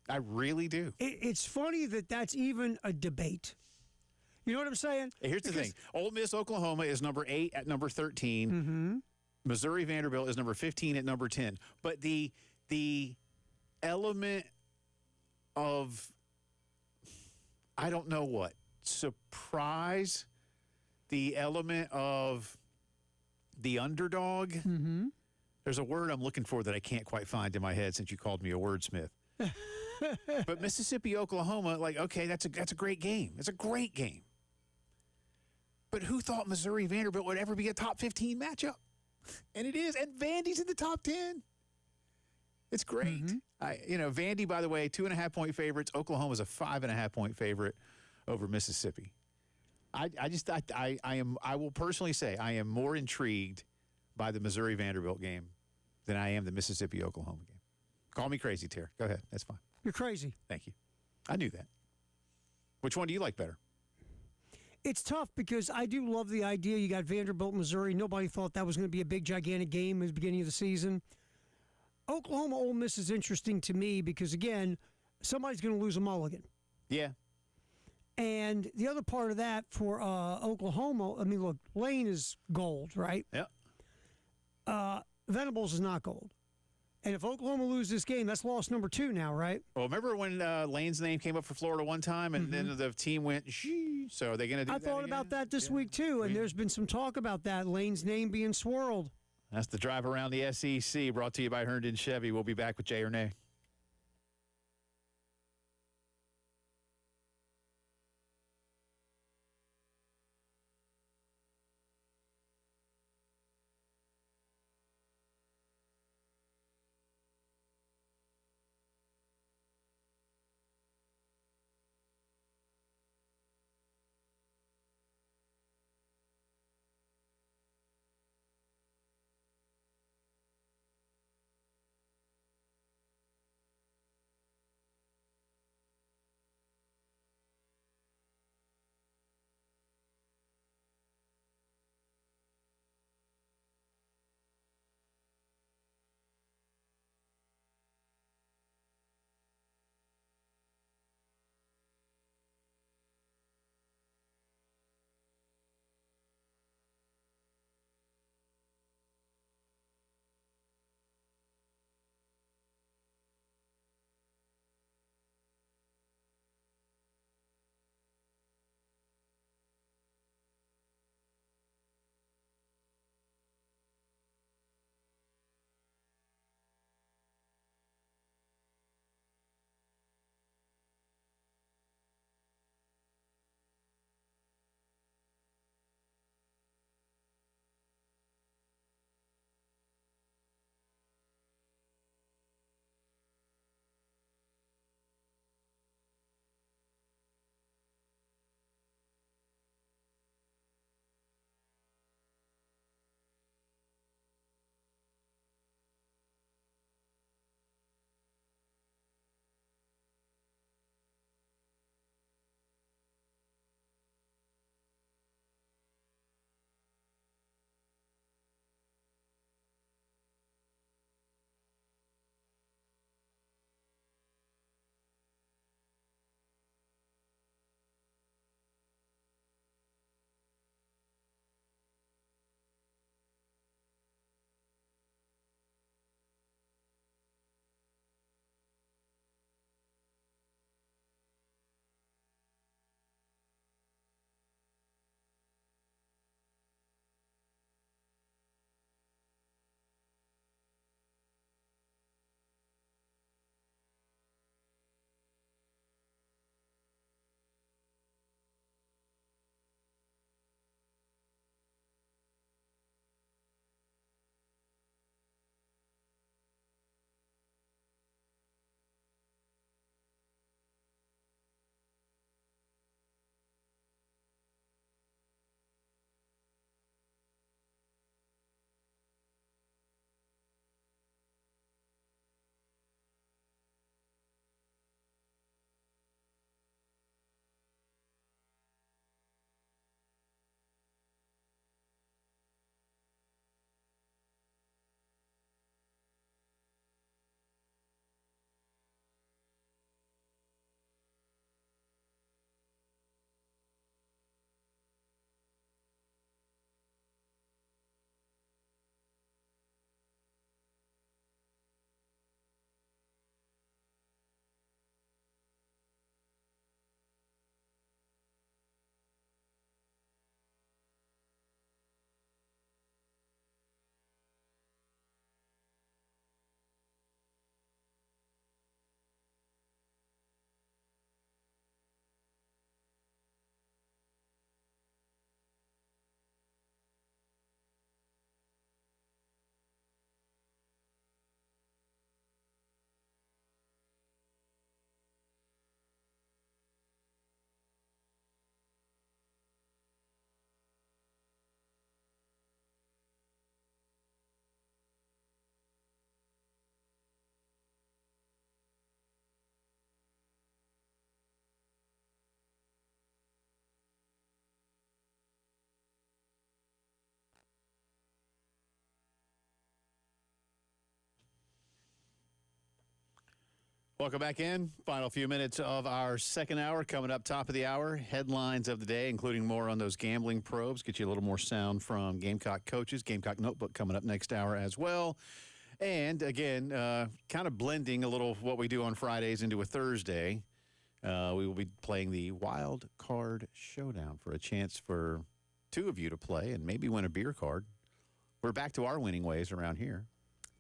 Speaker 1: I really do.
Speaker 2: It's funny that that's even a debate. You know what I'm saying?
Speaker 1: Here's the thing. Ole Miss, Oklahoma is number 8 at number 13.
Speaker 2: Mm-hmm.
Speaker 1: Missouri, Vanderbilt is number 15 at number 10. But the element of, I don't know what, surprise, the element of the underdog.
Speaker 2: Mm-hmm.
Speaker 1: There's a word I'm looking for that I can't quite find in my head since you called me a wordsmith. But Mississippi, Oklahoma, okay, that's a great game. It's a great game. But who thought Missouri Vanderbilt would ever be a top 15 matchup? And it is. And Vandy's in the top 10. It's great. Mm-hmm. Vandy, by the way, 2.5-point favorites. Oklahoma's a 5.5-point favorite over Mississippi. I will personally say I am more intrigued by the Missouri Vanderbilt game than I am the Mississippi Oklahoma game. Call me crazy, Terry. Go ahead. That's fine.
Speaker 2: You're crazy.
Speaker 1: Thank you. I knew that. Which one do you like better?
Speaker 2: It's tough because I do love the idea. You got Vanderbilt, Missouri. Nobody thought that was going to be a big, gigantic game at the beginning of the season. Oklahoma, Ole Miss is interesting to me because, again, somebody's going to lose a mulligan.
Speaker 1: Yeah.
Speaker 2: And the other part of that for Oklahoma, I mean, look, Lane is gold, right?
Speaker 1: Yeah.
Speaker 2: Venables is not gold. And if Oklahoma loses this game, that's loss number 2 now, right?
Speaker 1: Well, remember when Lane's name came up for Florida one time and then the team went, shee, so are they going to do that
Speaker 2: I thought
Speaker 1: again?
Speaker 2: about that this week, too, and there's been some talk about that, Lane's name being swirled.
Speaker 1: That's the drive around the SEC, brought to you by Herndon Chevy. We'll be back with Jay or Nay. Welcome back in. Final few minutes of our second hour coming up top of the hour. Headlines of the day, including more on those gambling probes. Get you a little more sound from Gamecock coaches. Gamecock Notebook coming up next hour as well. And again, kind of blending a little of what we do on Fridays into a Thursday. We will be playing the Wild Card Showdown for a chance for two of you to play and maybe win a beer card. We're back to our winning ways around here.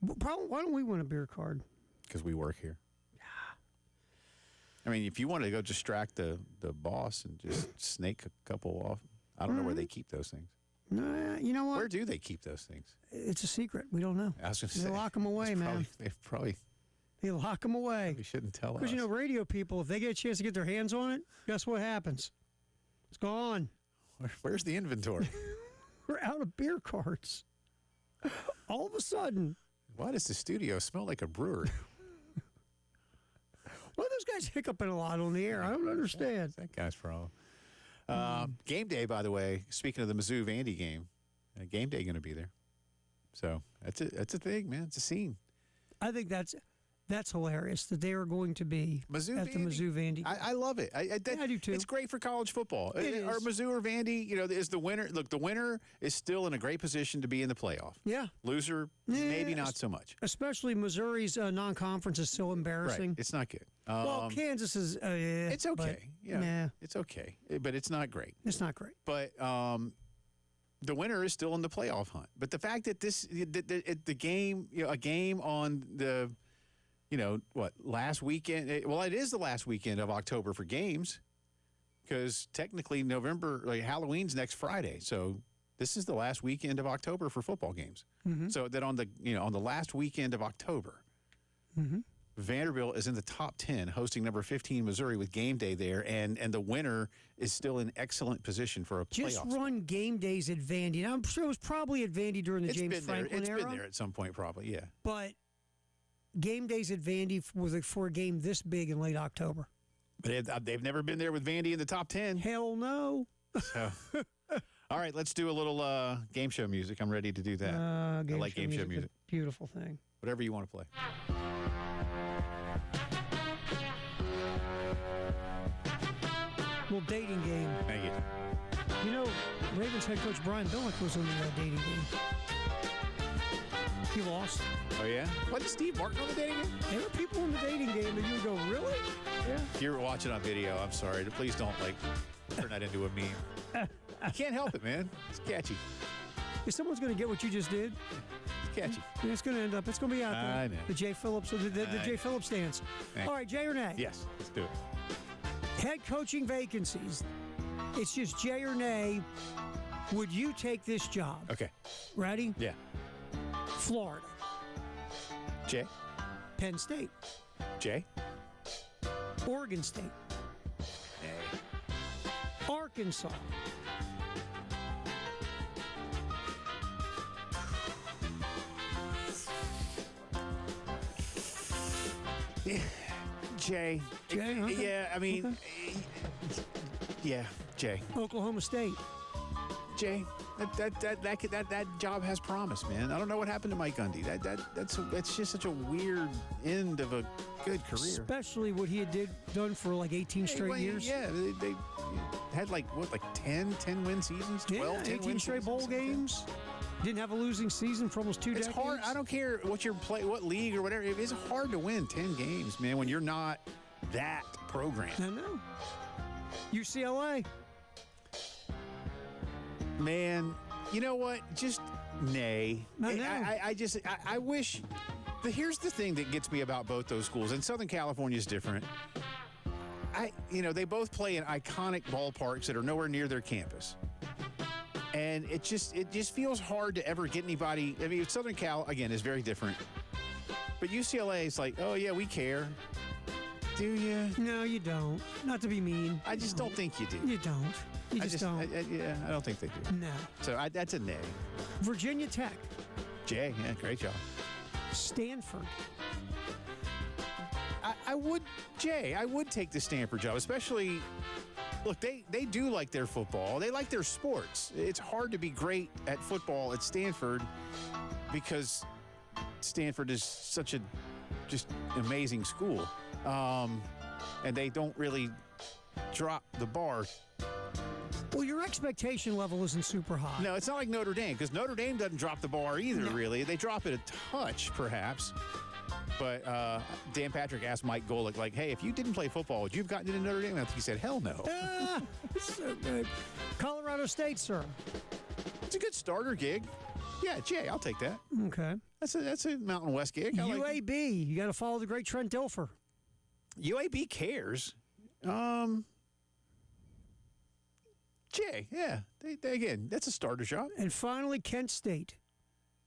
Speaker 2: Why don't we win a beer card?
Speaker 1: Because we work here. I mean, if you want to go distract the boss and just snake a couple off, I don't know where they keep those things.
Speaker 2: You know what?
Speaker 1: Where do they keep those things?
Speaker 2: It's a secret. We don't know.
Speaker 1: I was going to
Speaker 2: They
Speaker 1: say.
Speaker 2: lock them away, man. They lock them away.
Speaker 1: We shouldn't tell us.
Speaker 2: Because, you know, radio people, if they get a chance to get their hands on it, guess what happens? It's gone.
Speaker 1: Where's the inventory?
Speaker 2: We're out of beer cards. All of a sudden.
Speaker 1: Why does the studio smell like a brewery?
Speaker 2: Why are those guys hiccuping a lot on the air? I don't understand.
Speaker 1: That guy's problem. Game day, by the way, speaking of the Mizzou-Vandy game, game day going to be there. So that's a thing, man. It's a scene.
Speaker 2: I think that's hilarious that they are going to be at the Mizzou-Vandy.
Speaker 1: I love it. I
Speaker 2: do too.
Speaker 1: It's great for college football.
Speaker 2: It is.
Speaker 1: Or Mizzou or Vandy, is the winner. Look, the winner is still in a great position to be in the playoff.
Speaker 2: Yeah.
Speaker 1: Loser, maybe not so much.
Speaker 2: Especially Missouri's non-conference is so embarrassing.
Speaker 1: Right. It's not good.
Speaker 2: Well, Kansas is.
Speaker 1: It's okay. Yeah.
Speaker 2: Nah.
Speaker 1: It's okay. But it's not great.
Speaker 2: It's not great.
Speaker 1: But the winner is still in the playoff hunt. But the fact that the game, a game on the, last weekend. It is the last weekend of October for games, because technically November, Halloween's next Friday. So this is the last weekend of October for football games. Mm-hmm. So that on the last weekend of October, Vanderbilt is in the top 10, hosting number 15 Missouri with game day there, and the winner is still in excellent position for a playoff.
Speaker 2: Just run game days at Vandy. And I'm sure it was probably at Vandy during the James Franklin era.
Speaker 1: It's been there at some point, probably, yeah.
Speaker 2: But game days at Vandy for a game this big in late October.
Speaker 1: But they've never been there with Vandy in the top 10.
Speaker 2: Hell no.
Speaker 1: So, all right, let's do a little game show music. I'm ready to do that. I like game show music.
Speaker 2: Beautiful thing.
Speaker 1: Whatever you want to play.
Speaker 2: Little dating game.
Speaker 1: Thank you.
Speaker 2: You know, Ravens head coach Brian Billick was in the dating game. He lost.
Speaker 1: Oh, yeah? Wasn't Steve Martin on the dating game?
Speaker 2: There were people in the dating game that you would go, really?
Speaker 1: Yeah. If you're watching on video, I'm sorry. Please don't, turn that into a meme. You can't help it, man. It's catchy.
Speaker 2: If someone's going to get what you just did,
Speaker 1: it's catchy.
Speaker 2: And it's going to end up, it's going to be out there.
Speaker 1: I know.
Speaker 2: The Jay Phillips, the Jay Phillips dance.
Speaker 1: Thanks.
Speaker 2: All right, Jay or nay?
Speaker 1: Yes, let's do it.
Speaker 2: Head coaching vacancies. It's just Jay or nay. Would you take this job?
Speaker 1: Okay.
Speaker 2: Ready?
Speaker 1: Yeah.
Speaker 2: Florida.
Speaker 1: Jay?
Speaker 2: Penn State.
Speaker 1: Jay?
Speaker 2: Oregon State.
Speaker 1: Nay.
Speaker 2: Arkansas.
Speaker 1: Yeah. Jay.
Speaker 2: Jay, okay.
Speaker 1: Yeah, I mean, yeah, Jay.
Speaker 2: Oklahoma State.
Speaker 1: Jay, that job has promise, man. I don't know what happened to Mike Gundy. That's just such a weird end of a good career.
Speaker 2: Especially what he had done for 18 straight years.
Speaker 1: Yeah, they had 10 win seasons, 12, 10
Speaker 2: 18
Speaker 1: win
Speaker 2: straight
Speaker 1: seasons,
Speaker 2: bowl games. Didn't have a losing season for almost 2 decades.
Speaker 1: It's hard. I don't care what league or whatever. It's hard to win 10 games, man, when you're not that program.
Speaker 2: I know. UCLA.
Speaker 1: Man, you know what? Just nay. I wish. Here's the thing that gets me about both those schools, and Southern California is different. They both play in iconic ballparks that are nowhere near their campus. And it just feels hard to ever get anybody. I mean, Southern Cal, again, is very different. But UCLA is like, oh, yeah, we care. Do you?
Speaker 2: No, you don't. Not to be mean.
Speaker 1: I just don't think you do.
Speaker 2: You don't. You just don't.
Speaker 1: I don't think they do.
Speaker 2: No.
Speaker 1: So that's a nay.
Speaker 2: Virginia Tech.
Speaker 1: Jay, yeah, great job.
Speaker 2: Stanford.
Speaker 1: I would take the Stanford job, especially. Look, they do like their football. They like their sports. It's hard to be great at football at Stanford because Stanford is such a just amazing school. And they don't really drop the bar.
Speaker 2: Well, your expectation level isn't super high.
Speaker 1: No, it's not like Notre Dame, because Notre Dame doesn't drop the bar either, really. They drop it a touch, perhaps. But Dan Patrick asked Mike Golick, like, hey, if you didn't play football, would you have gotten into Notre Dame? And I think he said, hell no.
Speaker 2: Colorado State, sir.
Speaker 1: It's a good starter gig. Yeah, Jay, I'll take that.
Speaker 2: Okay.
Speaker 1: That's a Mountain West gig.
Speaker 2: UAB, you got to follow the great Trent Dilfer.
Speaker 1: UAB cares. Jay, yeah. They, again, that's a starter job.
Speaker 2: And finally, Kent State.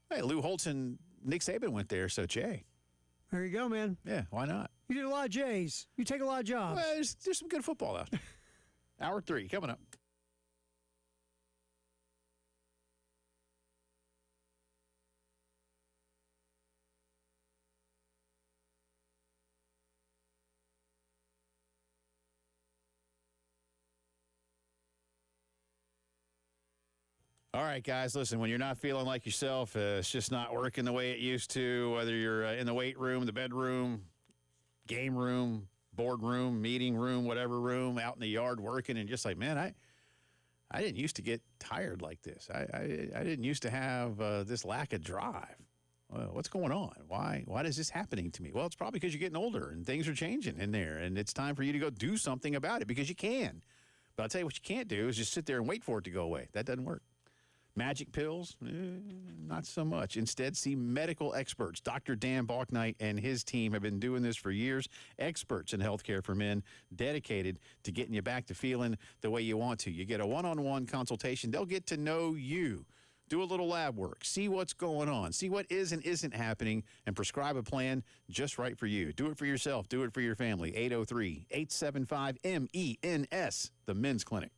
Speaker 1: Hey, Lou Holtz and Nick Saban went there, so Jay.
Speaker 2: There you go, man.
Speaker 1: Yeah, why not?
Speaker 2: You did a lot of J's. You take a lot of jobs.
Speaker 1: Well, there's some good football out there. Hour 3 coming up. All right, guys, listen, when you're not feeling like yourself, it's just not working the way it used to, whether you're in the weight room, the bedroom, game room, boardroom, meeting room, whatever room, out in the yard working, and just like, man, I didn't used to get tired like this. I didn't used to have this lack of drive. What's going on? Why is this happening to me? Well, it's probably because you're getting older and things are changing in there, and it's time for you to go do something about it because you can. But I'll tell you what you can't do is just sit there and wait for it to go away. That doesn't work. Magic pills? Not so much. Instead, see medical experts. Dr. Dan Balknight and his team have been doing this for years. Experts in healthcare for men, dedicated to getting you back to feeling the way you want to. You get a one-on-one consultation. They'll get to know you. Do a little lab work. See what's going on. See what is and isn't happening and prescribe a plan just right for you. Do it for yourself. Do it for your family. 803-875-MENS, the Men's Clinic.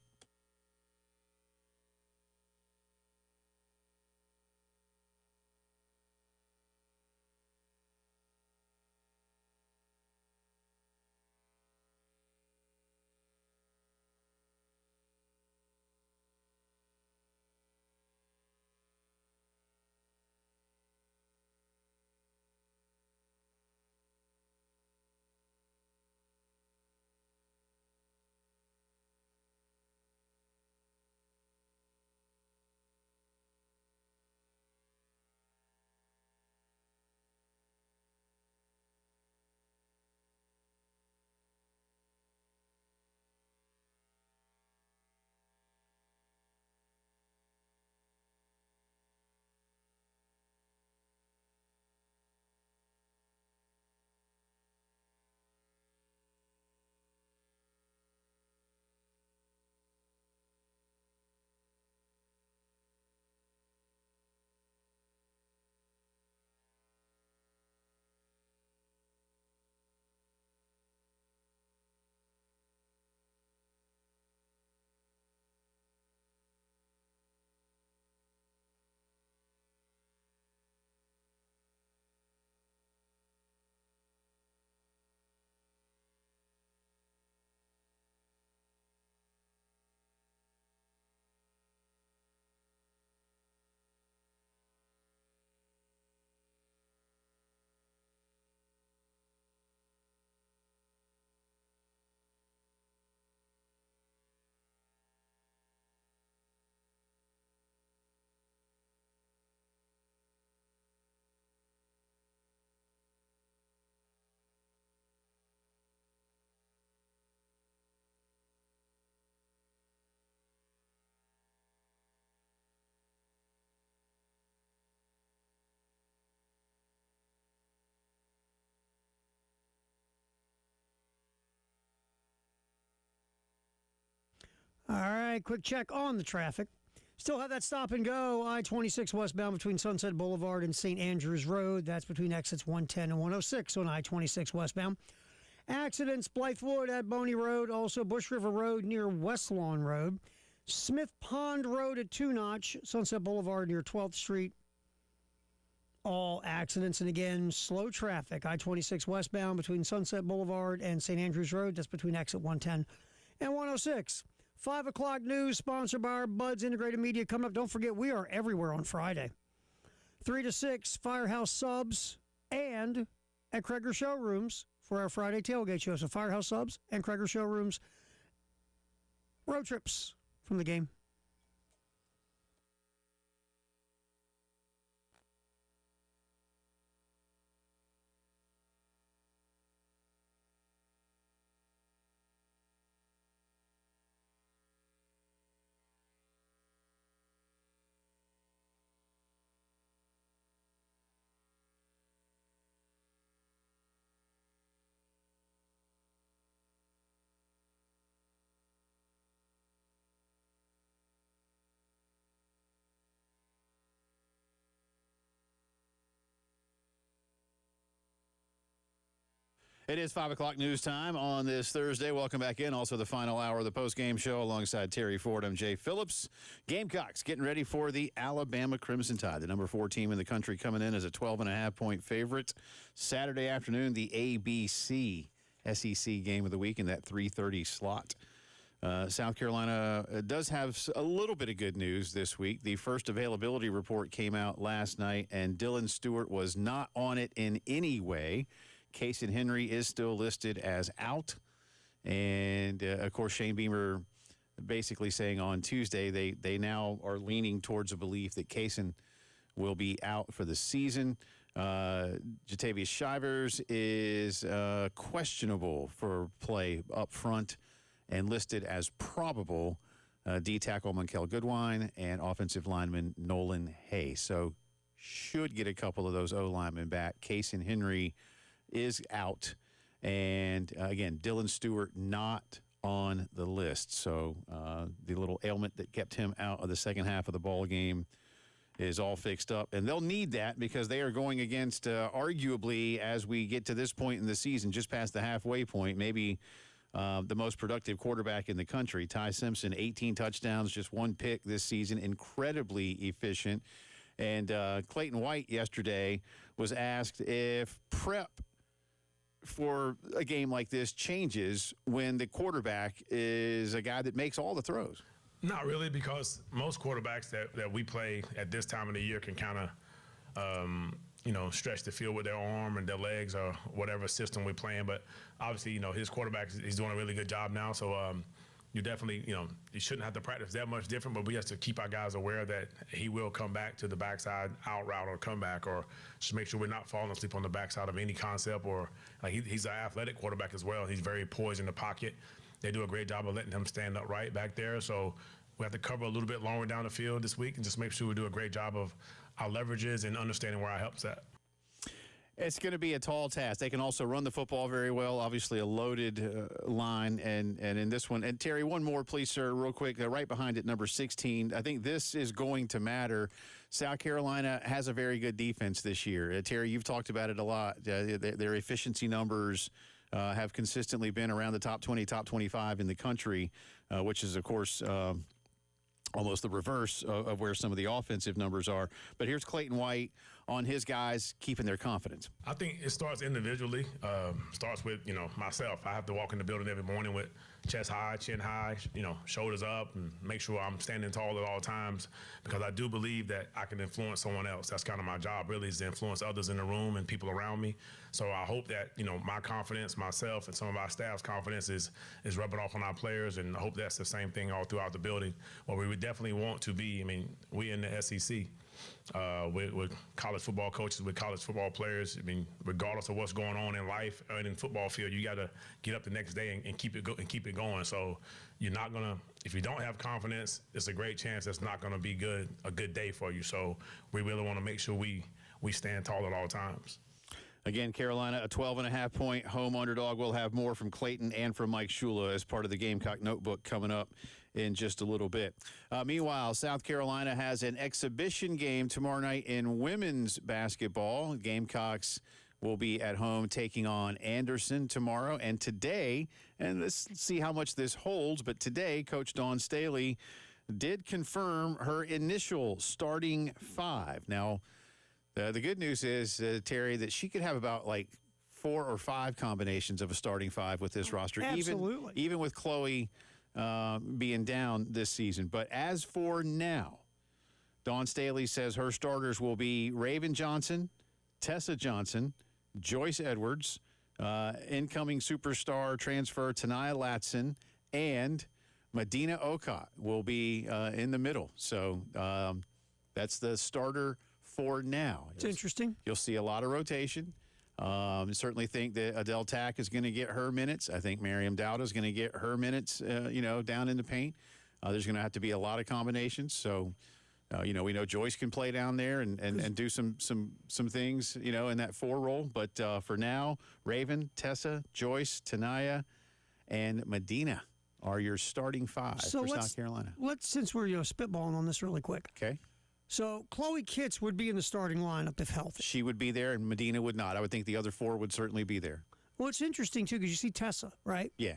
Speaker 2: All right, quick check on the traffic. Still have that stop and go, I-26 westbound between Sunset Boulevard and St. Andrews Road. That's between exits 110 and 106 on I-26 westbound. Accidents, Blythewood at Boney Road, also Bush River Road near West Lawn Road. Smith Pond Road at Two Notch, Sunset Boulevard near 12th Street. All accidents, and again, slow traffic. I-26 westbound between Sunset Boulevard and St. Andrews Road. That's between exit 110 and 106. 5 o'clock news, sponsored by our Buds Integrated Media. Coming up, don't forget, we are everywhere on Friday. 3 to 6, Firehouse Subs and at Kreger Showrooms for our Friday tailgate show. So Firehouse Subs and Kreger Showrooms road trips from the game.
Speaker 1: It is 5 o'clock news time on this Thursday. Welcome back in. Also, the final hour of the post-game show alongside Terry Ford. I'm Jay Phillips. Gamecocks getting ready for the Alabama Crimson Tide, the number 4 team in the country, coming in as a 12.5-point favorite. Saturday afternoon, the ABC SEC game of the week in that 3:30 slot. South Carolina does have a little bit of good news this week. The first availability report came out last night, and Dylan Stewart was not on it in any way. Casey Henry is still listed as out. And, of course, Shane Beamer basically saying on Tuesday they now are leaning towards a belief that Casey will be out for the season. Jatavius Shivers is questionable for play up front and listed as probable. D-tackle Monkel Goodwine and offensive lineman Nolan Hay. So should get a couple of those O-linemen back. Casey Henry is out. And, again, Dylan Stewart not on the list. So the little ailment that kept him out of the second half of the ball game is all fixed up. And they'll need that because they are going against, arguably, as we get to this point in the season, just past the halfway point, maybe the most productive quarterback in the country. Ty Simpson, 18 touchdowns, just 1 pick this season, incredibly efficient. And Clayton White yesterday was asked if prep for a game like this changes when the quarterback is a guy that makes all the throws.
Speaker 4: Not really, because most quarterbacks that we play at this time of the year can kind of, stretch the field with their arm and their legs or whatever system we're playing. But obviously, his quarterback, he's doing a really good job now. So you definitely, you shouldn't have to practice that much different, but we have to keep our guys aware that he will come back to the backside out route or comeback, or just make sure we're not falling asleep on the backside of any concept. Or like he's an athletic quarterback as well. He's very poised in the pocket. They do a great job of letting him stand upright back there. So we have to cover a little bit longer down the field this week and just make sure we do a great job of our leverages and understanding where our help's at.
Speaker 1: It's going to be a tall task. They can also run the football very well. Obviously, a loaded line. And in this one, and Terry, one more, please, sir, real quick. Right behind it, number 16. I think this is going to matter. South Carolina has a very good defense this year. Terry, you've talked about it a lot. Their efficiency numbers have consistently been around the top 20, top 25 in the country, which is, of course, almost the reverse of where some of the offensive numbers are. But here's Clayton White on his guys keeping their confidence.
Speaker 4: I think it starts individually. Starts with, myself. I have to walk in the building every morning with chest high, chin high, shoulders up, and make sure I'm standing tall at all times, because I do believe that I can influence someone else. That's kind of my job, really, is to influence others in the room and people around me. So I hope that, my confidence, myself, and some of our staff's confidence is rubbing off on our players, and I hope that's the same thing all throughout the building. What we would definitely want to be, we in the SEC. With college football coaches, with college football players. Regardless of what's going on in life and in football field, you got to get up the next day and keep it going. So you're not gonna, if you don't have confidence, it's a great chance it's not gonna be a good day for you. So we really want to make sure we stand tall at all times.
Speaker 1: Again, Carolina, a 12.5-point home underdog. We'll have more from Clayton and from Mike Shula as part of the Gamecock Notebook coming up in just a little bit. Meanwhile, South Carolina has an exhibition game tomorrow night in women's basketball. Gamecocks will be at home taking on Anderson tomorrow. And today, and let's see how much this holds, but today, Coach Dawn Staley did confirm her initial starting 5. Now, the good news is, Terry, that she could have about 4 or 5 combinations of a starting 5 with this roster.
Speaker 2: Absolutely.
Speaker 1: Even with Chloe being down this season. But as for now, Dawn Staley says her starters will be Raven Johnson, Tessa Johnson, Joyce Edwards, incoming superstar transfer Tanaya Latson, and Medina Okot will be in the middle. So that's the starter for now.
Speaker 2: It's interesting.
Speaker 1: You'll see a lot of rotation. Certainly think that Adele Tack is going to get her minutes. I think Miriam Dowda is going to get her minutes, down in the paint. There's going to have to be a lot of combinations. So, we know Joyce can play down there and do some things, in that 4 role. But for now, Raven, Tessa, Joyce, Tanaya, and Medina are your starting 5 for South Carolina.
Speaker 2: Since we're spitballing on this really quick.
Speaker 1: Okay.
Speaker 2: So Chloe Kitts would be in the starting lineup if healthy.
Speaker 1: She would be there, and Medina would not. I would think the other 4 would certainly be there.
Speaker 2: Well, it's interesting, too, because you see Tessa, right?
Speaker 1: Yeah.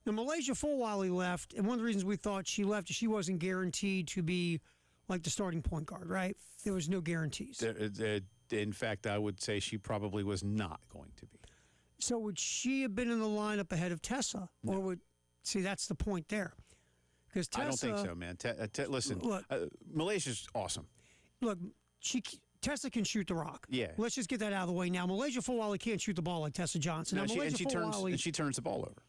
Speaker 2: Now, Malaysia Fulwiley left, and one of the reasons we thought she left is she wasn't guaranteed to be like the starting point guard, right? There was no guarantees.
Speaker 1: In fact, I would say she probably was not going to be.
Speaker 2: So would she have been in the lineup ahead of Tessa?
Speaker 1: No.
Speaker 2: Or see, that's the point there. Because Tessa,
Speaker 1: I don't think so, man. Listen,
Speaker 2: look,
Speaker 1: Malaysia's awesome.
Speaker 2: Look, Tessa can shoot the rock.
Speaker 1: Yeah.
Speaker 2: Let's just get that out of the way now. Malaysia Fulwiley can't shoot the ball like Tessa Johnson.
Speaker 1: No,
Speaker 2: Now,
Speaker 1: she turns the ball over.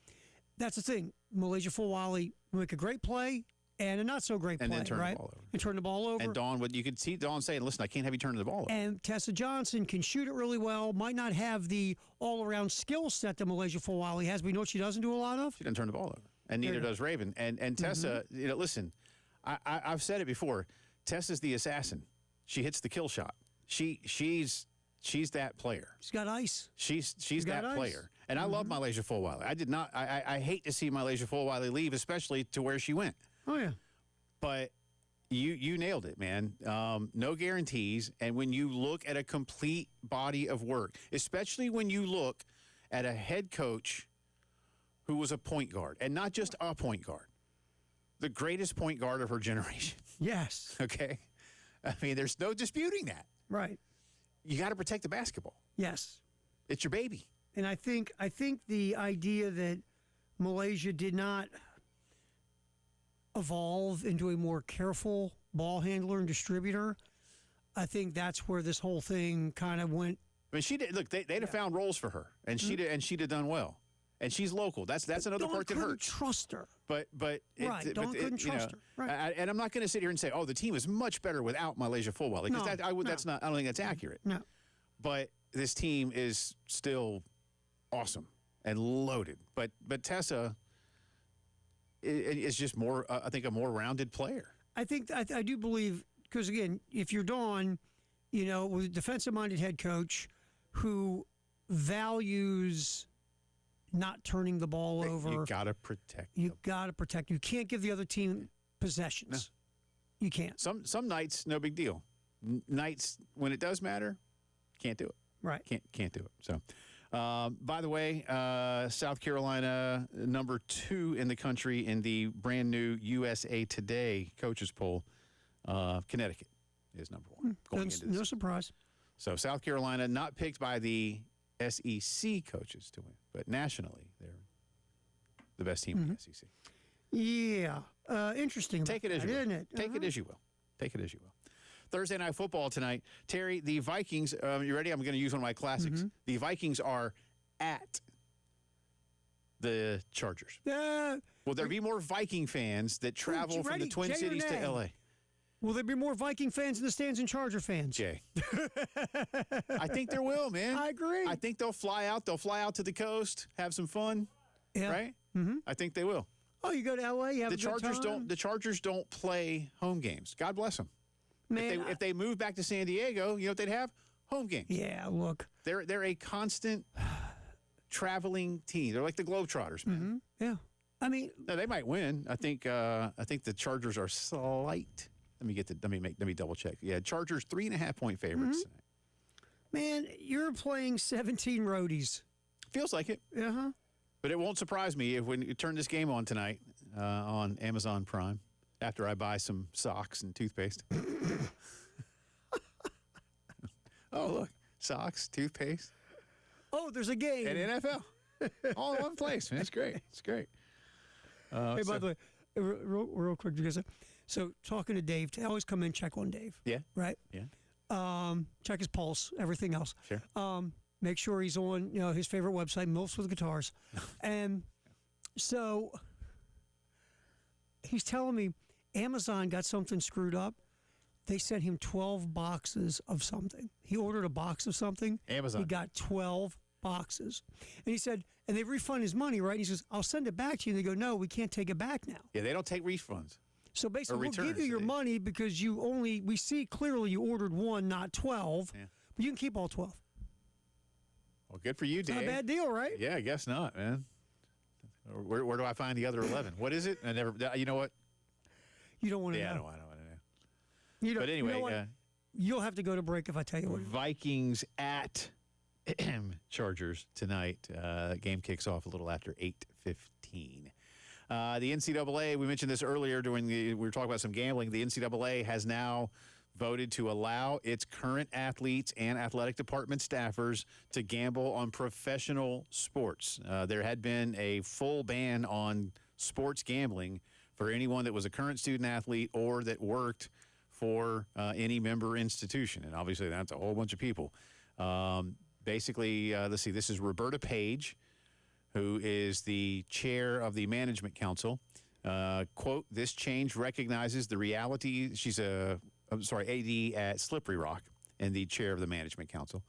Speaker 2: That's the thing. Malaysia Fulwiley make a great play and a not so great play,
Speaker 1: then turn
Speaker 2: right?
Speaker 1: the ball over.
Speaker 2: And turn the ball over.
Speaker 1: And Dawn, you could see Dawn saying, "Listen, I can't have you turning the ball over."
Speaker 2: And Tessa Johnson can shoot it really well. Might not have the all-around skill set that Malaysia Fulwiley has, but you know what she doesn't do a lot of?
Speaker 1: She doesn't turn the ball over, and neither does Raven. And Tessa, listen, I've said it before. Tessa's the assassin. She hits the kill shot. She's that player.
Speaker 2: She's got ice.
Speaker 1: She's that
Speaker 2: ice.
Speaker 1: player. And I love Malaysia Fulwiley. I hate to see Malaysia Fulwiley leave, especially to where she went.
Speaker 2: Oh, yeah.
Speaker 1: But you nailed it, man. No guarantees. And when you look at a complete body of work, especially when you look at a head coach who was a point guard, and not just a point guard, the greatest point guard of her generation.
Speaker 2: Yes.
Speaker 1: Okay? I mean, there's no disputing that.
Speaker 2: Right.
Speaker 1: You got to protect the basketball.
Speaker 2: Yes.
Speaker 1: It's your baby.
Speaker 2: And I think the idea that Malaysia did not evolve into a more careful ball handler and distributor, I think that's where this whole thing kind of went.
Speaker 1: I mean, she did. Look, they'd have found roles for her, and she'd have done well. And she's local. That's another part that hurts.
Speaker 2: Trust her.
Speaker 1: But
Speaker 2: Dawn couldn't trust her. Right.
Speaker 1: And I'm not going to sit here and say, oh, the team is much better without Malaysia Fulwiley, because I don't think that's accurate.
Speaker 2: No.
Speaker 1: But this team is still awesome and loaded. But Tessa is just more, I think, a more rounded player.
Speaker 2: I think I do believe, because again, if you're Dawn, with a defensive-minded head coach who values not turning the ball over,
Speaker 1: You got to protect.
Speaker 2: You got to protect. You can't give the other team possessions. No. You can't.
Speaker 1: Some nights, no big deal. Nights when it does matter, can't do it.
Speaker 2: Right.
Speaker 1: Can't do it. So, by the way, South Carolina, number 2 in the country in the brand new USA Today coaches poll. Connecticut is number 1. Going into this.
Speaker 2: No surprise.
Speaker 1: So South Carolina not picked by the SEC coaches to win, but nationally they're the best team in the SEC.
Speaker 2: Yeah, interesting.
Speaker 1: Take it as you will.
Speaker 2: Isn't it?
Speaker 1: Take it as you will. Take it as you will. Thursday Night Football tonight. Terry, the Vikings, you ready? I'm going to use one of my classics. The Vikings are at the Chargers. Will there be more Viking fans that travel from the Twin Cities to L.A.?
Speaker 2: Will there be more Viking fans in the stands and Charger fans?
Speaker 1: Jay. I think there will, man.
Speaker 2: I agree.
Speaker 1: I think they'll fly out. They'll fly out to the coast, have some fun.
Speaker 2: Yeah.
Speaker 1: Right? I think they will.
Speaker 2: Oh, you go to L.A., you have a good time?
Speaker 1: The Chargers don't play home games. God bless them.
Speaker 2: Man,
Speaker 1: if they move back to San Diego, you know what they'd have? Home games.
Speaker 2: Yeah, look.
Speaker 1: They're a constant traveling team. They're like the Globetrotters, man.
Speaker 2: Yeah. I mean,
Speaker 1: no, they might win. I think the Chargers are slight. Let me double check. Yeah, Chargers 3.5-point favorites tonight.
Speaker 2: Man, you're playing 17 roadies.
Speaker 1: Feels like it.
Speaker 2: Uh-huh.
Speaker 1: But it won't surprise me if when you turn this game on tonight on Amazon Prime after I buy some socks and toothpaste. Oh, look. Socks, toothpaste.
Speaker 2: Oh, there's a game.
Speaker 1: And NFL. All in one place, man. It's great. It's great.
Speaker 2: Hey, by the way, real quick, because so talking to Dave, I always come in, check on Dave.
Speaker 1: Yeah.
Speaker 2: Right?
Speaker 1: Yeah.
Speaker 2: Check his pulse, everything else.
Speaker 1: Sure.
Speaker 2: Make sure he's on his favorite website, MILFs with Guitars. And so he's telling me Amazon got something screwed up. They sent him 12 boxes of something. He ordered a box of something.
Speaker 1: Amazon.
Speaker 2: He got 12 boxes. And he said, and they refund his money, right? And he says, I'll send it back to you. And they go, no, we can't take it back now.
Speaker 1: Yeah, they don't take refunds.
Speaker 2: So basically, we'll give
Speaker 1: returns,
Speaker 2: you your money because we see clearly you ordered one, not 12.
Speaker 1: Yeah.
Speaker 2: But you can keep all 12.
Speaker 1: Well, good for you, Dave.
Speaker 2: Not a bad deal, right?
Speaker 1: Yeah, I guess not, man. Where do I find the other 11? What is it? I never. You know what?
Speaker 2: You don't want to
Speaker 1: Yeah,
Speaker 2: know.
Speaker 1: I don't want to know.
Speaker 2: You don't,
Speaker 1: But anyway,
Speaker 2: you know what? You'll have to go to break if I tell you what.
Speaker 1: Vikings at Chargers tonight. Game kicks off a little after 8:15. The NCAA, we mentioned this earlier we were talking about some gambling. The NCAA has now voted to allow its current athletes and athletic department staffers to gamble on professional sports. There had been a full ban on sports gambling for anyone that was a current student athlete or that worked for any member institution. And obviously that's a whole bunch of people. Basically, let's see, this is Roberta Page, who is the chair of the management council. Quote, this change recognizes the reality. She's AD at Slippery Rock and the chair of the management council.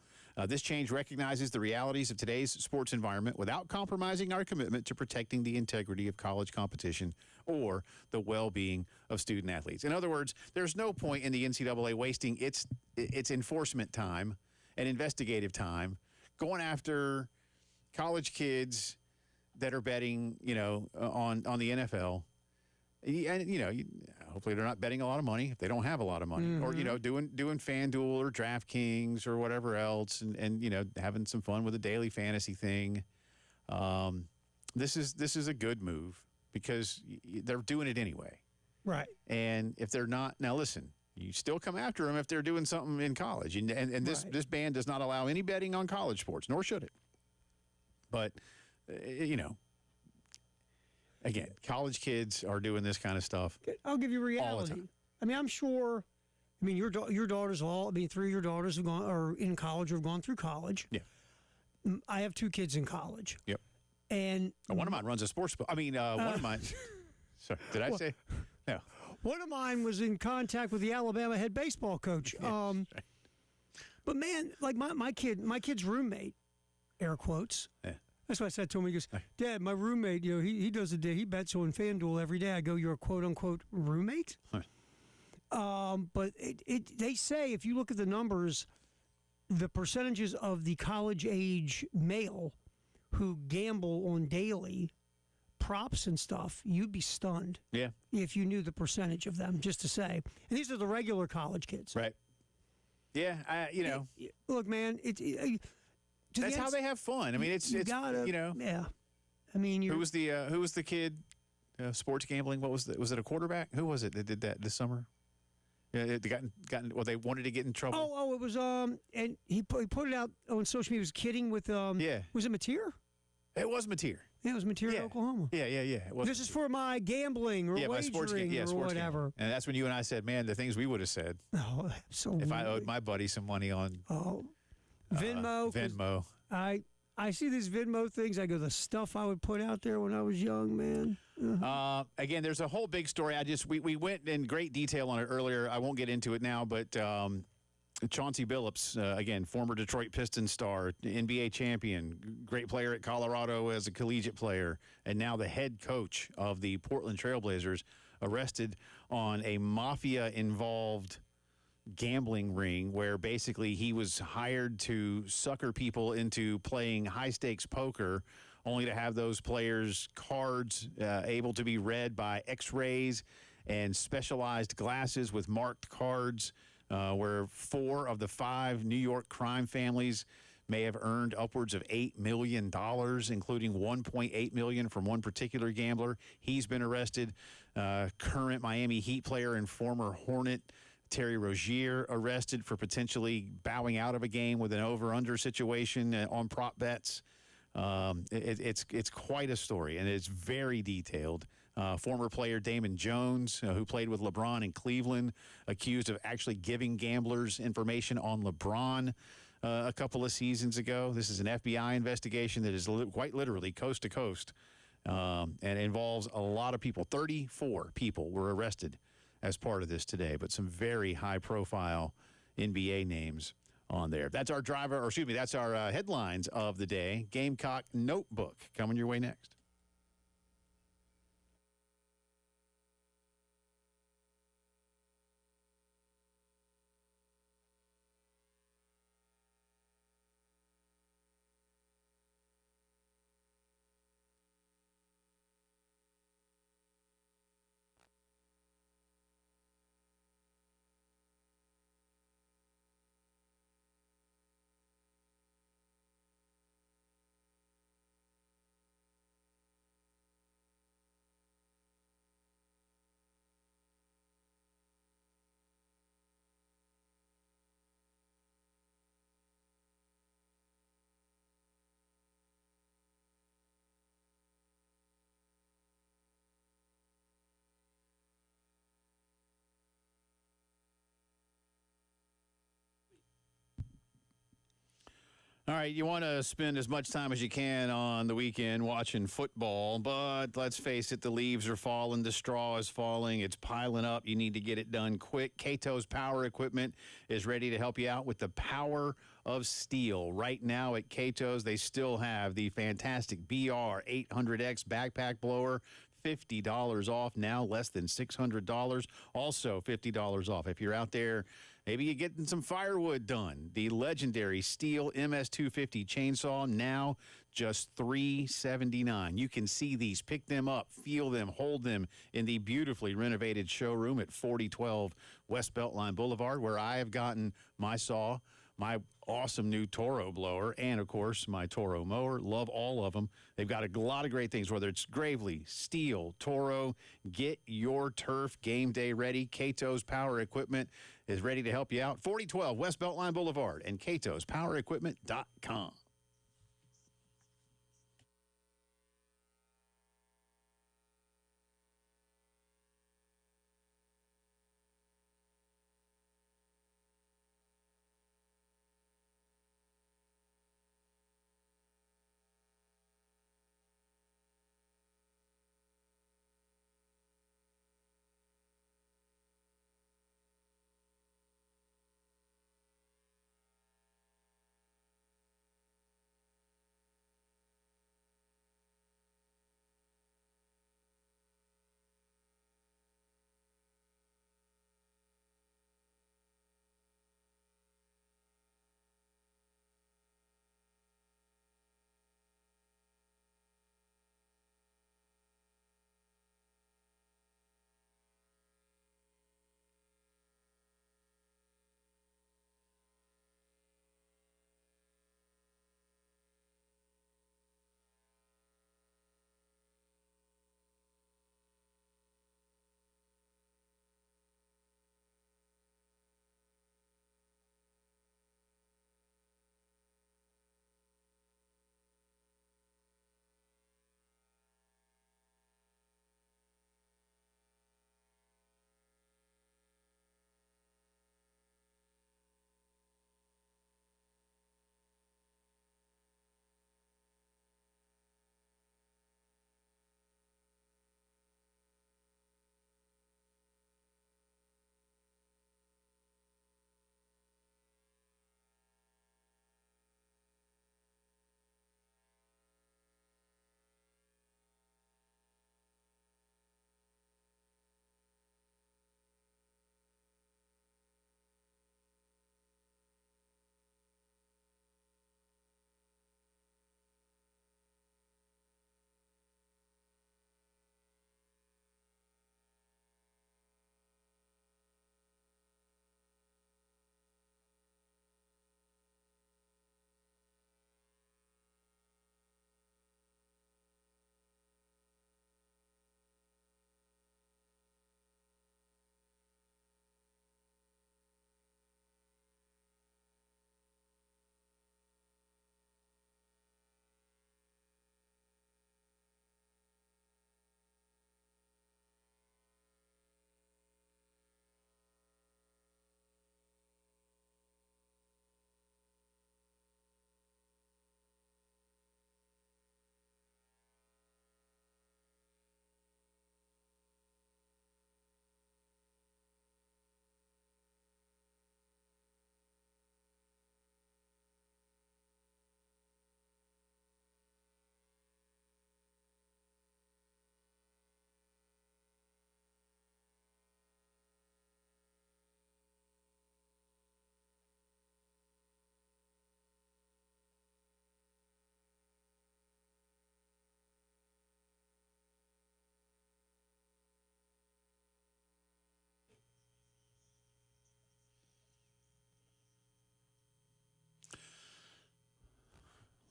Speaker 1: This change recognizes the realities of today's sports environment without compromising our commitment to protecting the integrity of college competition or the well-being of student athletes. In other words, there's no point in the NCAA wasting its enforcement time and investigative time going after college kids that are betting, on the NFL. And, hopefully they're not betting a lot of money if they don't have a lot of money. Mm-hmm. Or, doing FanDuel or DraftKings or whatever else and having some fun with a daily fantasy thing. This is a good move because they're doing it anyway.
Speaker 2: Right.
Speaker 1: And if they're not, now listen, you still come after them if they're doing something in college. And this ban does not allow any betting on college sports, nor should it. But, again, college kids are doing this kind of stuff.
Speaker 2: I'll give you reality.
Speaker 1: All the time.
Speaker 2: I mean, I'm sure. I mean, your daughters three of your daughters have gone are in college or have gone through college.
Speaker 1: Yeah.
Speaker 2: I have 2 kids in college.
Speaker 1: Yep.
Speaker 2: And
Speaker 1: one of mine runs a sports. One of mine. Sorry, did I say? No.
Speaker 2: One of mine was in contact with the Alabama head baseball coach.
Speaker 1: Yeah,
Speaker 2: but man, like my kid's roommate, air quotes.
Speaker 1: Yeah.
Speaker 2: That's what I said to him. He goes, Dad, my roommate, he does he bets on FanDuel every day. I go, you're a quote unquote roommate? Right. But they say if you look at the numbers, the percentages of the college age male who gamble on daily props and stuff, you'd be stunned.
Speaker 1: Yeah.
Speaker 2: If you knew the percentage of them, just to say. And these are the regular college kids.
Speaker 1: Right. Yeah,
Speaker 2: Look, man,
Speaker 1: that's how they have fun. I mean, it's
Speaker 2: Yeah. I mean,
Speaker 1: who was the kid sports gambling? Was it a quarterback? Who was it that did that this summer? Yeah, they wanted to get in trouble.
Speaker 2: Oh, it was and he put it out on social media. He was kidding with Was it Mateer?
Speaker 1: It was Mateer.
Speaker 2: Yeah, it was Mateer, Oklahoma.
Speaker 1: Yeah. It was.
Speaker 2: This is for my gambling or wagering
Speaker 1: sports
Speaker 2: or whatever.
Speaker 1: Gambling. And that's when you and I said, man, the things we would have said.
Speaker 2: Oh, absolutely.
Speaker 1: If I owed my buddy some money on
Speaker 2: Venmo. I see these Venmo things. I go, the stuff I would put out there when I was young, man. Uh-huh.
Speaker 1: Again, there's a whole big story. We went in great detail on it earlier. I won't get into it now, but Chauncey Billups, again, former Detroit Pistons star, NBA champion, great player at Colorado as a collegiate player, and now the head coach of the Portland Trailblazers, arrested on a mafia-involved gambling ring where basically he was hired to sucker people into playing high-stakes poker, only to have those players' cards able to be read by X-rays and specialized glasses with marked cards, where 4 of the 5 New York crime families may have earned upwards of $8 million, including $1.8 million from one particular gambler. He's been arrested. Current Miami Heat player and former Hornet Terry Rozier arrested for potentially bowing out of a game with an over-under situation on prop bets. It's quite a story, and it's very detailed. Former player Damon Jones, who played with LeBron in Cleveland, accused of actually giving gamblers information on LeBron. a couple of seasons ago. This is an FBI investigation that is quite literally coast to coast, and involves a lot of people. 34 people were arrested as part of this today, but some very high-profile NBA names on there. That's our that's our headlines of the day. Gamecock Notebook coming your way next. All right, you want to spend as much time as you can on the weekend watching football, but let's face it, the leaves are falling, the straw is falling, it's piling up. You need to get it done quick. Cato's Power Equipment is ready to help you out with the power of steel. Right now at Cato's, they still have the fantastic BR 800X backpack blower. $50 off now, less than $600. Also $50 off if you're out there. Maybe you're getting some firewood done. The legendary Steel MS250 chainsaw, now just $379. You can see these, pick them up, feel them, hold them in the beautifully renovated showroom at 4012 West Beltline Boulevard, where I have gotten my saw, my awesome new Toro blower, and, of course, my Toro mower. Love all of them. They've got a lot of great things, whether it's Gravely, Steel, Toro. Get your turf game day ready. Cato's Power Equipment is ready to help you out. 4012 West Beltline Boulevard and catospowerequipment.com.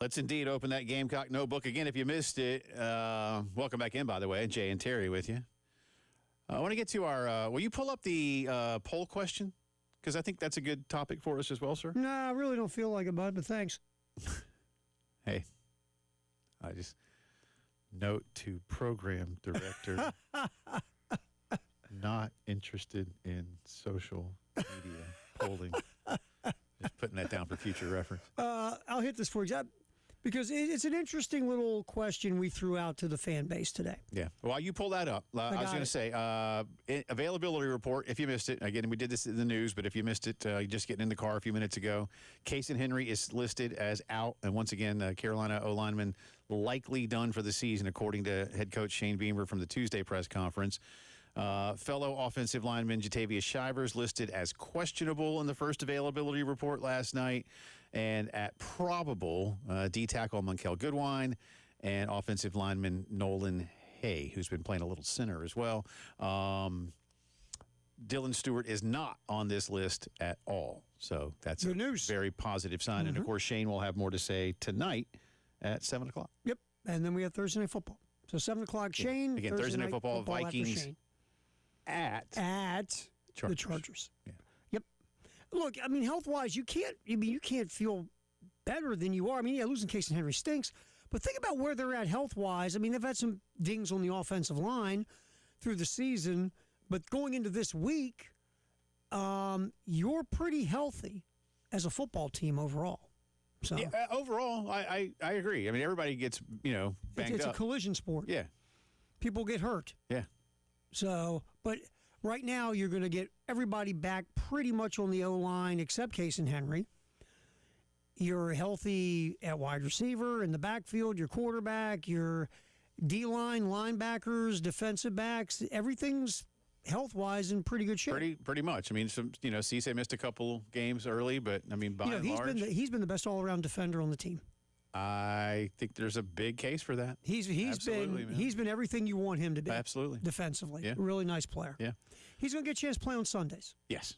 Speaker 1: Let's indeed open that Gamecock notebook again. If you missed it, welcome back in, by the way. Jay and Terry with you. I want to get to our, will you pull up the poll question? Because I think that's a good topic for us as well, sir.
Speaker 2: No, I really don't feel like it, bud, but thanks.
Speaker 1: Hey, I just note to program director, not interested in social media polling. Just putting that down for future reference.
Speaker 2: I'll hit this for you. Because it's an interesting little question we threw out to the fan base today.
Speaker 1: Yeah. While you pull that up, I was going to say, availability report, if you missed it, again, we did this in the news, but if you missed it, you're just getting in the car a few minutes ago. Casey Henry is listed as out. And once again, Carolina O-lineman likely done for the season, according to head coach Shane Beamer from the Tuesday press conference. Fellow offensive lineman Jatavius Shivers listed as questionable in the first availability report last night. And at probable, D-tackle Monkel Goodwine and offensive lineman Nolan Hay, who's been playing a little center as well. Dylan Stewart is not on this list at all. So that's
Speaker 2: good news.
Speaker 1: Very positive sign. And, of course, Shane will have more to say tonight at 7 o'clock.
Speaker 2: Yep. And then we have Thursday Night Football. So 7 o'clock, Shane.
Speaker 1: Again, Thursday Night Football Vikings at
Speaker 2: the Chargers.
Speaker 1: Yeah.
Speaker 2: Look, I mean, health-wise, you can't feel better than you are. I mean, yeah, losing Casey Henry stinks, but think about where they're at health-wise. I mean, they've had some dings on the offensive line through the season, but going into this week, you're pretty healthy as a football team overall. So
Speaker 1: yeah, overall, I agree. I mean, everybody gets, banged up.
Speaker 2: It's a collision sport.
Speaker 1: Yeah.
Speaker 2: People get hurt.
Speaker 1: Yeah.
Speaker 2: So, but right now, you're going to get everybody back pretty much on the O-line except Casey Henry. You're healthy at wide receiver, in the backfield, your quarterback, your D-line, linebackers, defensive backs. Everything's health-wise in pretty good shape.
Speaker 1: Pretty much. I mean, Cisse missed a couple games early, but, I mean, by and large.
Speaker 2: He's been the best all-around defender on the team.
Speaker 1: I think there's a big case for that.
Speaker 2: He's been everything you want him to be.
Speaker 1: Absolutely.
Speaker 2: Defensively.
Speaker 1: Yeah.
Speaker 2: Really nice player.
Speaker 1: Yeah.
Speaker 2: He's going to get a chance to play on Sundays.
Speaker 1: Yes.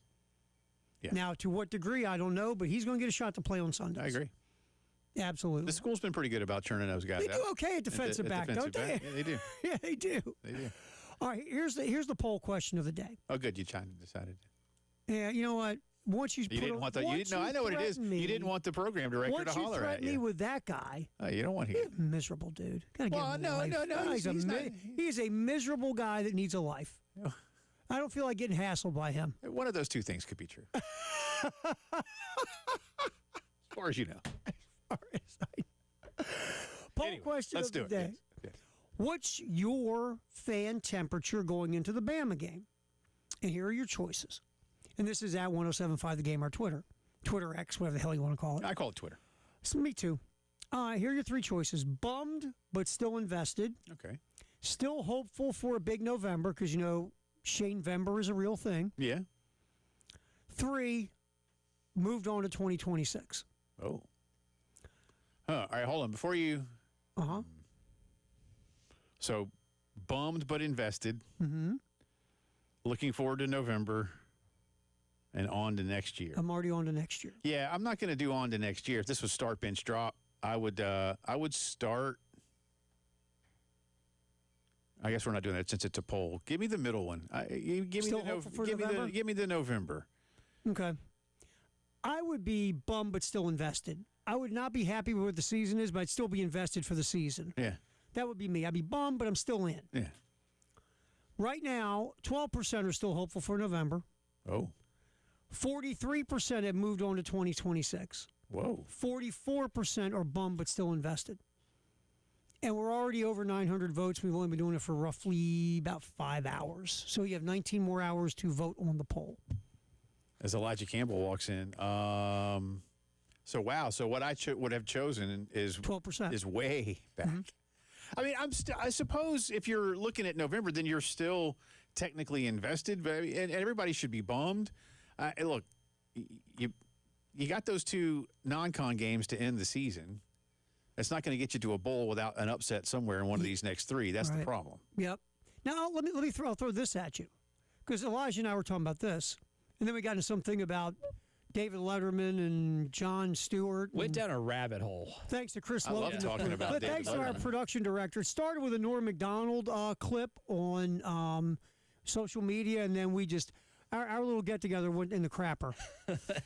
Speaker 1: Yeah.
Speaker 2: Now, to what degree, I don't know, but he's going to get a shot to play on Sundays.
Speaker 1: I agree.
Speaker 2: Absolutely.
Speaker 1: The school's been pretty good about churning those guys out.
Speaker 2: They do okay at defensive back, don't they?
Speaker 1: Yeah, they do.
Speaker 2: Yeah, they do.
Speaker 1: They do.
Speaker 2: All right, here's the poll question of the day.
Speaker 1: Oh, good. You decided.
Speaker 2: Yeah, you know what? Once you
Speaker 1: didn't want that. I know what it is. You didn't want the program director to holler at you.
Speaker 2: Once you threaten me with that guy.
Speaker 1: Oh, you don't want him.
Speaker 2: He's a miserable dude.
Speaker 1: Well, no.
Speaker 2: He's a miserable guy that needs a life. I don't feel like getting hassled by him.
Speaker 1: One of those two things could be true. As far as you know.
Speaker 2: Poll question of the day.
Speaker 1: Yes.
Speaker 2: What's your fan temperature going into the Bama game? And here are your choices. And this is at 1075 The Game, our Twitter X, whatever the hell you want to call it.
Speaker 1: I call it Twitter.
Speaker 2: So, me too. Here are your three choices. Bummed, but still invested.
Speaker 1: Okay.
Speaker 2: Still hopeful for a big November because, Shane Vember is a real thing.
Speaker 1: Yeah.
Speaker 2: 3, moved on to 2026.
Speaker 1: Oh. All right, hold on. Before you...
Speaker 2: Uh-huh.
Speaker 1: So, bummed but invested.
Speaker 2: Mm-hmm.
Speaker 1: Looking forward to November and on to next year.
Speaker 2: I'm already on to next year.
Speaker 1: Yeah, I'm not going to do on to next year. If this was start, bench, drop, I would start... I guess we're not doing that since it's a poll. Give me the middle one. Give me the November.
Speaker 2: Okay. I would be bummed but still invested. I would not be happy with what the season is, but I'd still be invested for the season.
Speaker 1: Yeah.
Speaker 2: That would be me. I'd be bummed, but I'm still in.
Speaker 1: Yeah.
Speaker 2: Right now, 12% are still hopeful for November.
Speaker 1: Oh.
Speaker 2: 43% have moved on to 2026.
Speaker 1: Whoa.
Speaker 2: 44% are bummed but still invested. And we're already over 900 votes. We've only been doing it for roughly about 5 hours. So you have 19 more hours to vote on the poll.
Speaker 1: As Elijah Campbell walks in. So what I would have chosen is
Speaker 2: 12%.
Speaker 1: Is way back. Mm-hmm. I mean, I suppose if you're looking at November, then you're still technically invested, but and everybody should be bummed. Look, you got those 2 non-con games to end the season. It's not going to get you to a bowl without an upset somewhere in one of these next 3. That's the problem.
Speaker 2: Yep. Now I'll throw this at you, because Elijah and I were talking about this, and then we got into something about David Letterman and Jon Stewart.
Speaker 5: Went down a rabbit hole.
Speaker 2: Thanks to Chris
Speaker 1: I love
Speaker 2: Logan.
Speaker 1: talking about
Speaker 2: But
Speaker 1: David
Speaker 2: thanks to our
Speaker 1: Letterman.
Speaker 2: production director. It started with a Norm Macdonald clip on social media, and then we just our little get together went in the crapper.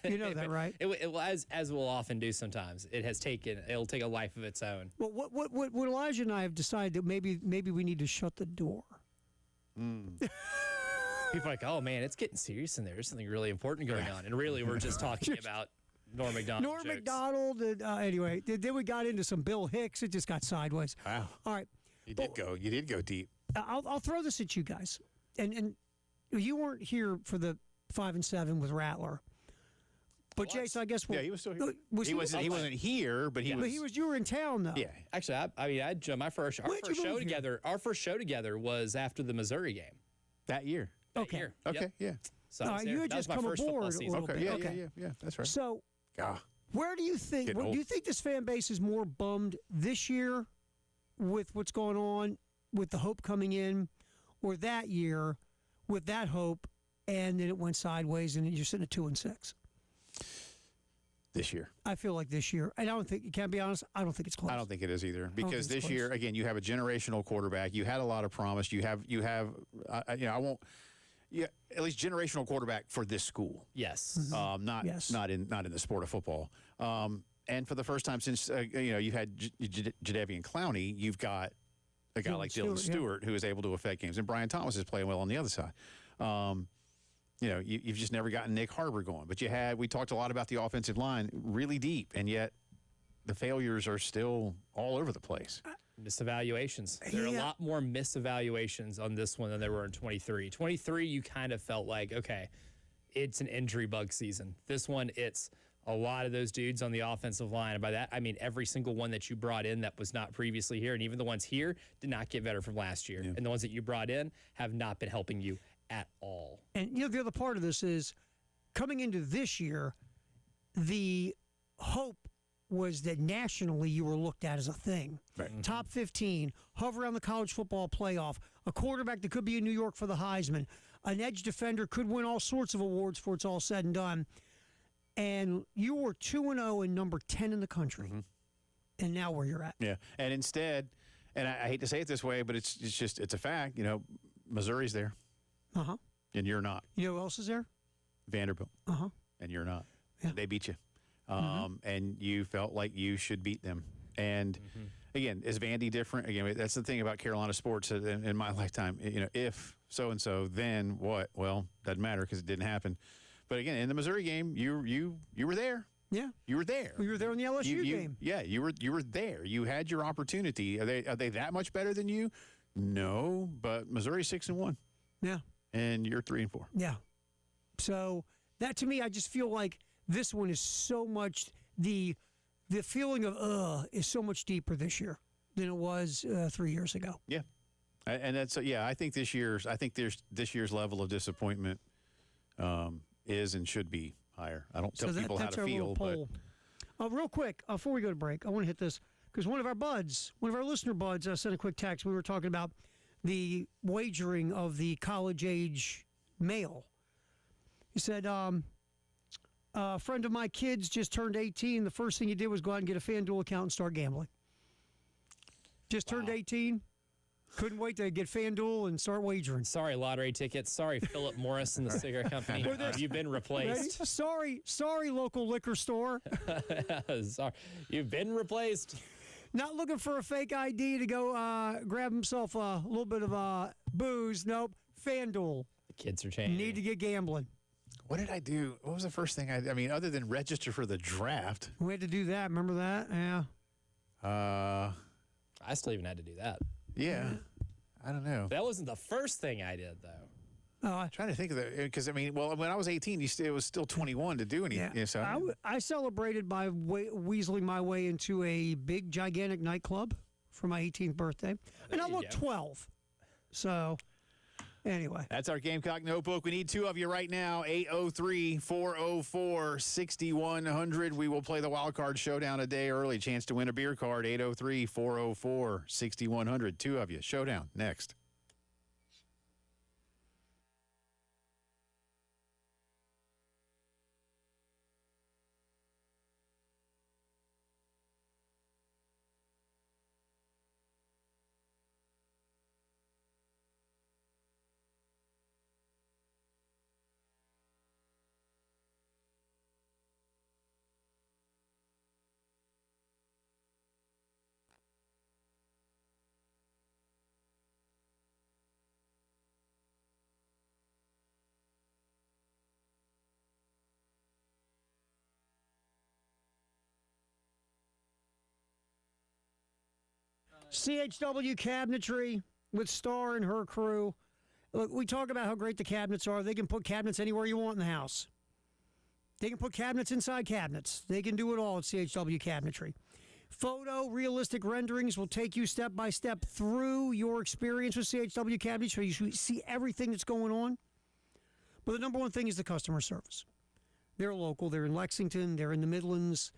Speaker 2: You know that, right?
Speaker 5: Well, as we'll often do sometimes, it'll take a life of its own.
Speaker 2: Well, what Elijah and I have decided that maybe we need to shut the door.
Speaker 5: People are like, oh man, it's getting serious in there. There's something really important going on, and really, we're just talking about Norm Macdonald.
Speaker 2: Norm
Speaker 5: jokes.
Speaker 2: Macdonald. Anyway, then we got into some Bill Hicks. It just got sideways.
Speaker 1: Wow.
Speaker 2: All right.
Speaker 1: You did go deep.
Speaker 2: I'll throw this at you guys, and you weren't here for the 5 and 7 with Rattler, but Jason, I guess
Speaker 1: Yeah, he was still here.
Speaker 2: Was
Speaker 1: He wasn't here, but he was.
Speaker 2: You were in town though.
Speaker 1: Yeah.
Speaker 5: Actually, our first
Speaker 2: When'd you
Speaker 5: show
Speaker 2: move here?
Speaker 5: together. Our first show together was after the Missouri game.
Speaker 1: That year.
Speaker 5: That
Speaker 2: Okay.
Speaker 5: year.
Speaker 1: Okay.
Speaker 5: Yep.
Speaker 1: Yeah.
Speaker 5: So I was
Speaker 2: you
Speaker 5: there.
Speaker 2: had
Speaker 5: That was
Speaker 2: just
Speaker 5: my
Speaker 2: come
Speaker 5: first football
Speaker 2: aboard a
Speaker 5: season.
Speaker 2: little
Speaker 1: Okay.
Speaker 2: bit.
Speaker 1: Yeah.
Speaker 2: Okay.
Speaker 1: Yeah. That's right.
Speaker 2: So
Speaker 1: Ah.
Speaker 2: where do you think?
Speaker 1: Getting
Speaker 2: Do
Speaker 1: old.
Speaker 2: you think this fan base is more bummed this year with what's going on with the hope coming in, or that year with that hope, and then it went sideways and you're sitting at 2 and 6?
Speaker 1: This year.
Speaker 2: I feel like this year, and I don't think you can't be honest. I don't think it's close.
Speaker 1: I don't think it is either,
Speaker 2: think
Speaker 1: because
Speaker 2: it's
Speaker 1: this
Speaker 2: close.
Speaker 1: year, again, you have a generational quarterback. You had a lot of promise. You have I won't. Yeah, at least generational quarterback for this school.
Speaker 5: Yes.
Speaker 1: Not
Speaker 2: Yes.
Speaker 1: not in the sport of football. And for the first time since you've had Jadeveon Clowney, you've got a guy
Speaker 2: Dylan
Speaker 1: like Dylan
Speaker 2: Stewart, yeah.
Speaker 1: Stewart who is able to affect games, and Brian Thomas is playing well on the other side. You've just never gotten Nick Harbor going, but we talked a lot about the offensive line, really deep, and yet the failures are still all over the place.
Speaker 5: Misevaluations. There are a
Speaker 2: Yeah.
Speaker 5: lot more misevaluations on this one than there were in 23. 23, you kind of felt like, okay, it's an injury bug season. This one, it's a lot of those dudes on the offensive line. And by that, I mean every single one that you brought in that was not previously here, and even the ones here did not get better from last year. And the ones that you brought in have not been helping you at all.
Speaker 2: And the other part of this is coming into this year, the hope was that nationally you were looked at as a thing.
Speaker 1: Right.
Speaker 2: Top 15, hover around the college football playoff, a quarterback that could be in New York for the Heisman, an edge defender could win all sorts of awards before it's all said and done. And you were 2-0 and number 10 in the country. And now where you're at.
Speaker 1: Yeah, and instead, and I hate to say it this way, but it's a fact. Missouri's there,
Speaker 2: Uh-huh.
Speaker 1: and you're not.
Speaker 2: You know who else is there?
Speaker 1: Vanderbilt,
Speaker 2: Uh-huh.
Speaker 1: and you're not.
Speaker 2: Yeah.
Speaker 1: They beat you, and you felt like you should beat them. And again, is Vandy different? Again, that's the thing about Carolina sports in my lifetime. If so and so, then what? Well, doesn't matter because it didn't happen. But again, in the Missouri game, you were there.
Speaker 2: Yeah.
Speaker 1: You were there.
Speaker 2: You were there in the LSU game.
Speaker 1: Yeah, you were there. You had your opportunity. Are they that much better than you? No, but Missouri's 6-1,
Speaker 2: Yeah.
Speaker 1: and you're 3-4.
Speaker 2: Yeah. So that to me, I just feel like this one is so much the feeling of is so much deeper this year than it was 3 years ago.
Speaker 1: Yeah, and that's I think this year's level of disappointment is and should be higher. I don't tell people how
Speaker 2: that's
Speaker 1: to
Speaker 2: our
Speaker 1: feel,
Speaker 2: little poll. Real quick, before we go to break, I want to hit this because one of our listener buds sent a quick text. We were talking about the wagering of the college age male. He said, a friend of my kids just turned 18. The first thing he did was go out and get a FanDuel account and start gambling. Just turned 18. Couldn't wait to get FanDuel and start wagering.
Speaker 5: Sorry, lottery tickets. Sorry, Philip Morris and the cigarette company. You've been replaced.
Speaker 2: Sorry, local liquor store.
Speaker 5: Sorry. You've been replaced.
Speaker 2: Not looking for a fake ID to go grab himself a little bit of booze. Nope. FanDuel.
Speaker 5: The kids are changing.
Speaker 2: Need to get gambling.
Speaker 1: What did I do? What was the first thing I mean, other than register for the draft?
Speaker 2: We had to do that. Remember that? Yeah.
Speaker 5: I still even had to do that.
Speaker 1: Yeah. I don't know.
Speaker 5: That wasn't the first thing I did, though.
Speaker 1: Trying to think of that because when I was 18, it was still 21 to do anything.
Speaker 2: Yeah.
Speaker 1: So
Speaker 2: I celebrated by weaseling my way into a big, gigantic nightclub for my 18th birthday, and I
Speaker 5: you
Speaker 2: looked
Speaker 5: go.
Speaker 2: 12. So, anyway.
Speaker 1: that's our Gamecock Notebook. We need two of you right now, 803-404-6100. We will play the Wild Card Showdown a day early. Chance to win a beer card, 803-404-6100. Two of you. Showdown next.
Speaker 2: CHW Cabinetry with Star and her crew. Look, we talk about how great the cabinets are. They can put cabinets anywhere you want in the house. They can put cabinets inside cabinets. They can do it all at CHW Cabinetry. Photo realistic renderings will take you step by step through your experience with CHW Cabinetry so you see everything that's going on. But the number one thing is the customer service. They're local. They're in Lexington. They're in the Midlands.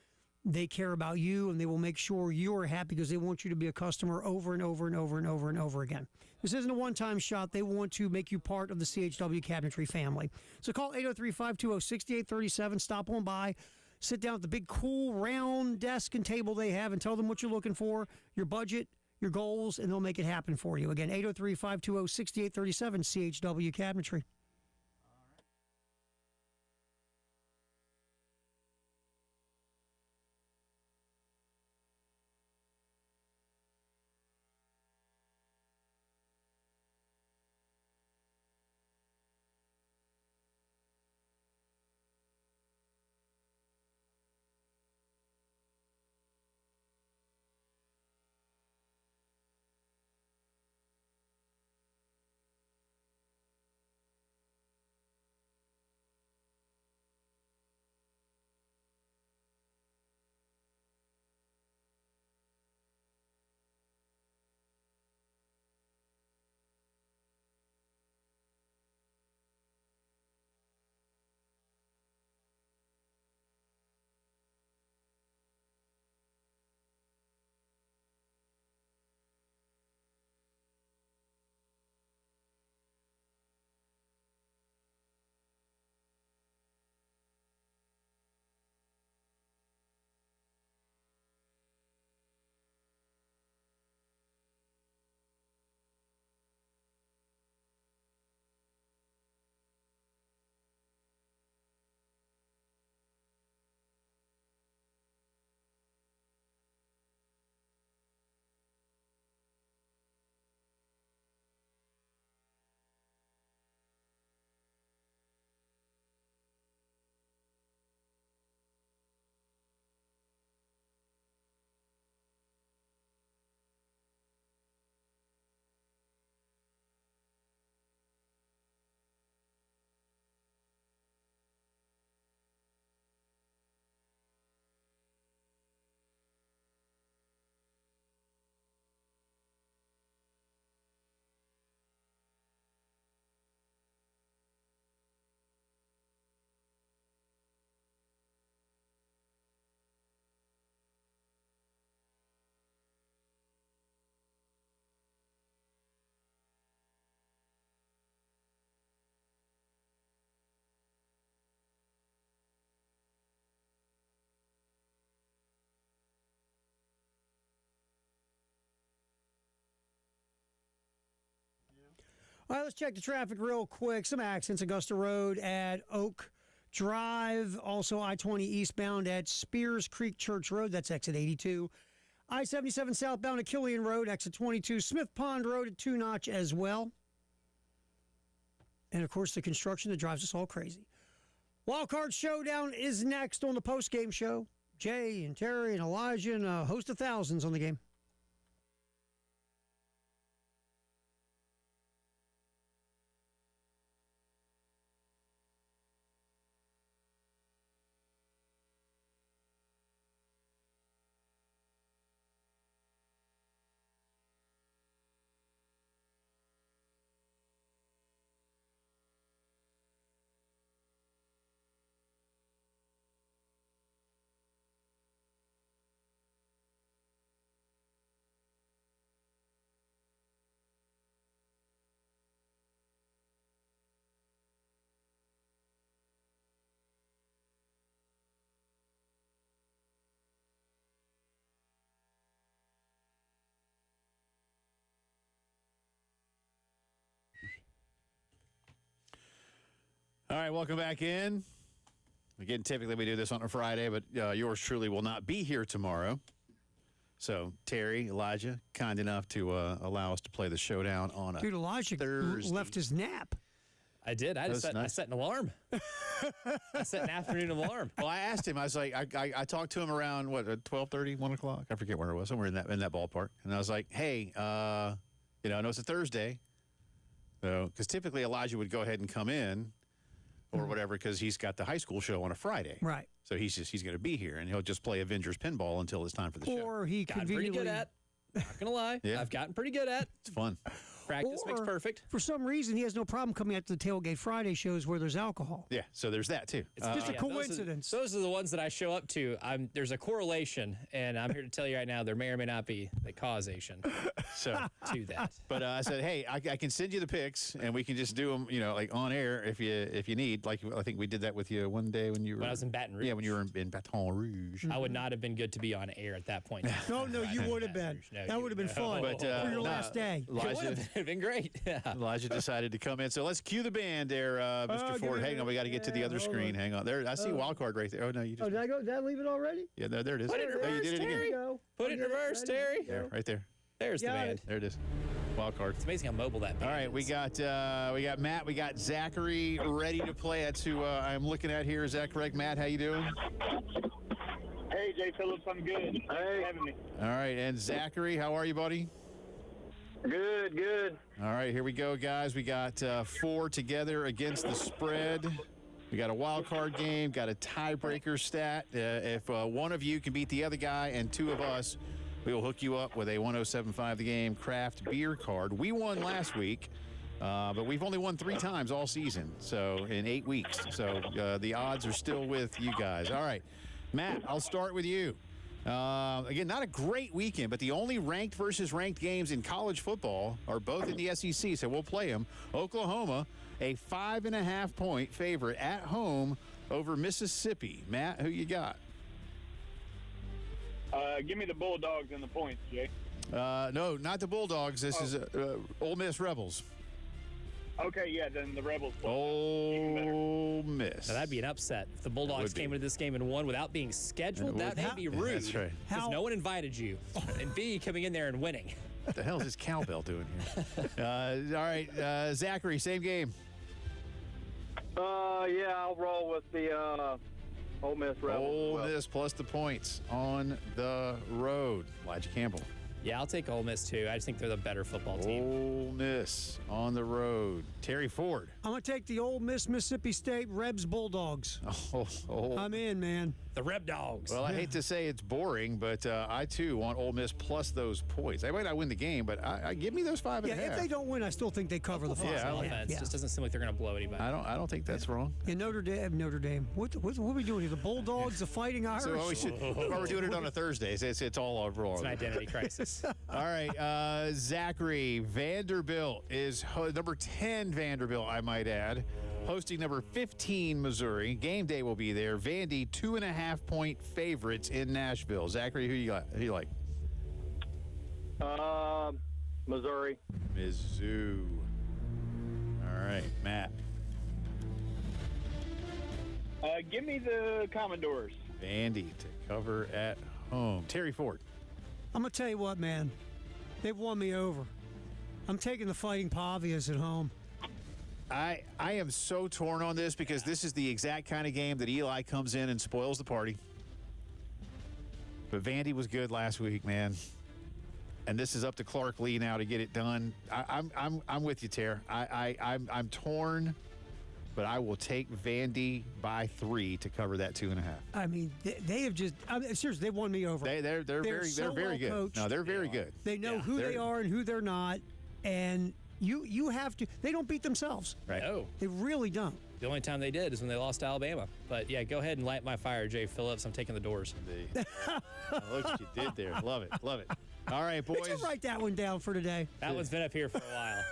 Speaker 2: They care about you, and they will make sure you are happy because they want you to be a customer over and over and over and over and over again. This isn't a one-time shot. They want to make you part of the CHW Cabinetry family. So call 803-520-6837. Stop on by. Sit down at the big, cool, round desk and table they have and tell them what you're looking for, your budget, your goals, and they'll make it happen for you. Again, 803-520-6837, CHW Cabinetry. All right, let's check the traffic real quick. Some accidents. Augusta Road at Oak Drive. Also, I-20 eastbound at Spears Creek Church Road. That's exit 82. I-77 southbound at Killian Road, exit 22. Smith Pond Road at Two Notch as well. And, of course, the construction that drives us all crazy. Wild Card Showdown is next on the postgame show. Jay and Terry and Elijah and a host of thousands on the game.
Speaker 1: All right, welcome back in. Again, typically we do this on a Friday, but yours truly will not be here tomorrow. So, Terry, Elijah, kind enough to allow us to play the showdown on a
Speaker 2: Dude, Elijah
Speaker 1: Thursday.
Speaker 2: left his nap.
Speaker 5: I did. I
Speaker 1: nice.
Speaker 5: set an alarm. I set an afternoon alarm.
Speaker 1: Well, I asked him. I was like, I talked to him around what 12:30, 1 o'clock. I forget where it was. Somewhere in that ballpark. And I was like, hey, I know it's a Thursday, so because typically Elijah would go ahead and come in, or whatever, because he's got the high school show on a Friday.
Speaker 2: Right.
Speaker 1: So he's going to be here, and he'll just play Avengers pinball until it's time for the show.
Speaker 2: Or he
Speaker 5: Gotten pretty
Speaker 2: conveniently.
Speaker 5: good at. Not gonna lie.
Speaker 1: Yeah.
Speaker 5: I've gotten pretty good at.
Speaker 1: It's fun.
Speaker 5: Practice makes
Speaker 2: Or,
Speaker 5: perfect.
Speaker 2: For some reason, he has no problem coming out to the Tailgate Friday shows where there's alcohol.
Speaker 1: Yeah. So there's that too.
Speaker 2: It's just a coincidence.
Speaker 5: Those are the ones that I show up to. There's a correlation, and I'm here to tell you right now, there may or may not be the causation
Speaker 1: So.
Speaker 5: to that.
Speaker 1: But I said, hey, I can send you the pics, and we can just do them, like on air if you need. Like I think we did that with you one day when you were.
Speaker 5: When I was in Baton Rouge.
Speaker 1: Yeah, when you were in Baton Rouge.
Speaker 5: I would not have been good to be on air at that point.
Speaker 2: No, you would have been.
Speaker 5: No,
Speaker 2: That would have been fun
Speaker 1: But,
Speaker 2: for your last day.
Speaker 5: It would
Speaker 1: Elijah,
Speaker 5: have been great. Yeah.
Speaker 1: Elijah decided to come in. So let's cue the band there, Mr. Ford. Hang on, we got to get to the other screen. Hang on. There, I see a wild card right there. Oh, no, you just.
Speaker 2: Did I go? Did I leave it already?
Speaker 1: Yeah, there it is.
Speaker 5: Put it in
Speaker 1: Oh, you
Speaker 5: reverse,
Speaker 1: did it
Speaker 5: Terry.
Speaker 1: again.
Speaker 5: Put it in reverse, Terry.
Speaker 1: There, right there.
Speaker 5: There's the
Speaker 2: Got
Speaker 5: band.
Speaker 2: it.
Speaker 1: There it is. Wild card.
Speaker 5: It's amazing how mobile that band
Speaker 1: All right, we
Speaker 5: is.
Speaker 1: got Matt, we got Zachary ready to play. That's who I'm looking at here. Is that correct, Matt? How you doing?
Speaker 6: Hey, Jay Phillips, I'm good. Thanks for having me.
Speaker 1: All right, and Zachary, how are you, buddy?
Speaker 6: Good.
Speaker 1: All right, here we go, guys. We got 4 together against the spread. We got a wild card game, got a tiebreaker stat. If one of you can beat the other guy and 2 of us, we will hook you up with a 107.5 The Game craft beer card. We won last week, but we've only won 3 times all season, so in 8 weeks. So the odds are still with you guys. All right, Matt, I'll start with you. Again, not a great weekend, but the only ranked versus ranked games in college football are both in the SEC, so we'll play them. Oklahoma, a 5.5-point favorite at home over Mississippi. Matt, who you got?
Speaker 6: Give me the Bulldogs and the points, Jay.
Speaker 1: No, not the Bulldogs. This is Ole Miss Rebels.
Speaker 6: Okay, yeah, then the Rebels.
Speaker 1: Ole Miss.
Speaker 5: Now, that'd be an upset. If the Bulldogs came into this game and won without being scheduled, that would be rude.
Speaker 1: That's right.
Speaker 5: Because no one invited you. And B, coming in there and winning.
Speaker 1: What the hell is this cowbell doing here? All right, Zachary, same game.
Speaker 6: Yeah, I'll roll with the Ole Miss Rebels.
Speaker 1: Ole Miss plus the points on the road. Elijah Campbell.
Speaker 5: Yeah, I'll take Ole Miss too. I just think they're the better football team.
Speaker 1: Ole Miss on the road. Terry Ford.
Speaker 2: I'm going to take the Ole Miss Mississippi State Rebs Bulldogs. I'm in, man.
Speaker 5: The Reb Dogs.
Speaker 1: Well, I hate to say it's boring, but I too want Ole Miss plus those points. They might not win the game, but I give me those 5.5.
Speaker 2: Yeah, if they don't win, I still think they cover the 5.
Speaker 1: Yeah,
Speaker 5: offense just doesn't seem like they're going to blow anybody.
Speaker 1: I don't think that's wrong.
Speaker 2: Yeah, Notre Dame. What are we doing here? The Bulldogs, the Fighting Irish?
Speaker 1: So we're doing it on a Thursday. It's all over.
Speaker 5: It's an identity crisis.
Speaker 1: All right, Zachary, Vanderbilt is number 10 Vanderbilt, I might add, hosting number 15 Missouri. Game day will be there. Vandy 2.5-point favorites in Nashville. Zachary, who you like?
Speaker 6: Missouri.
Speaker 1: Mizzou. All right, Matt.
Speaker 6: Give me the Commodores.
Speaker 1: Vandy to cover at home. Terry Ford.
Speaker 2: I'm going to tell you what, man. They've won me over. I'm taking the Fighting Pavias at home.
Speaker 1: I am so torn on this because this is the exact kind of game that Eli comes in and spoils the party. But Vandy was good last week, man. And this is up to Clark Lee now to get it done. I'm with you, Ter. I'm torn, but I will take Vandy by 3 to cover that 2.5.
Speaker 2: I mean, they have just. I mean, seriously, they've won me over.
Speaker 1: They're very good.
Speaker 2: coached.
Speaker 1: No, they're very good.
Speaker 2: They know who they are and who they're not, and you have to. They don't beat themselves.
Speaker 1: Right.
Speaker 5: No.
Speaker 2: They really don't.
Speaker 5: The only time they did is when they lost to Alabama. But yeah, go ahead and light my fire, Jay Phillips. I'm taking the doors.
Speaker 1: Look what you did there. Love it. Love it. All right, boys.
Speaker 2: Did you write that one down for today?
Speaker 5: That one's been up here for a while.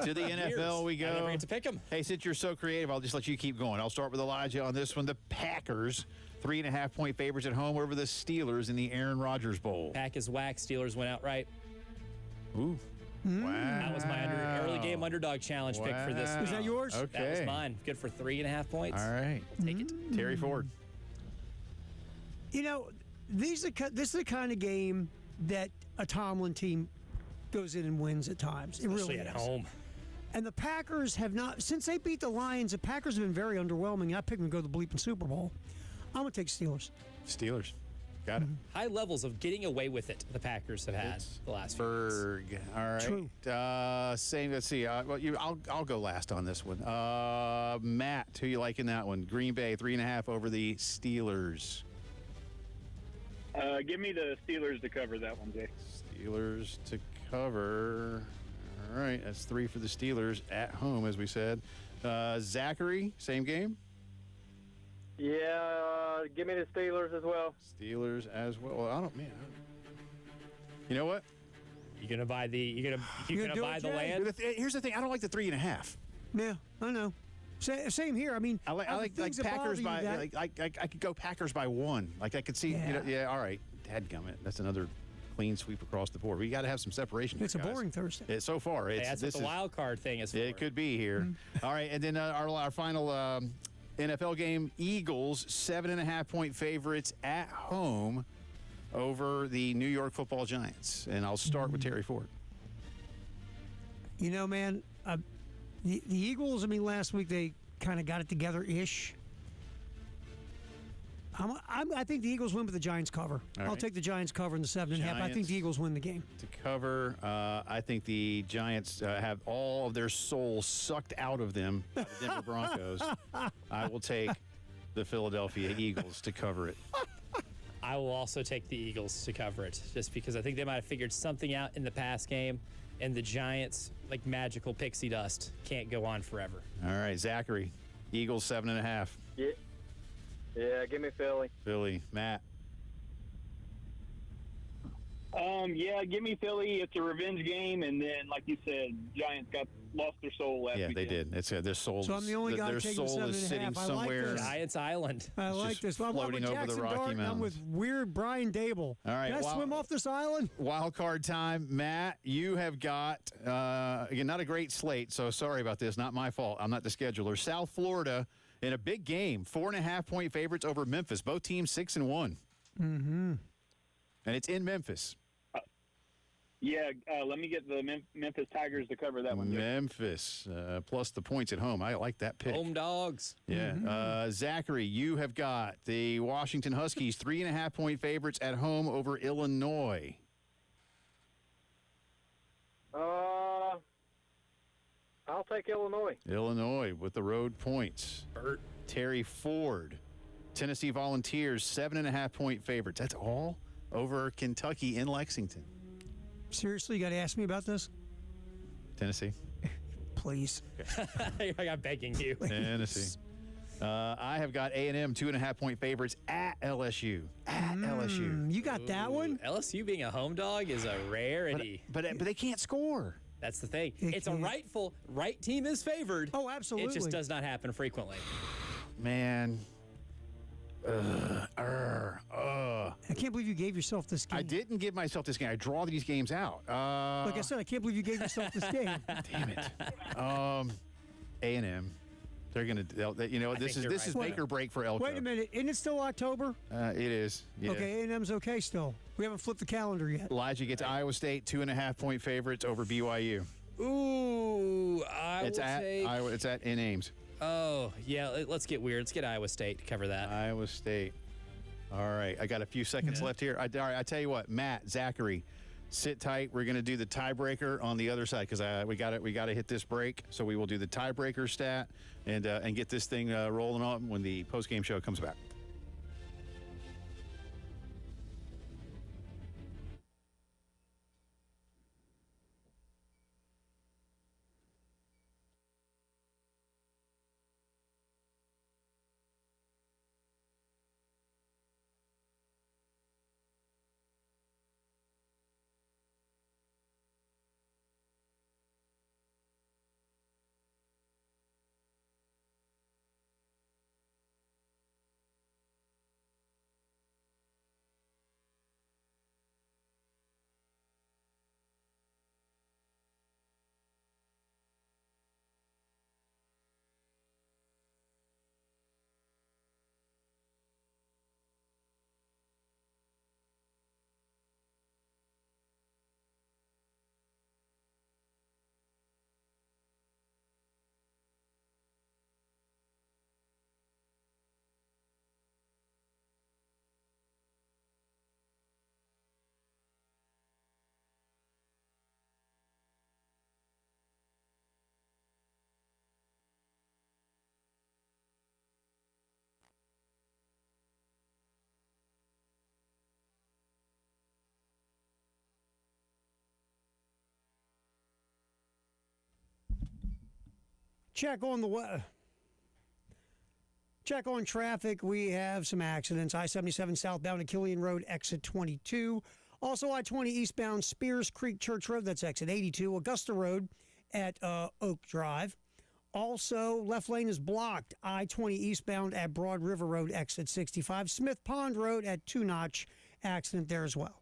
Speaker 1: To the NFL we
Speaker 5: I never
Speaker 1: go.
Speaker 5: get to pick 'em.
Speaker 1: Hey, since you're so creative, I'll just let you keep going. I'll start with Elijah on this one. The Packers, 3.5-point favorites at home over the Steelers in the Aaron Rodgers Bowl.
Speaker 5: Pack is whack. Steelers went outright.
Speaker 1: Ooh. Wow.
Speaker 5: That was my early game underdog challenge pick for this
Speaker 1: Wow.
Speaker 5: week.
Speaker 2: Is that yours?
Speaker 1: Okay.
Speaker 5: That was mine. Good for 3.5 points.
Speaker 1: All right.
Speaker 5: I'll take it.
Speaker 1: Terry Ford.
Speaker 2: You know, this is the kind of game that a Tomlin team goes in and wins at times. It
Speaker 5: Especially
Speaker 2: really
Speaker 5: at
Speaker 2: is.
Speaker 5: home.
Speaker 2: And the Packers have not, since they beat the Lions, the Packers have been very underwhelming. I picked them to go to the bleeping Super Bowl. I'm going to take Steelers.
Speaker 1: Steelers. Got it.
Speaker 5: High levels of getting away with it the Packers have had the last few years.
Speaker 1: Berg. All right.
Speaker 2: True.
Speaker 1: Same. Let's see. I'll go last on this one. Matt, who you like in that one? Green Bay 3.5 over the Steelers.
Speaker 6: Give me the Steelers to cover that one, Jay.
Speaker 1: Steelers to cover. All right. That's 3 for the Steelers at home, as we said. Zachary, same game.
Speaker 7: Yeah, give me the Steelers as well.
Speaker 1: Steelers as well. Well, I don't. Man. You know what?
Speaker 5: You gonna buy the? You gonna
Speaker 2: do
Speaker 5: buy
Speaker 2: it,
Speaker 5: the
Speaker 2: Jay?
Speaker 5: land?
Speaker 1: Here's the thing. I don't like the 3.5.
Speaker 2: Yeah, I know. Same here. I mean,
Speaker 1: I like
Speaker 2: things that
Speaker 1: Packers
Speaker 2: bother you
Speaker 1: by
Speaker 2: that-
Speaker 1: I could go Packers by 1. Like I could see.
Speaker 2: Yeah.
Speaker 1: All right. Dadgummit. That's another clean sweep across the board. We got to have some separation.
Speaker 2: It's a
Speaker 1: here, guys.
Speaker 2: boring Thursday.
Speaker 1: So far,
Speaker 5: Hey,
Speaker 1: it's
Speaker 5: that's
Speaker 1: this
Speaker 5: what the
Speaker 1: is,
Speaker 5: wild card thing is for.
Speaker 1: it could be here. All right, and then our final NFL game: Eagles 7.5-point favorites at home over the New York Football Giants. And I'll start with Terry Ford.
Speaker 2: You know, man, the Eagles, I mean, last week they kind of got it together-ish. I think the Eagles win, but the Giants cover.
Speaker 1: All
Speaker 2: I'll
Speaker 1: right.
Speaker 2: take the Giants cover in the 7.5. I
Speaker 1: Giants.
Speaker 2: think the Eagles win the game.
Speaker 1: To cover, I think the Giants have all of their soul sucked out of them by the Denver Broncos. I will take the Philadelphia Eagles to cover it.
Speaker 5: I will also take the Eagles to cover it, just because I think they might have figured something out in the past game, and the Giants, like magical pixie dust, can't go on forever.
Speaker 1: All right, Zachary, Eagles 7.5.
Speaker 7: Yeah, give me Philly.
Speaker 1: Philly, Matt.
Speaker 6: Yeah, give me Philly. It's a revenge game, and then, like you said, Giants lost their soul last
Speaker 1: Yeah,
Speaker 6: weekend.
Speaker 1: they did. It's their soul.
Speaker 2: So I'm the only guy
Speaker 1: their
Speaker 2: taking
Speaker 1: soul is
Speaker 2: 7.5.
Speaker 1: sitting
Speaker 2: I like
Speaker 1: somewhere.
Speaker 2: this.
Speaker 5: Giants Island.
Speaker 2: I like
Speaker 1: just
Speaker 2: this. Well, I'm with
Speaker 1: floating over the
Speaker 2: Jackson
Speaker 1: Rocky
Speaker 2: Dart, and I'm
Speaker 1: Mountains.
Speaker 2: with weird Brian Dable.
Speaker 1: All right,
Speaker 2: Can I
Speaker 1: wow.
Speaker 2: swim off this island?
Speaker 1: Wild card time, Matt. You have got again not a great slate, so sorry about this. Not my fault. I'm not the scheduler. South Florida in a big game, 4.5-point favorites over Memphis. Both teams 6-1. Mm-hmm. And it's in Memphis.
Speaker 6: Yeah, let me get the Memphis Tigers to cover that one. Jay.
Speaker 1: Memphis plus the points at home. I like that pick.
Speaker 5: Home dogs.
Speaker 1: Yeah. Zachary, you have got the Washington Huskies 3.5-point favorites at home over Illinois.
Speaker 7: I'll take Illinois.
Speaker 1: Illinois with the road points. Terry Ford, Tennessee Volunteers 7.5-point favorites. That's all over Kentucky in Lexington.
Speaker 2: Seriously, you got to ask me about this?
Speaker 1: Tennessee.
Speaker 2: Please.
Speaker 5: I got begging you.
Speaker 1: Tennessee. I have got A&M 2.5-point favorites at LSU. At LSU.
Speaker 2: You got that one?
Speaker 5: LSU being a home dog is a rarity.
Speaker 1: But they can't score.
Speaker 5: That's the thing.
Speaker 2: It
Speaker 5: It's a
Speaker 2: can't.
Speaker 5: right team is favored.
Speaker 2: Oh, absolutely.
Speaker 5: It just does not happen frequently.
Speaker 1: Man.
Speaker 2: I can't believe you gave yourself this game.
Speaker 1: I didn't give myself this game. I draw these games out.
Speaker 2: Like I said, I can't believe you gave yourself this game.
Speaker 1: Damn it. A&M. They're going to, you know, this
Speaker 5: think you're
Speaker 1: is
Speaker 5: right.
Speaker 1: make or break for Elko.
Speaker 2: Wait a minute. Isn't it still October?
Speaker 1: It is. Yeah.
Speaker 2: Okay, A&M's okay still. We haven't flipped the calendar yet.
Speaker 1: Elijah gets Iowa State 2.5-point favorites over BYU.
Speaker 5: Ooh,
Speaker 1: It's at Iowa. It's in Ames.
Speaker 5: Oh, yeah, let's get weird. Let's get Iowa State to cover that.
Speaker 1: Iowa State. All right, I got a few seconds left here. All right, I tell you what, Matt, Zachary, sit tight. We're going to do the tiebreaker on the other side because we got to hit this break. So we will do the tiebreaker stat and get this thing rolling on when the postgame show comes back.
Speaker 2: Check on traffic. We have some accidents. I-77 southbound at Killian Road, exit 22. Also, I-20 eastbound Spears Creek Church Road, that's exit 82. Augusta Road at Oak Drive. Also, left lane is blocked. I-20 eastbound at Broad River Road, exit 65. Smith Pond Road at Two Notch, accident there as well.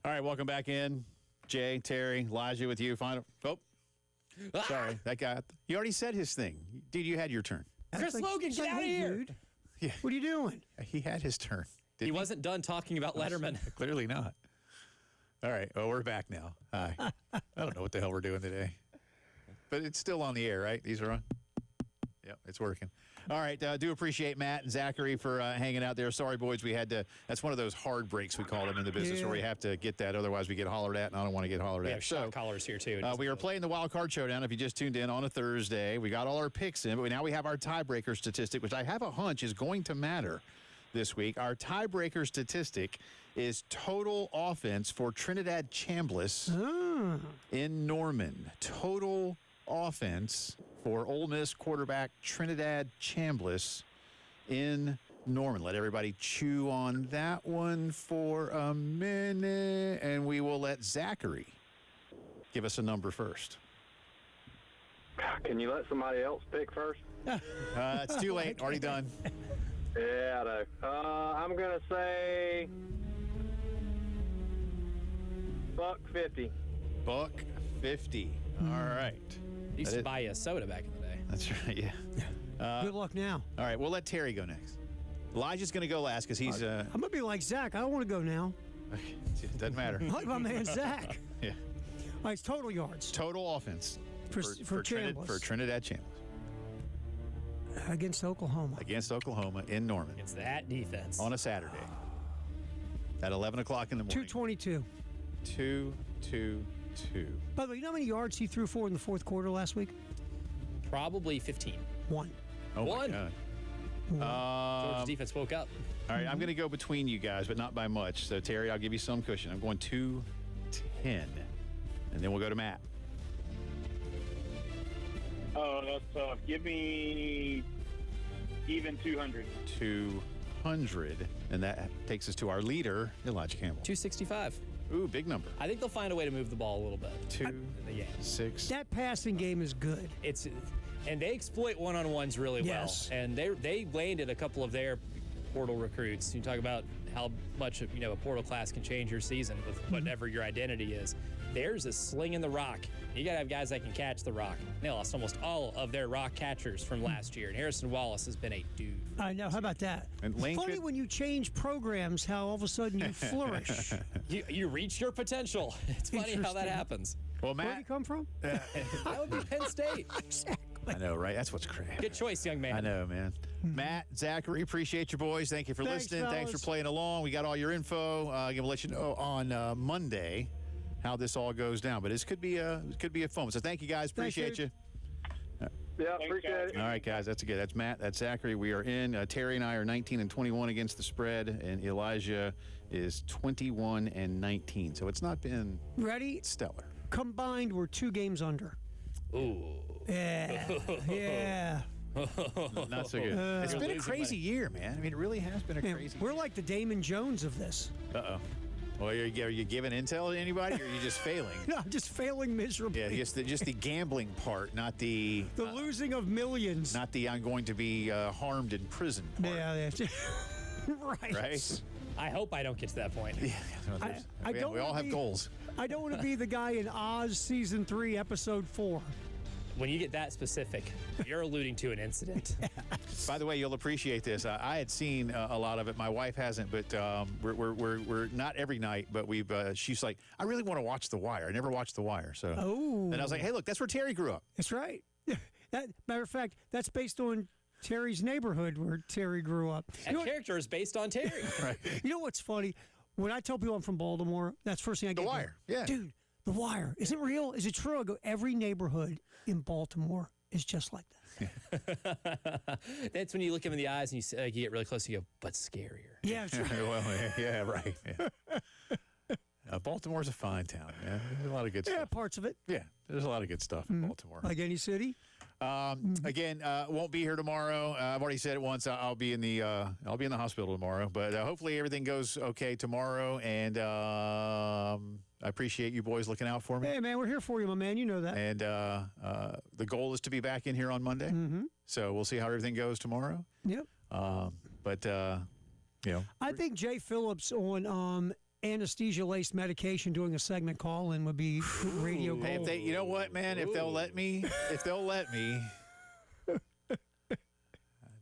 Speaker 1: All right, welcome back in. Jay, Terry, Elijah with you. Final. Oh, sorry. That guy. He already said his thing. Dude, you had your turn.
Speaker 5: Chris Logan, get out of
Speaker 2: Hey,
Speaker 5: here.
Speaker 2: dude.
Speaker 1: Yeah.
Speaker 2: What are you doing?
Speaker 1: He had his turn.
Speaker 5: He wasn't done talking about Letterman.
Speaker 1: Clearly not. All right. Well, we're back now. Hi. I don't know what the hell we're doing today. But it's still on the air, right? These are on? Yep, it's working. All right. Do appreciate Matt and Zachary for hanging out there. Sorry, boys. We had to. That's one of those hard breaks we call them in the business where we have to get that. Otherwise, we get hollered at, and I don't want to get hollered
Speaker 5: We
Speaker 1: at.
Speaker 5: have shot callers here, too.
Speaker 1: We are playing the Wild Card Showdown. If you just tuned in on a Thursday, we got all our picks in, but now we have our tiebreaker statistic, which I have a hunch is going to matter this week. Our tiebreaker statistic is total offense for Trinidad Chambliss in Norman. Total offense for Ole Miss quarterback Trinidad Chambliss in Norman. Let everybody chew on that one for a minute, and we will let Zachary give us a number first.
Speaker 7: Can you let somebody else pick first?
Speaker 1: It's too late. Already done.
Speaker 7: Yeah, I know. I'm going to say $1.50.
Speaker 1: $1.50. All right.
Speaker 5: Used to buy you a soda back in the day.
Speaker 1: That's right, yeah.
Speaker 2: Good luck now.
Speaker 1: All right, we'll let Terry go next. Elijah's going to go last because he's...
Speaker 2: I'm going to be like Zach. I don't want to go now.
Speaker 1: It doesn't matter.
Speaker 2: I like my man Zach.
Speaker 1: Yeah.
Speaker 2: All right, it's total yards.
Speaker 1: Total offense
Speaker 2: For Chambliss.
Speaker 1: Trinidad Chambliss.
Speaker 2: Against Oklahoma.
Speaker 1: Against Oklahoma in Norman.
Speaker 5: It's that defense.
Speaker 1: On a Saturday. At 11 o'clock in the morning.
Speaker 2: 222.
Speaker 1: 2, 2, 2.
Speaker 2: By the way, you know how many yards he threw for in the fourth quarter last week?
Speaker 5: Probably 15.
Speaker 2: One.
Speaker 1: Oh,
Speaker 5: One.
Speaker 1: my God.
Speaker 5: Georgia's defense woke up.
Speaker 1: All right, I'm going to go between you guys, but not by much. So, Terry, I'll give you some cushion. I'm going 210. And then we'll go to Matt.
Speaker 6: Oh, that's tough. Give me even 200.
Speaker 1: 200. And that takes us to our leader, Elijah Campbell.
Speaker 5: 265.
Speaker 1: Ooh, big number.
Speaker 5: I think they'll find a way to move the ball a little bit.
Speaker 1: 2,
Speaker 5: in the game.
Speaker 1: 6.
Speaker 2: That passing game is good.
Speaker 5: And they exploit one-on-ones really
Speaker 2: Yes.
Speaker 5: well. And they landed a couple of their portal recruits. You talk about how much a portal class can change your season with whatever your identity is. Theirs is slinging the rock. You got to have guys that can catch the rock. They lost almost all of their rock catchers from last year, and Harrison Wallace has been a dude.
Speaker 2: I know. How about that?
Speaker 1: And
Speaker 2: It's
Speaker 1: Lane
Speaker 2: funny
Speaker 1: could-
Speaker 2: when you change programs, how all of a sudden you flourish.
Speaker 5: You reach your potential. It's funny how that
Speaker 2: Interesting.
Speaker 5: happens.
Speaker 1: Well,
Speaker 2: Where did he
Speaker 1: Matt.
Speaker 2: come from?
Speaker 5: That would be Penn State.
Speaker 1: I know, right? That's what's crazy.
Speaker 5: Good choice, young man.
Speaker 1: I know, man. Matt, Zachary, appreciate you boys. Thank you for
Speaker 2: Thanks,
Speaker 1: listening. Thanks for
Speaker 2: fellas.
Speaker 1: playing along. We got all your info. I'm gonna let you know on Monday how this all goes down. But this could be a fun. So thank you guys.
Speaker 2: Thanks,
Speaker 1: Appreciate
Speaker 2: dude.
Speaker 1: you.
Speaker 7: Yeah,
Speaker 6: Thanks,
Speaker 7: appreciate
Speaker 6: guys.
Speaker 7: it.
Speaker 1: All right, guys. That's good. That's Matt. That's Zachary. We are in. Terry and I are 19 and 21 against the spread, and Elijah is 21 and 19. So it's not been
Speaker 2: Ready?
Speaker 1: stellar.
Speaker 2: Combined, we're 2 games under.
Speaker 5: Ooh.
Speaker 2: Yeah. Yeah.
Speaker 1: Not so good. It's
Speaker 5: You're
Speaker 1: been a
Speaker 5: losing
Speaker 1: crazy year, man. I mean, it really has been a
Speaker 2: Man,
Speaker 1: crazy
Speaker 2: we're
Speaker 1: year.
Speaker 2: like the Damon Jones of this.
Speaker 1: Uh-oh. Well, are you giving intel to anybody, or are you just failing?
Speaker 2: No, I'm just failing miserably.
Speaker 1: Yeah, just the gambling part, not the
Speaker 2: The losing of millions.
Speaker 1: not the I'm going to be harmed in prison part.
Speaker 2: Yeah. Right.
Speaker 1: Right?
Speaker 5: I hope I don't get to that point.
Speaker 1: Yeah.
Speaker 2: I don't
Speaker 1: we all
Speaker 2: wanna
Speaker 1: have
Speaker 2: be-
Speaker 1: goals.
Speaker 2: I don't want to be the guy in Oz season 3, episode 4.
Speaker 5: When you get that specific, you're alluding to an incident.
Speaker 1: By the way, you'll appreciate this. I had seen a lot of it. My wife hasn't, but we're not every night. But we've. She's like, I really want to watch The Wire. I never watched The Wire, so.
Speaker 2: Oh.
Speaker 1: And I was like, hey, look, that's where Terry grew up.
Speaker 2: That's right. Matter of fact, that's based on Terry's neighborhood where Terry grew up.
Speaker 5: That character is based on Terry.
Speaker 2: You know what's funny? When I tell people I'm from Baltimore, that's the first thing I get.
Speaker 1: The Wire, yeah.
Speaker 2: Dude, The Wire. Is it real? Is it true? I go, every neighborhood in Baltimore is just like that.
Speaker 5: That's when you look him in the eyes and you get really close and you go, but scarier.
Speaker 2: Yeah, it's true.
Speaker 1: Well, yeah, right. Yeah. Baltimore's a fine town, man. There's a lot of good
Speaker 2: Yeah,
Speaker 1: stuff.
Speaker 2: parts of it.
Speaker 1: Yeah, there's a lot of good stuff in Baltimore.
Speaker 2: Like any city.
Speaker 1: Again, won't be here tomorrow. I've already said it once. I'll be in the hospital tomorrow, but hopefully everything goes okay tomorrow. And I appreciate you boys looking out for me.
Speaker 2: Hey, man, we're here for you, my man. You know that.
Speaker 1: And the goal is to be back in here on Monday. So we'll see how everything goes tomorrow.
Speaker 2: Yep.
Speaker 1: But
Speaker 2: I think Jay Phillips on anesthesia-laced medication doing a segment call-in would be radio gold.
Speaker 1: hey, if they, you know what, man, if they'll let me.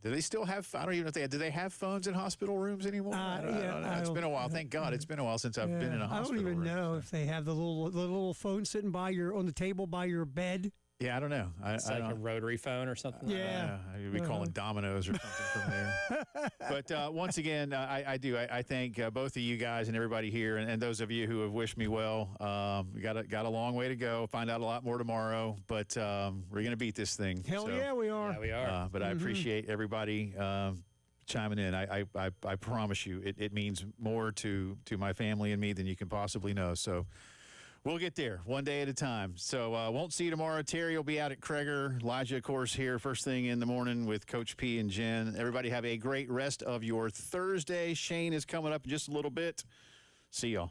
Speaker 1: Do they still have? I don't even know if do they have phones in hospital rooms anymore? I don't know. It's been a while. Thank God, it's been a while since I've been in a
Speaker 2: I
Speaker 1: hospital
Speaker 2: don't even
Speaker 1: room.
Speaker 2: know if they have the little phone sitting on the table by your bed.
Speaker 1: Yeah, I don't know.
Speaker 5: It's like a rotary phone or something.
Speaker 2: Yeah.
Speaker 1: You'd be calling Domino's or something from there. But once again, I thank both of you guys and everybody here, and those of you who have wished me well. We got a long way to go. Find out a lot more tomorrow, but we're gonna beat this thing.
Speaker 2: Hell
Speaker 1: So,
Speaker 2: yeah, we are.
Speaker 5: Yeah, we are.
Speaker 1: But I appreciate everybody chiming in. I promise you, it means more to my family and me than you can possibly know. So. We'll get there one day at a time. So won't see you tomorrow. Terry will be out at Kreger. Elijah, of course, here first thing in the morning with Coach P and Jen. Everybody have a great rest of your Thursday. Shane is coming up in just a little bit. See y'all.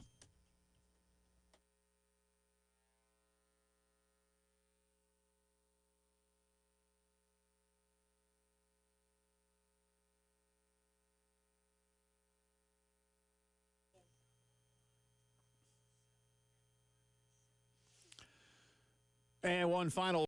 Speaker 1: And one final